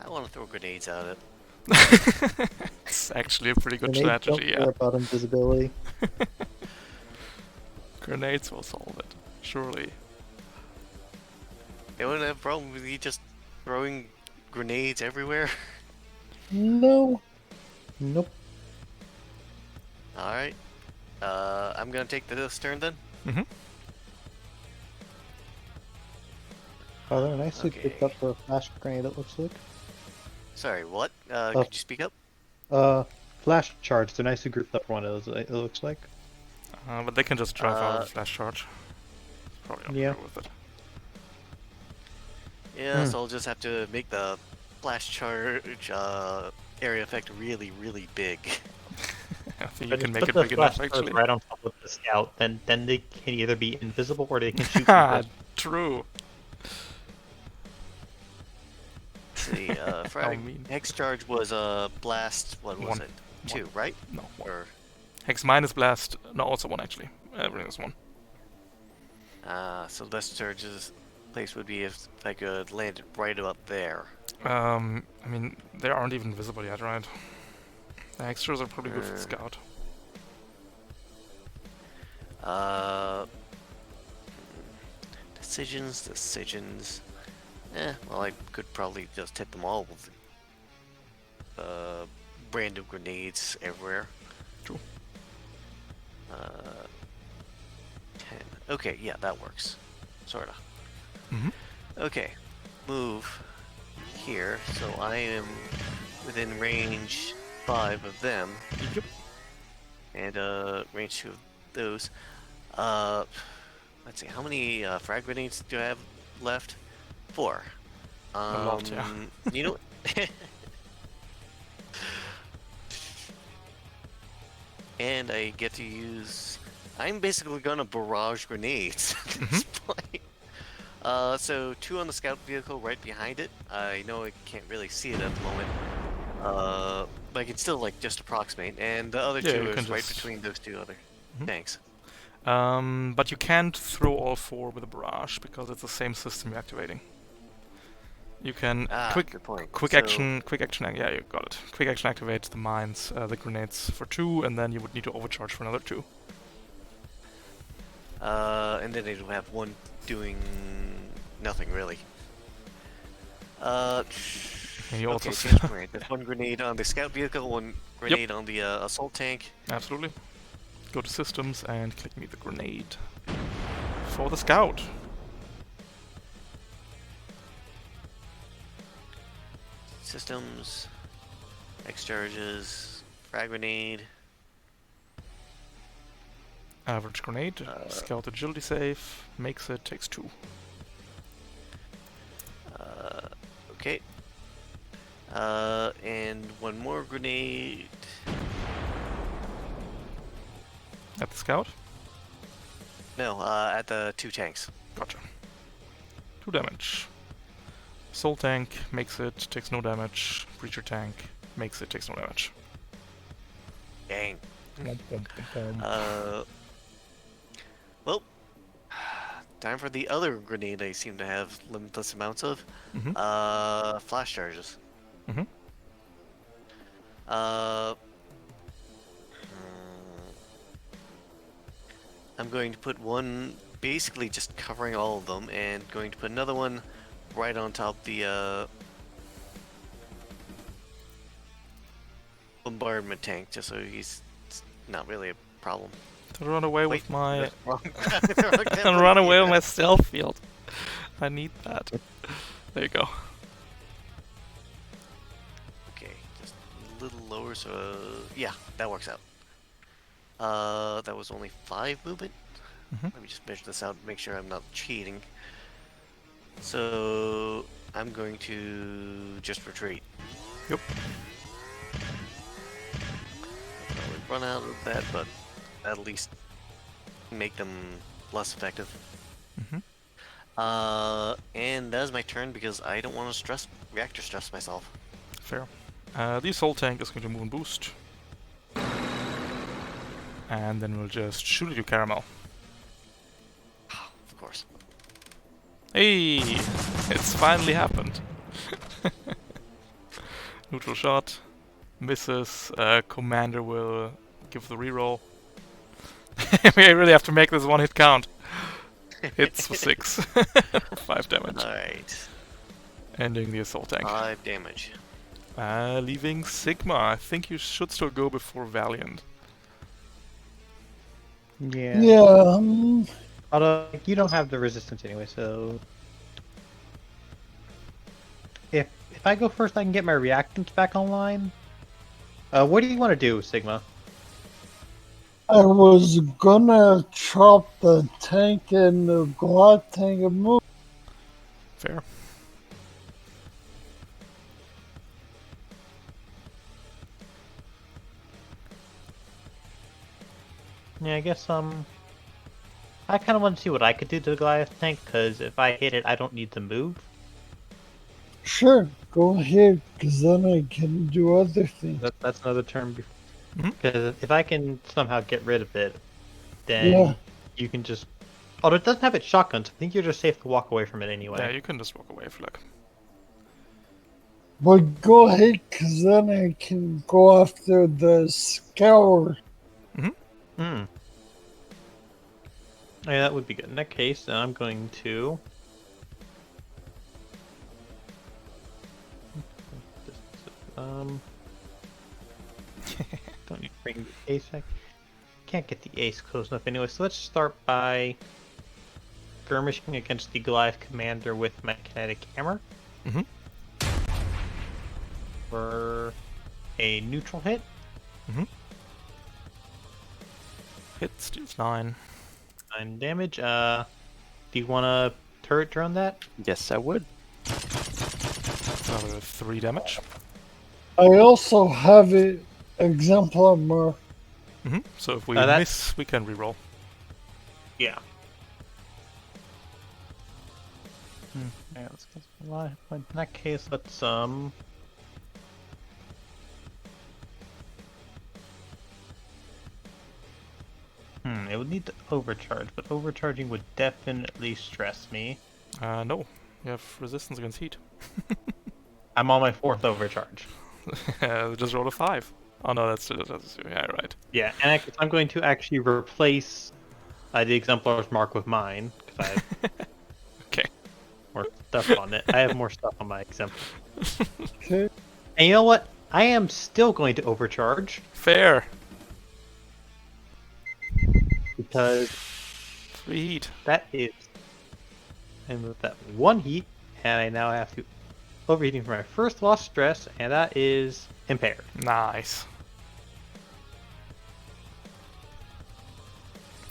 I want to throw grenades at it. It's actually a pretty good Grenades strategy, don't care about invisibility. Grenades will solve it, surely. They wouldn't have a problem with you just throwing grenades everywhere. No. Nope. Alright. I'm gonna take this turn then. Mm-hmm. Oh, they're nicely Okay. picked up for a flash grenade, it looks like. Sorry, what? Could you speak up? Flash charge. They're nicely grouped up for one of those, it looks like. But they can just drive out of the flash charge. Probably not Yeah. worth it. Yeah, so I'll just have to make the flash charge area effect really, really big. I think you But can just make it put the big enough, flash charge actually. right on top of the scout, then they can either be invisible or they can shoot people. True. Let's see, frag mean. hex charge was blast. What was 1. it? 2, right? No, 1. Or Hex minus blast. No, also 1 actually. Everything is 1. so best charge's place would be if I could land it right up there. I mean, they aren't even visible yet, right? The extras are probably good for the scout. Decisions. Well, I could probably just hit them all with random grenades everywhere. True. 10. Okay, yeah, that works. Sorta. Mm-hmm. Okay, move here, so I am within range 5 of them. Yep. And range 2 of those. Let's see, how many frag grenades do I have left? 4. A lot, yeah. You know. And I get to use. I'm basically gonna barrage grenades at this point. So 2 on the scout vehicle right behind it. I know I can't really see it at the moment. But I can still like just approximate. And the other 2 is right between those 2 other tanks. But you can't throw all 4 with a barrage because it's the same system you're activating. You can quick action. Yeah, you got it. Quick action activate the mines, the grenades for 2, and then you would need to overcharge for another 2. And then it'll have 1 doing nothing really. And you also change grenade. There's 1 grenade on the scout vehicle, 1 grenade on the assault tank. Absolutely. Go to systems and click me the grenade for the scout. Systems, X charges, frag grenade. Average grenade, scout agility save, makes it, takes 2. Okay. And one more grenade. At the scout. No, at the 2 tanks. Gotcha. 2 damage. Soul tank makes it, takes no damage. Breacher tank makes it, takes no damage. Dang. Well, time for the other grenade I seem to have limitless amounts of. Mm-hmm. Flash charges. Mm-hmm. I'm going to put one basically just covering all of them, and going to put another one right on top the bombardment tank, just so he's not really a problem. To run away Wait, with my... wrong- and run away with my stealth field. I need that. There you go. Okay, just a little lower, so yeah, that works out. That was only 5 movement. Mm-hmm. Let me just measure this out, make sure I'm not cheating. So I'm going to just retreat. Yep. Probably run out of that, but at least make them less effective. Mm-hmm. And that is my turn because I don't want to reactor stress myself. Fair. The soul tank is going to move and boost. And then we'll just shoot at you, Caramel. Of course. Hey! It's finally happened. Neutral shot. Misses. Commander will give the reroll. We really have to make this one hit count. Hits for 6. 5 damage. Alright. Ending the assault tank. 5 damage. Leaving Sigma. I think you should still go before Valiant. Yeah. Yeah. Although you don't have the resistance anyway, so if I go first, I can get my reactants back online. What do you want to do, Sigma? I was gonna chop the tank and the glide tank and move. Fair. Yeah, I guess I kind of want to see what I could do to the Goliath tank, because if I hit it, I don't need to move. Sure, go ahead, because then I can do other things. That's another turn before. Mhm. Because if I can somehow get rid of it, then Yeah. you can just. Although it doesn't have its shotguns, I think you're just safe to walk away from it anyway. Yeah, you can just walk away if you like. But go ahead, because then I can go after the scour. Hmm. Yeah, that would be good. In that case, then I'm going to. Don't need to bring the ace back. Can't get the ace close enough anyway, so let's start by skirmishing against the Goliath commander with my kinetic hammer. Mhm. For a neutral hit. Hits, deals 9. 9 damage. Do you want to turret drone that? Yes, I would. Another 3 damage. I also have it exemplar mark. So if we that- miss, we can reroll. Yeah. Yeah, let's get a lot of hit points. In that case, let's it would need to overcharge, but overcharging would definitely stress me. No. You have resistance against heat. I'm on my 4th overcharge. Just roll a 5. Oh no, that's yeah, right. Yeah, and I'm going to actually replace the exemplar's mark with mine, because I have Okay. more stuff on it. I have more stuff on my exemplar. Okay. And you know what? I am still going to overcharge, Fair. because 3 heat. that is... And with that 1 heat, and I now have to overheating for my first lost stress, and that is impaired. Nice.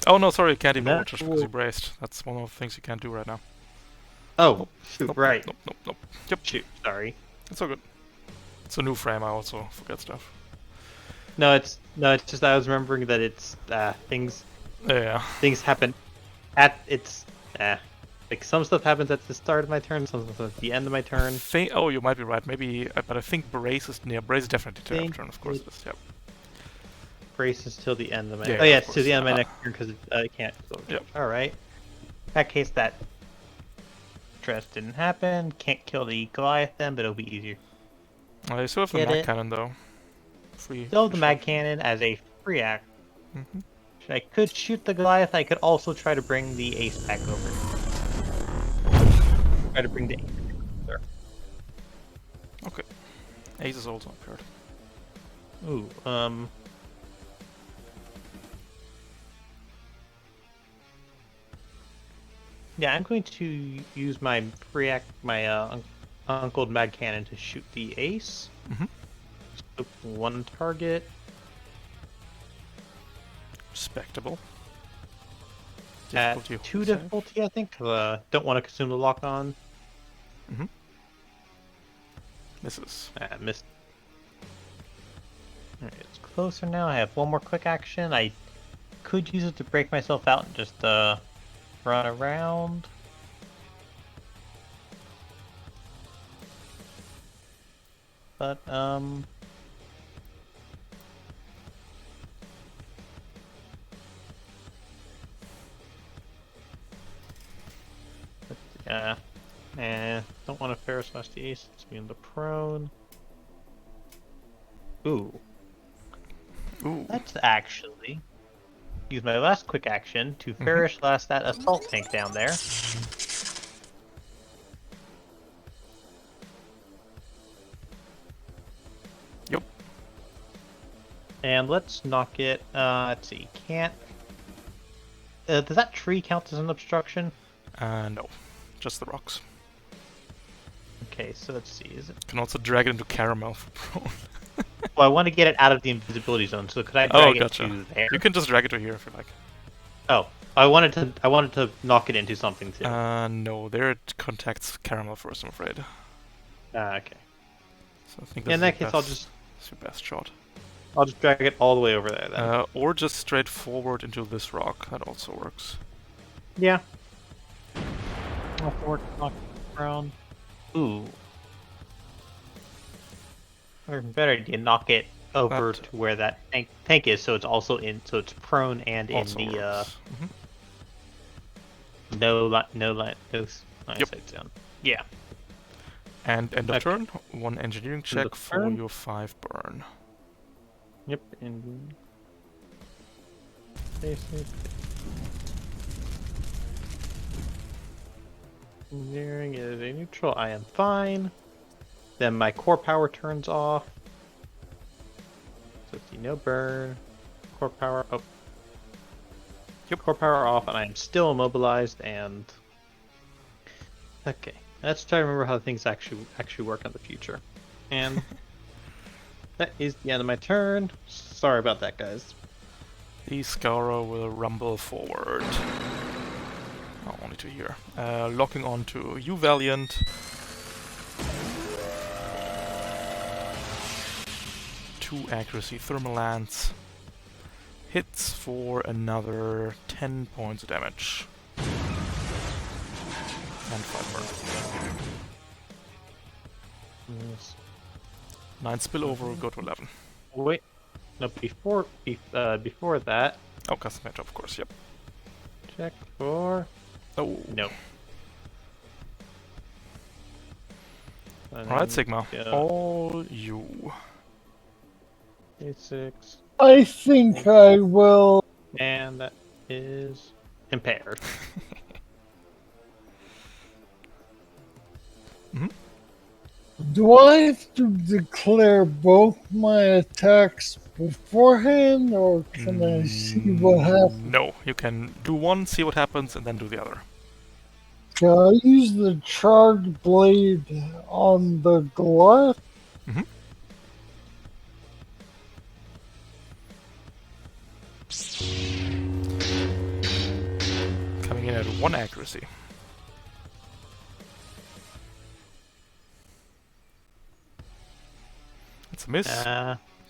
Oh no, sorry, you can't even That overcharge because you braced. That's one of the things you can't do right now. Oh, shoot, Nope, right. Nope. Yep, Shoot, sorry. it's all good. It's a new frame. I also forget stuff. No, it's just I was remembering that it's things Yeah. happen at like some stuff happens at the start of my turn, some stuff at the end of my turn. Oh, you might be right. Maybe, but I think Brace is near. Brace is definitely to have turn. Of course it is. Yep. Brace is till the end of my. Yeah, oh yeah, of it's to the end of my course. next turn because I can't. Yep. All right. In that case, that stress didn't happen. Can't kill the Goliath then, but it'll be easier. You still have the Get mag it? cannon though. Free. Still have the free mag shot. cannon as a free act. Mm-hmm. I could shoot the Goliath. I could also try to bring the ace back over. Try to bring the ace back over. Okay. Ace is also appeared. Ooh, yeah, I'm going to use my uncled mag cannon to shoot the ace. Mm-hmm. So one target. Respectable. At Difficulty 2 save. difficulty, I think. Don't want to consume the lock on. Mm-hmm. Misses. Missed. Alright, it's closer now. I have one more quick action. I could use it to break myself out and just run around. But don't want to Ferris slash the ace. It's me in the prone. Ooh. Ooh. Let's actually use my last quick action to Ferris slash that assault tank down there. Yep. And let's knock it. Let's see. Can't. Does that tree count as an obstruction? No. Just the rocks. Okay, so let's see. Is it? Can also drag it into caramel for prone. Well, I want to get it out of the invisibility zone. So could I drag gotcha. it to there? You can just drag it to here if you like. Oh, I wanted to knock it into something too. No. There it contacts caramel first, I'm afraid. Okay. So I think In that's that case, it's your best shot. I'll just drag it all the way over there then. Or just straight forward into this rock. That also works. Yeah. I'll forward knock it around. Ooh. Or even better idea, knock it over to where that tank is, so it's also so it's prone and Also in the works. no line sights down. Yeah. And end of Okay. turn, one engineering check of for turn. your 5 burn. Yep. And basic. Engineering is a neutral. I am fine. Then my core power turns off. So see no burn. Core power up. Yep. Core power off, and I am still immobilized. And okay, let's try to remember how things actually work in the future. And that is the end of my turn. Sorry about that, guys. The Scoura will rumble forward. Oh, only to here. Locking on to you, Valiant. 2 accuracy thermal lance. Hits for another 10 points of damage. And 5 burn. Yes. 9 spillover will go to 11. Wait, no. Before that, Oh, custom matchup, of course, yep. check for Oh. no. Alright, Sigma. All you. A6. I think I will. And that is impaired. Do I have to declare both my attacks beforehand, or can I see what happens? No, you can do one, see what happens, and then do the other. Can I use the charged blade on the Goliath? Mm-hmm. Coming in at 1 accuracy. That's a miss.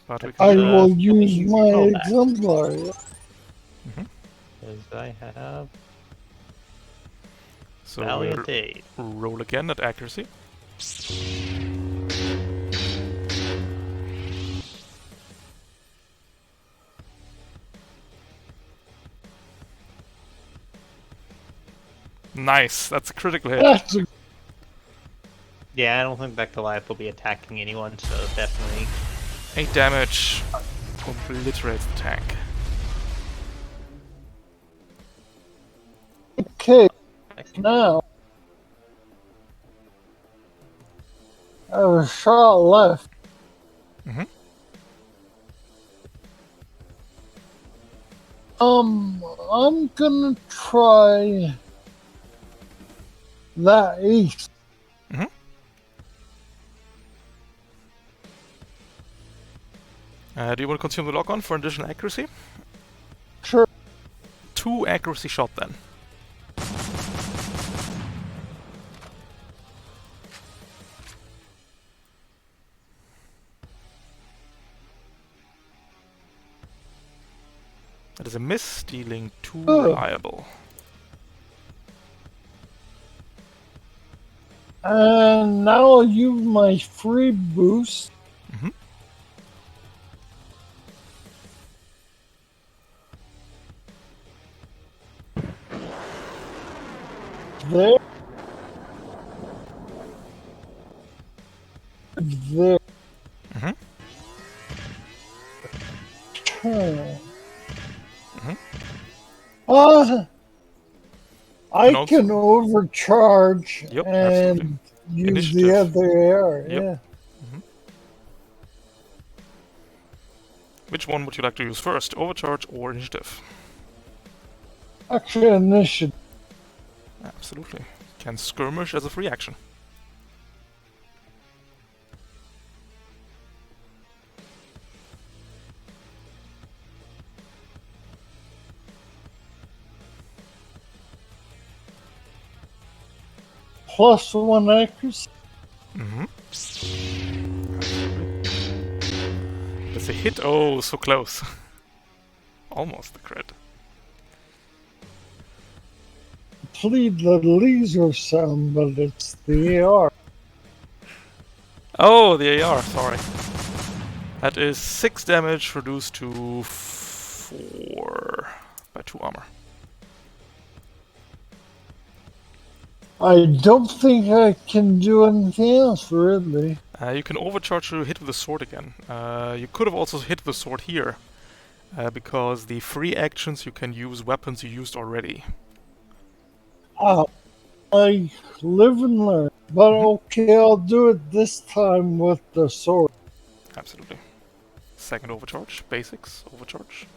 But we that's, can I do will thinking use my rollback. exemplar. Because I have So Valiant Aid. we'll roll again at accuracy. Nice, that's a critical hit. That's a Yeah, I don't think Back to Life will be attacking anyone, so definitely. 8 damage. Obliterates the tank. okay. Now, I have a shot left. Mhm. I'm gonna try that ace. Do you want to consume the lock-on for additional accuracy? Sure. 2 accuracy shot then. That is a miss, dealing 2 Oh. reliable. And now I'll use my free boost. Mhm. There. There. Mhm. Turn. Mhm. I And also- can overcharge Yep, and absolutely. use the Initiative. other air. Yep. Yeah. Which one would you like to use first, overcharge or initiative? Actually, initiative. Absolutely. Can skirmish as a free action. +1 accuracy. Mm-hmm. That's a hit. Oh, so close. Almost a crit. Plead the laser sound, but it's the AR. Oh, the AR, sorry. That is 6 damage reduced to 4 by 2 armor. I don't think I can do anything else, really. You can overcharge to hit with the sword again. You could have also hit the sword here, because the free actions you can use weapons you used already. I live and learn. But okay, I'll do it this time with the sword. Absolutely. Second overcharge, basics, overcharge.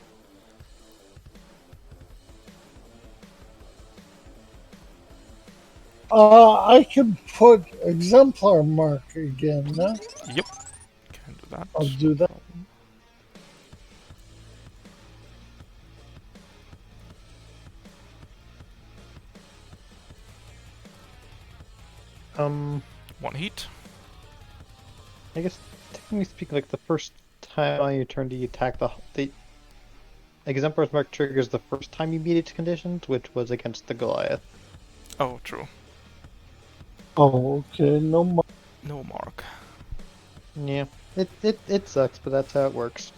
I can put exemplar mark again, no? Yep, can do that. I'll do that. One heat. I guess technically speaking, like the first time on your turn you attack the Exemplar's Mark triggers the first time you meet its conditions, which was against the Goliath. Oh, true. Oh, okay, no mark. No mark. Yeah, it sucks, but that's how it works.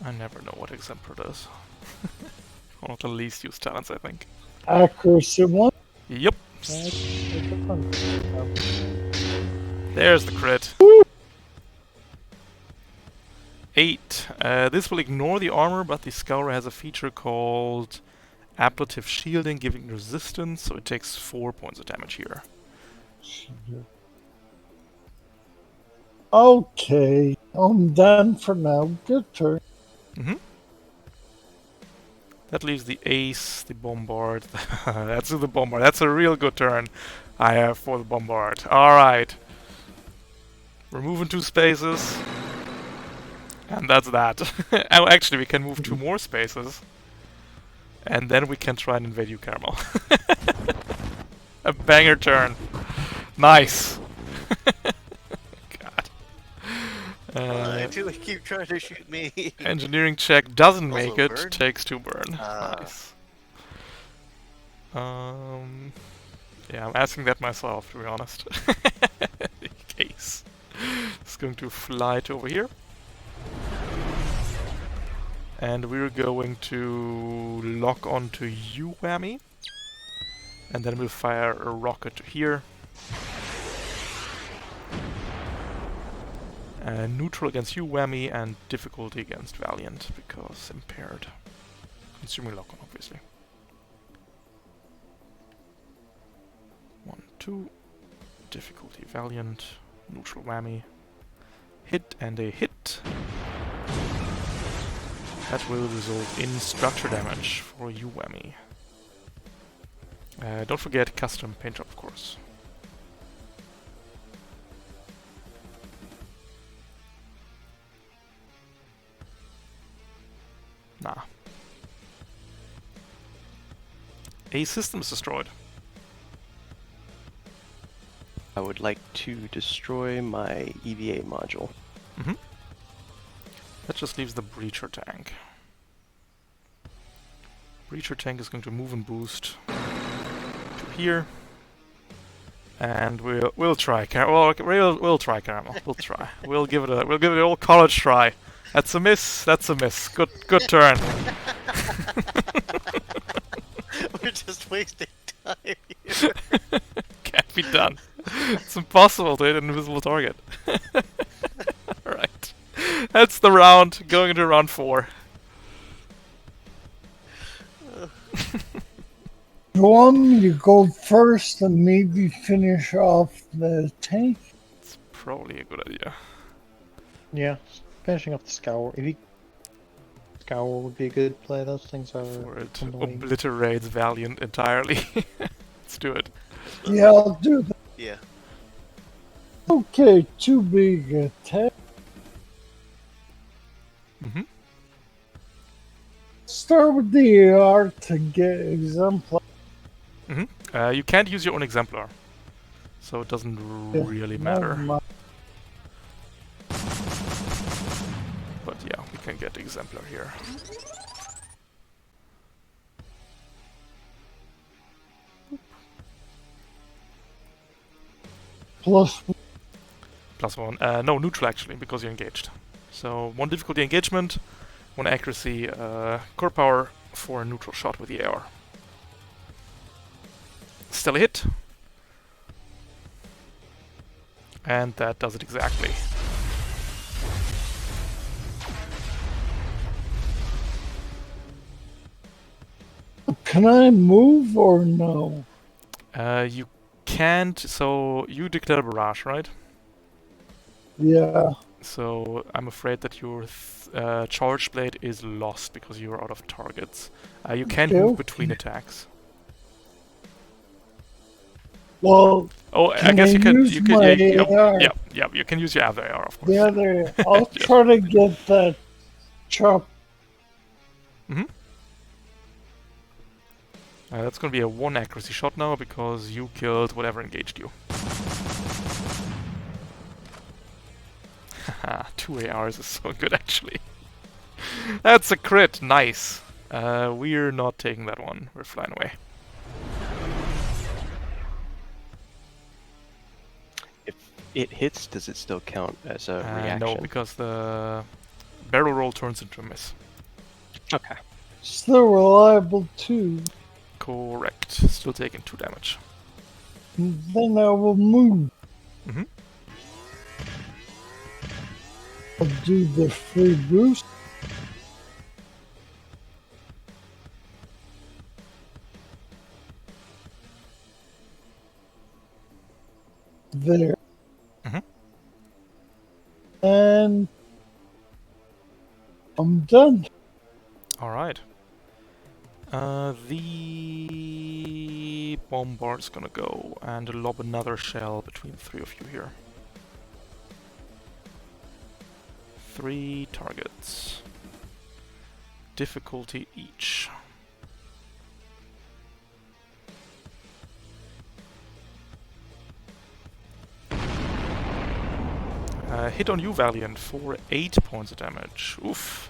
I never know what Exemplar does. One of the least used talents, I think. Accuracy 1. Yep. It's a fun. There's the crit. 8. This will ignore the armor, but the Scourer has a feature called Ablative Shielding, giving resistance, so it takes 4 points of damage here. Okay, I'm done for now. Good turn. That leaves the Ace, the Bombard. That's the Bombard. That's a real good turn I have for the Bombard. Alright. We're moving 2 spaces. And that's that. Oh, actually, we can move 2 more spaces. And then we can try and invade you, Caramel. A banger turn. Nice. God. Why do they keep trying to shoot me? Engineering check doesn't Also make it. burn. Takes 2 burn. Ah. Nice. Yeah, I'm asking that myself, to be honest. In case. It's going to fly to over here. And we're going to lock onto you, Whammy. And then we'll fire a rocket to here. Neutral against you, Whammy, and difficulty against Valiant, because impaired. Consuming lock-on, obviously. 1, 2. Difficulty Valiant. Neutral Whammy. Hit and a hit. That will result in structure damage for you, Whammy. Don't forget custom paint job, of course. Nah. A system is destroyed. I would like to destroy my EVA module. Mm-hmm. That just leaves the breacher tank. Breacher tank is going to move and boost to here. And we'll try we'll try Caramel. We'll try. We'll give it an old college try. That's a miss. That's a miss. Good turn. We're just wasting time here. Can't be done. It's impossible to hit an invisible target. Alright. That's the round. Going into round 4. You want me to go first and maybe finish off the tank? It's probably a good idea. Yeah, finishing off the scour. If you scour would be a good play. Those things are For it annoying. obliterates Valiant entirely. Let's do it. Yeah, I'll do that. Yeah. Okay, 2 big attack. Mm-hmm. Start with the AR to get exemplar. Mm-hmm. You can't use your own exemplar, so it doesn't really matter. But yeah, we can get exemplar here. +1. No, neutral actually, because you're engaged. So 1 difficulty engagement, 1 accuracy core power for a neutral shot with the AR. Still a hit. And that does it exactly. Can I move or no? You can't, so you declare barrage, right? Yeah. So I'm afraid that your charge blade is lost because you're out of targets. You can't move between attacks. Well, Oh, I guess you can. use You can. my Yeah, AR? yeah. You can use your other AR, of course. The other, I'll try to get that chop. That's gonna be a 1 accuracy shot now because you killed whatever engaged you. Haha, 2 ARs is so good actually. That's a crit, nice. We're not taking that one. We're flying away. If it hits, does it still count as a reaction? No, because the barrel roll turns into a miss. Okay. Still reliable too. Correct. Still taking 2 damage. Then I will move. Mm-hmm. I'll do the free boost. There. Mm-hmm. And I'm done. Alright. The bombard's gonna go and lob another shell between 3 of you here. 3 targets. Difficulty each. Hit on you, Valiant, for 8 points of damage. Oof.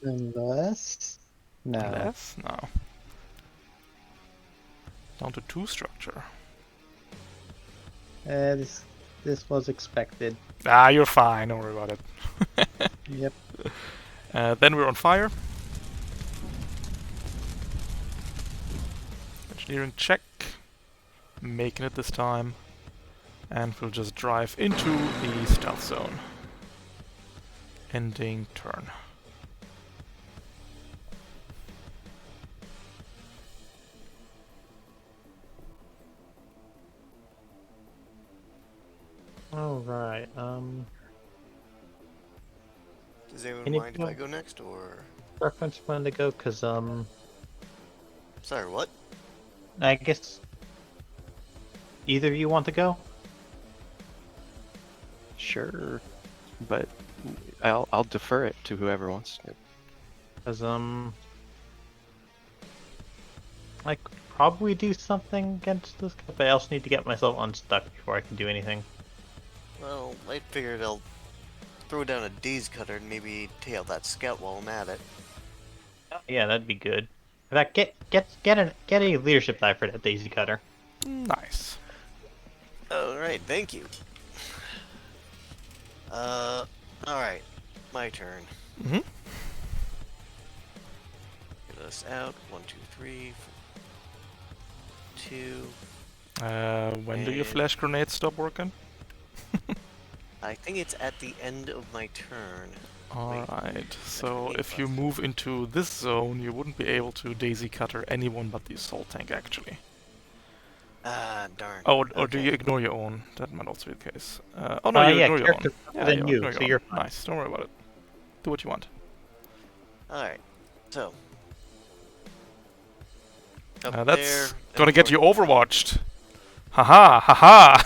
Unless... No. Less? No. Down to 2 structure. This was expected. Ah, you're fine. Don't worry about it. Yep. Then we're on fire. Engineering check. Making it this time. And we'll just drive into the stealth zone. Ending turn. Alright, Does anyone Can you mind if go- I go next, or... preference when to go, cause, Sorry, what? I guess... Either of you want to go? Sure, but I'll defer it to whoever wants to. Cause, I could probably do something against this guy, but I also need to get myself unstuck before I can do anything. Well, I figured I'll throw down a daisy cutter and maybe tail that scout while I'm at it. Yeah, that'd be good. In fact, get a leadership die for that daisy cutter. Nice. Alright, thank you. Alright. My turn. Mm-hmm. Get us out. 1, 2, 3, 4, 2. When do your And- flash grenades stop working? I think it's at the end of my turn. Alright, so eight if you plus. move into this zone, you wouldn't be able to daisy cutter anyone but the assault tank, actually. Ah, darn. Oh, or do Okay. you ignore your own? That might also be the case. Oh no, you yeah, ignore your own. character Yeah, than you, ignore so your you're own. fine. Nice, don't worry about it. Do what you want. Alright. So. Up That's there, gonna and get you north. overwatched. Haha, haha!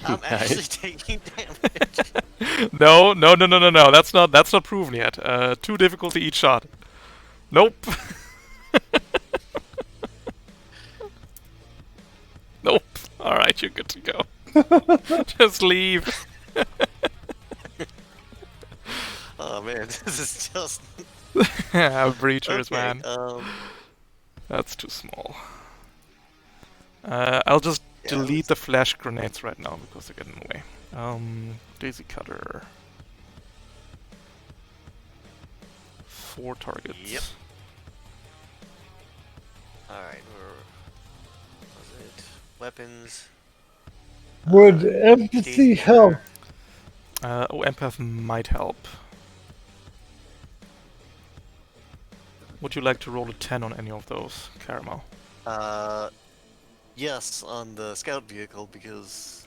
I'm actually Nice. taking damage. No, no, no, no, no, no. That's not proven yet. 2 difficulty each shot. Nope. Nope. Alright, you're good to go. Just leave. Oh man, this is just Breachers, okay. man. That's too small. I'll just Yeah, delete let's- the flash grenades right now because they're getting in the way. Daisy cutter. 4 targets. Yep. Alright, was it weapons? Would empathy daisy help? cutter. Oh, empath might help. Would you like to roll a 10 on any of those, Caramel? Yes, on the scout vehicle because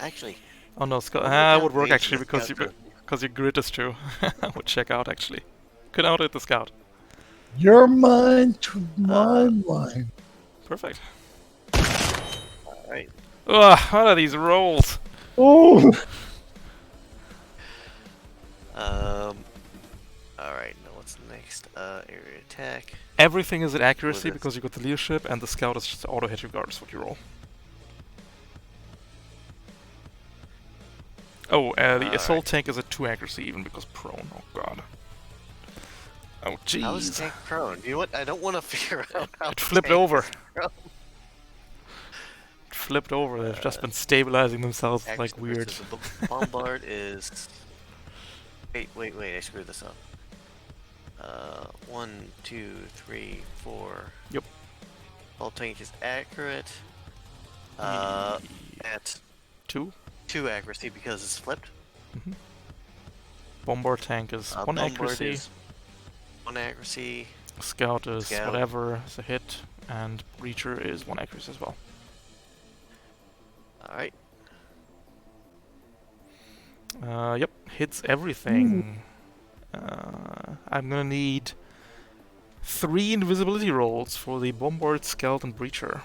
actually, Oh no, Well, it we're would work down actually to the because scout your grid is 2. I would check out actually. Could out hit the scout. Your mind to my mind. Perfect. alright. Ugh, what are these rolls? Oh, Alright, now what's next? Area attack. Everything is at accuracy Well, that's- because you got the leadership, and the scout is just auto hit regardless what you roll. Oh, the assault Alright. tank is at 2 accuracy even because prone. Oh god. Oh How is jeez. tank prone? You know what? I don't want to figure out how It flipped tank over. is prone. It flipped over. They've just been stabilizing themselves like Action weird. versus the bombard is. Wait! I screwed this up. 1, 2, 3, 4. Yep. All tank is accurate. Ye- At 2. 2 accuracy because it's flipped. Bombard tank is 1 Bombard accuracy. is 1 accuracy. Scout is Scout. whatever, is a hit, and Breacher is 1 accuracy as well. Alright. Yep, hits everything. I'm gonna need 3 invisibility rolls for the Bombard, Scout, and Breacher.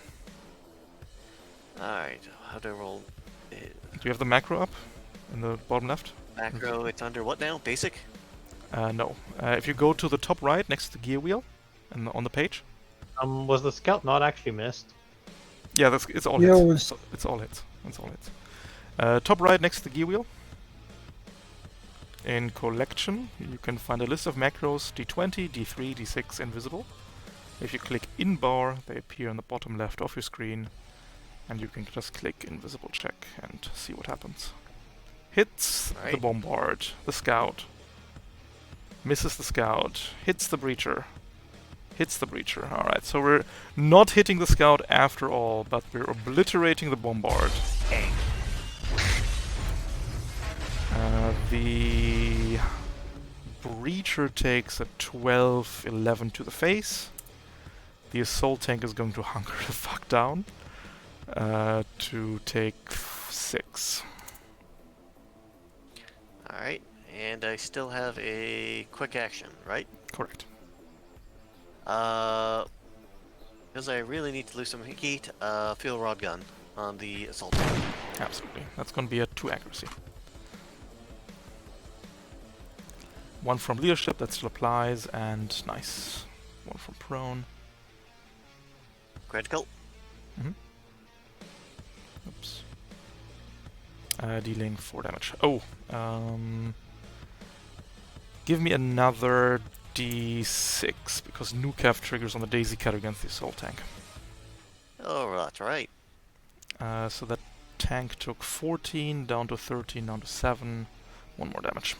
Alright. How do I roll? Do you have the macro up in the bottom left? Macro, it's under what now? Basic? No. If you go to the top right next to the gear wheel and on the page, Was the scout not actually missed? Yeah, it's all Yeah, hits. It's all hits. It's all hits. Top right next to the gear wheel. In collection, you can find a list of macros D20, D3, D6 invisible. If you click in bar, they appear on the bottom left of your screen, and you can just click invisible check and see what happens. Hits the bombard, the scout. Misses the scout. Hits the breacher. Hits the breacher. Alright, so we're not hitting the scout after all, but we're obliterating the bombard. The breacher takes a 12-11 to the face. The assault tank is going to hunker the fuck down to take 6. Alright, and I still have a quick action, right? Correct. Because I really need to lose some heat, field rod gun on the assault tank. Absolutely. That's going to be a 2 accuracy. 1 from leadership, that still applies, and nice. 1 from prone. Critical. Oops. Dealing 4 damage. Oh, give me another D6, because Nukev triggers on the Daisy Cutter against the assault tank. Oh, that's right. So that tank took 14, down to 13, down to 7. 1 more damage.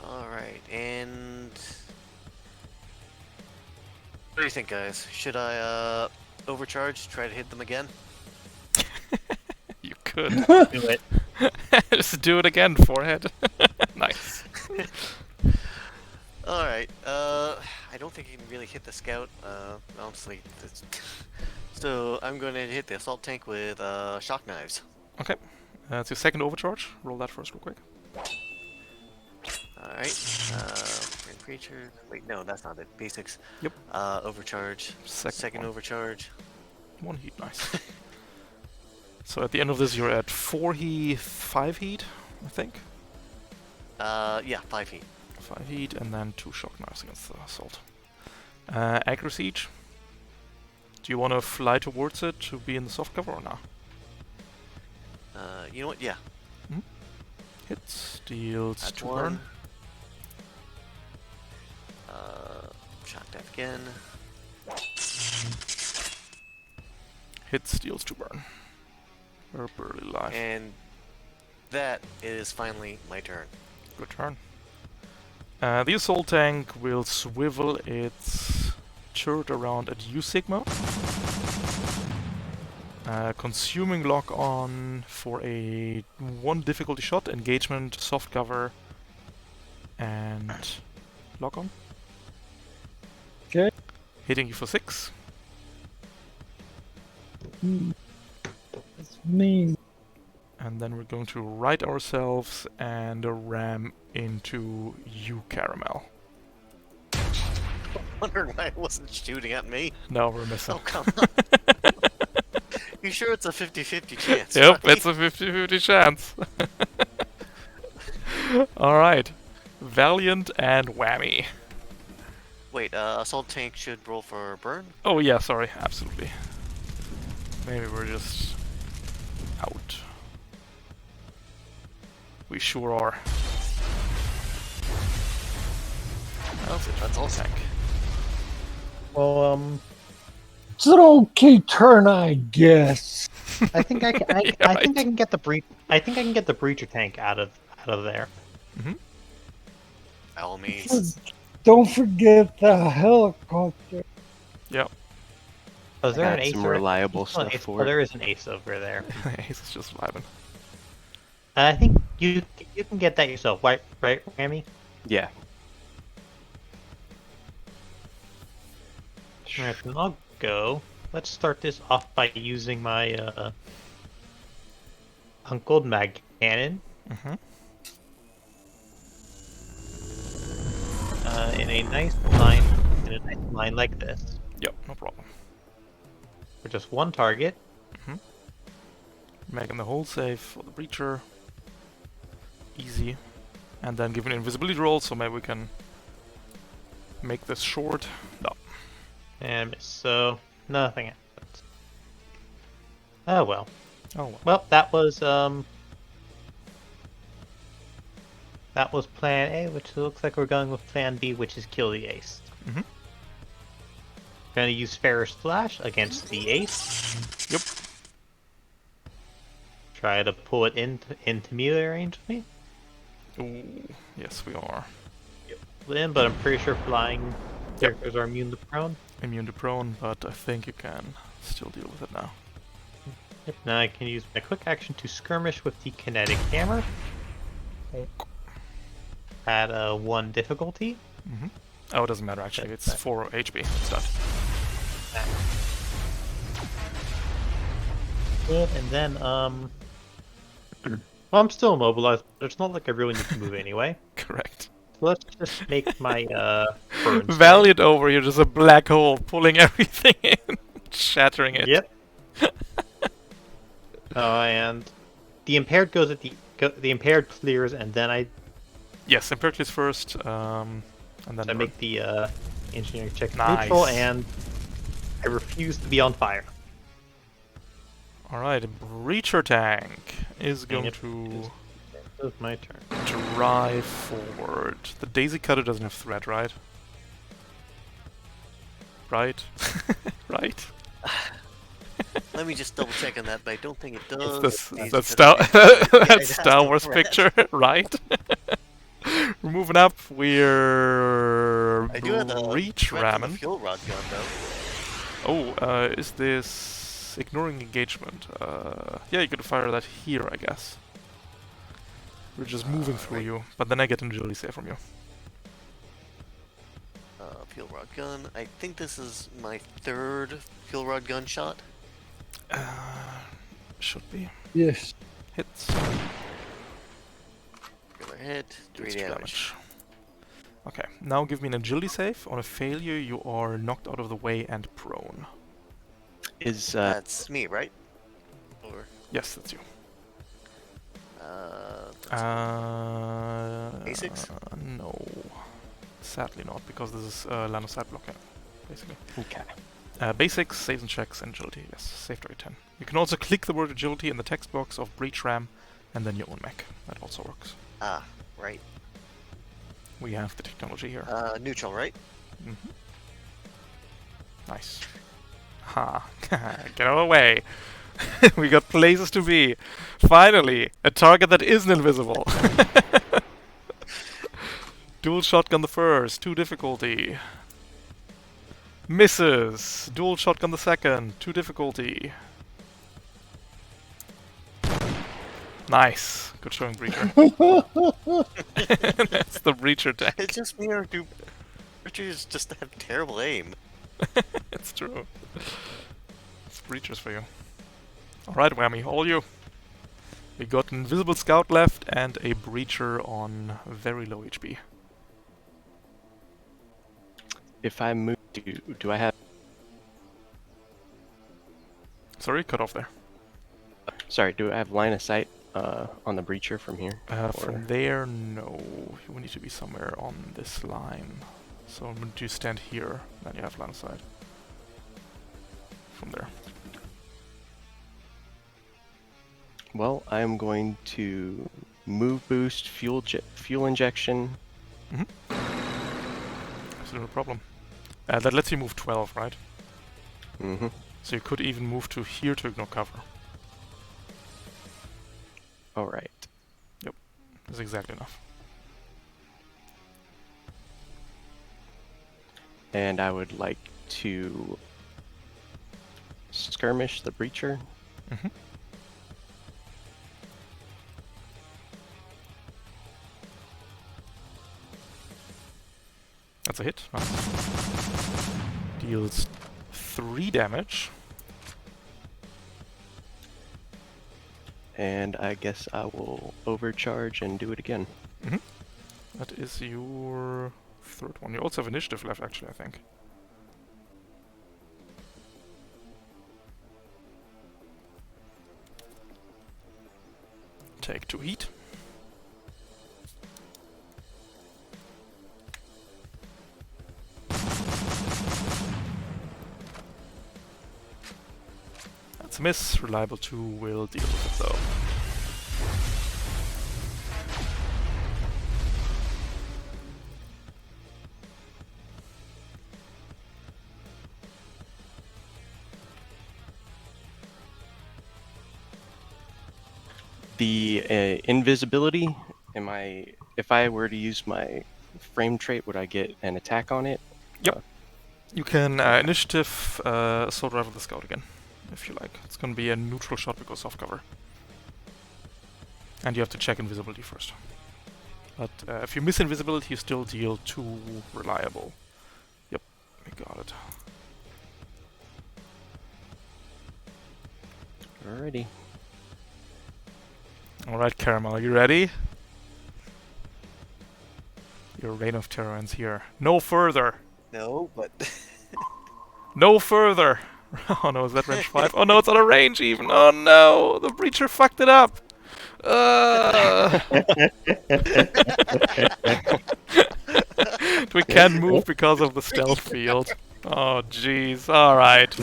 Alright, and... What do you think, guys? Should I, overcharge, try to hit them again? You could. Do it. Just do it again, forehead. Nice. Alright, I don't think you can really hit the scout, honestly. So, I'm going to hit the assault tank with, shock knives. Okay. That's your second overcharge. Roll that first real quick. Alright, and creature. Wait, no, that's not it. Basics. Yep. Overcharge. Second one. overcharge. 1 heat, nice. So at the end of this, you're at 4 heat, 5 heat, I think. Yeah, 5 heat. 5 heat, and then 2 shock knives against the assault. Accuracy each. Do you want to fly towards it to be in the soft cover or not? You know what? Yeah. Hits, deals That's 2 1. burn. Shock dive again. Hits, deals 2 burn. We're barely alive. And that is finally my turn. Good turn. The assault tank will swivel its turret around at U Sigma. Consuming lock on for a 1 difficulty shot, engagement, soft cover, and lock on. Okay. Hitting you for 6. That's mean. And then we're going to right ourselves and ram into you, Caramel. Wondering why it wasn't shooting at me. No, we're missing. Oh, come on. You sure it's a 50-50 chance? Yep, right? it's a 50-50 chance. Alright. Valiant and Whammy. Wait, assault tank should roll for burn? Oh yeah, sorry, absolutely. Maybe we're just out. We sure are. That's all tank. Well, It's an okay turn, I guess. I think I can. You're I think right. I can get the I think I can get the breacher tank out of there. By all means. Don't forget the helicopter. Yep. Oh, is there Got an ace? some or- reliable oh, stuff ace- for oh, it. there is an ace over there. Ace is just vibing. I think you can get that yourself, right, Rami? Yeah. Alright, then I'll go. Let's start this off by using my uncled mag cannon in a nice line like this Yep, no problem. for just one target. Making the hold save for the breacher. Easy. And then give an invisibility roll, so maybe we can make this short. No. And miss, so nothing happens. Oh well. Oh well. Well, that was plan A, which looks like we're going with plan B, which is kill the ace. Mm-hmm. Gonna use Ferris Flash against the ace. Yep. Try to pull it into melee range of me. Ooh, yes, we are. But I'm pretty sure flying characters are immune to prone. Immune to prone, but I think you can still deal with it now. Yep. Now I can use my quick action to skirmish with the kinetic hammer at 1 difficulty. Mm-hmm. Oh, it doesn't matter actually. It's 4 HP. It's done. Good, and then well, I'm still immobilized, but it's not like I really need to move anyway. Correct. So let's just make my burn Valiant over here, just a black hole pulling everything in, shattering it. Yep. And the impaired goes at the impaired clears, and then I Yes, Empiricles first, and then make the engineering check Nice. neutral, and I refuse to be on fire. Alright, Breacher Tank is going Yep. to It's my turn. drive forward. The Daisy Cutter doesn't have threat, right? Right? Right? Let me just double check on that, but I don't think it does. That's Star Wars picture, right? We're moving up. We're I do have the breach threat from the ramming. fuel rod gun though. Oh, is this ignoring engagement? Yeah, you could fire that here, I guess. We're just moving through right. you, but then I get an agility save from you. Fuel rod gun. I think this is my 3rd fuel rod gun shot. Should be. Yes. Hits. Regular hit, 3 Deals 2 damage. Okay, now give me an agility save. On a failure, you are knocked out of the way and prone. Is That's me, right? Or Yes, that's you. A6? No. Sadly not, because this is line of sight block, basically. okay? Basics, saves and checks, and agility. Yes, save target 10. You can also click the word agility in the text box of Breach Ram, and then your own mech. That also works. Ah, right. We have the technology here. Neutral, right? Mm-hmm. Nice. Ha! Get out of the way! We got places to be! Finally! A target that isn't invisible! Dual shotgun the first, 2 difficulty. Misses! Dual shotgun the second, 2 difficulty. Nice! Good showing, Breacher. That's the Breacher tank. It's just me or do Richards just have terrible aim. It's true. It's Breachers for you. Alright, Whammy, all you. We got an invisible scout left and a Breacher on very low HP. If I move, do I have? Sorry, cut off there. Sorry, do I have line of sight on the breacher from here? From there, no. You will need to be somewhere on this line. So when you stand here, then you have line of sight. From there. Well, I am going to move boost, fuel injection. Absolutely no problem. That lets you move 12, right? Mm-hmm. So you could even move to here to ignore cover. All right. That's exactly enough. And I would like to skirmish the breacher. Mm-hmm. That's a hit. Nice. Deals 3 damage. And I guess I will overcharge and do it again. Mm-hmm. That is your 3rd one. You also have initiative left, actually, I think. Take 2 heat. It's a miss. Reliable 2 will deal with it though. The invisibility, if I were to use my frame trait, would I get an attack on it? Yep. You can initiative assault rifle the scout again, if you like. It's gonna be a neutral shot because soft cover. And you have to check invisibility first. But if you miss invisibility, you still deal 2 reliable. Yep, we got it. Alrighty. Alright, Caramel, are you ready? Your reign of terror ends here. No further! No, but No further! Oh no, is that range 5? Oh no, it's on a range even! Oh no! The breacher fucked it up! We can't move because of the stealth field. Oh jeez, alright.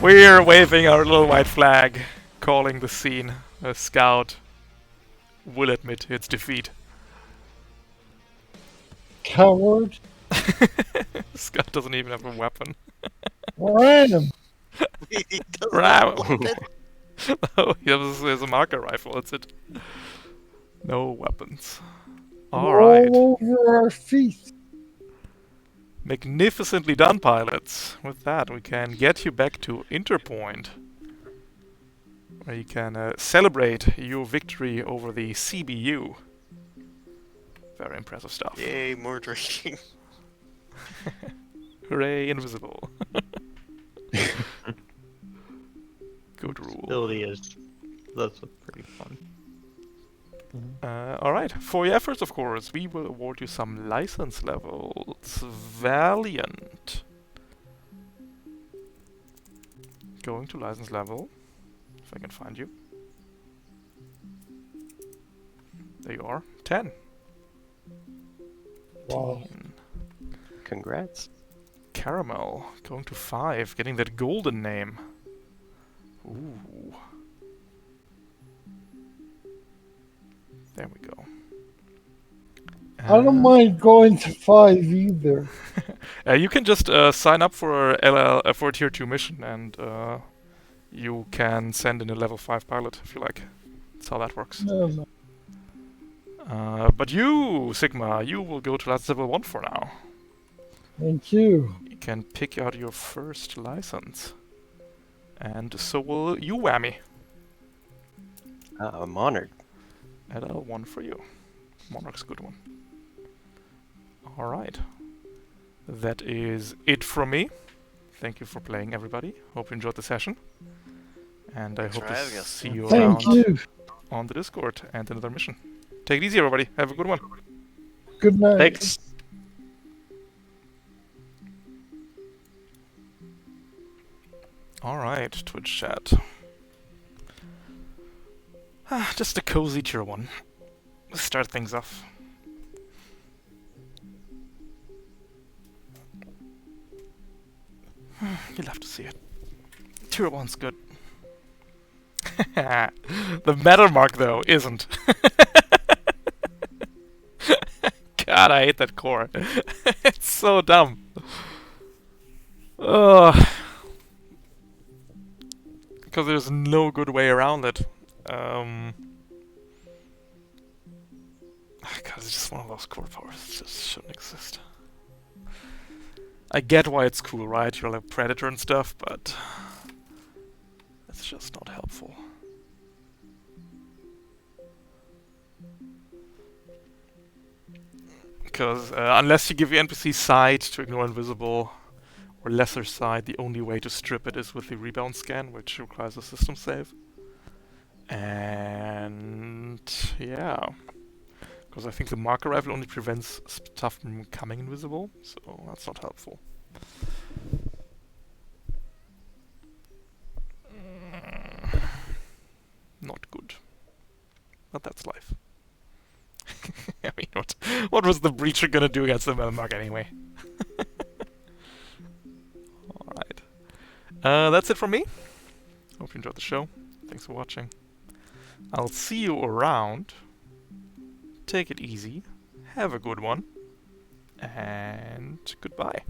We're waving our little white flag, calling the scene. A scout will admit its defeat. Coward. Scout doesn't even have a weapon. Ram. he doesn't Ram. have a weapon. Oh, he has a marker rifle, that's it. No weapons. Alright. All over our feet. Magnificently done, pilots. With that, we can get you back to Interpoint, where you can celebrate your victory over the CBU. Very impressive stuff. Yay, more drinking. Hooray, invisible. Good rule. Ability is. That's pretty fun. Alright, for your efforts, of course, we will award you some license levels. Valiant. Going to license level, if I can find you. There you are, 10. Wow. 10. Congrats. Caramel, going to 5, getting that golden name. Ooh. There we go. I don't mind going to 5 either. You can just sign up for for a tier 2 mission, and you can send in a level 5 pilot if you like. That's how that works. No. But you, Sigma, you will go to license level 1 for now. Thank you. You can pick out your first license. And so will you, Whammy. I'm honored. And a 1 for you. Monarch's a good one. Alright. That is it from me. Thank you for playing, everybody. Hope you enjoyed the session. And I Thanks hope for to having us. see you Thank around you. on the Discord and another mission. Take it easy, everybody. Have a good one. Good night. Thanks. Alright, Twitch chat. Just a cozy tier 1. Let's start things off. You'll have to see it. Tier 1's good. The meta mark, though, isn't. God, I hate that core. It's so dumb. Ugh. Because there's no good way around it. God, it's just one of those core powers that just shouldn't exist. I get why it's cool, right? You're like Predator and stuff, but it's just not helpful. Because unless you give your NPC sight to ignore invisible, or lesser sight, the only way to strip it is with the rebound scan, which requires a system save. And yeah, because I think the marker rifle only prevents stuff from becoming invisible, so that's not helpful. Not good. But that's life. I mean, what was the breacher gonna do against the Melmark anyway? Alright. That's it from me. Hope you enjoyed the show. Thanks for watching. I'll see you around. Take it easy. Have a good one. And goodbye.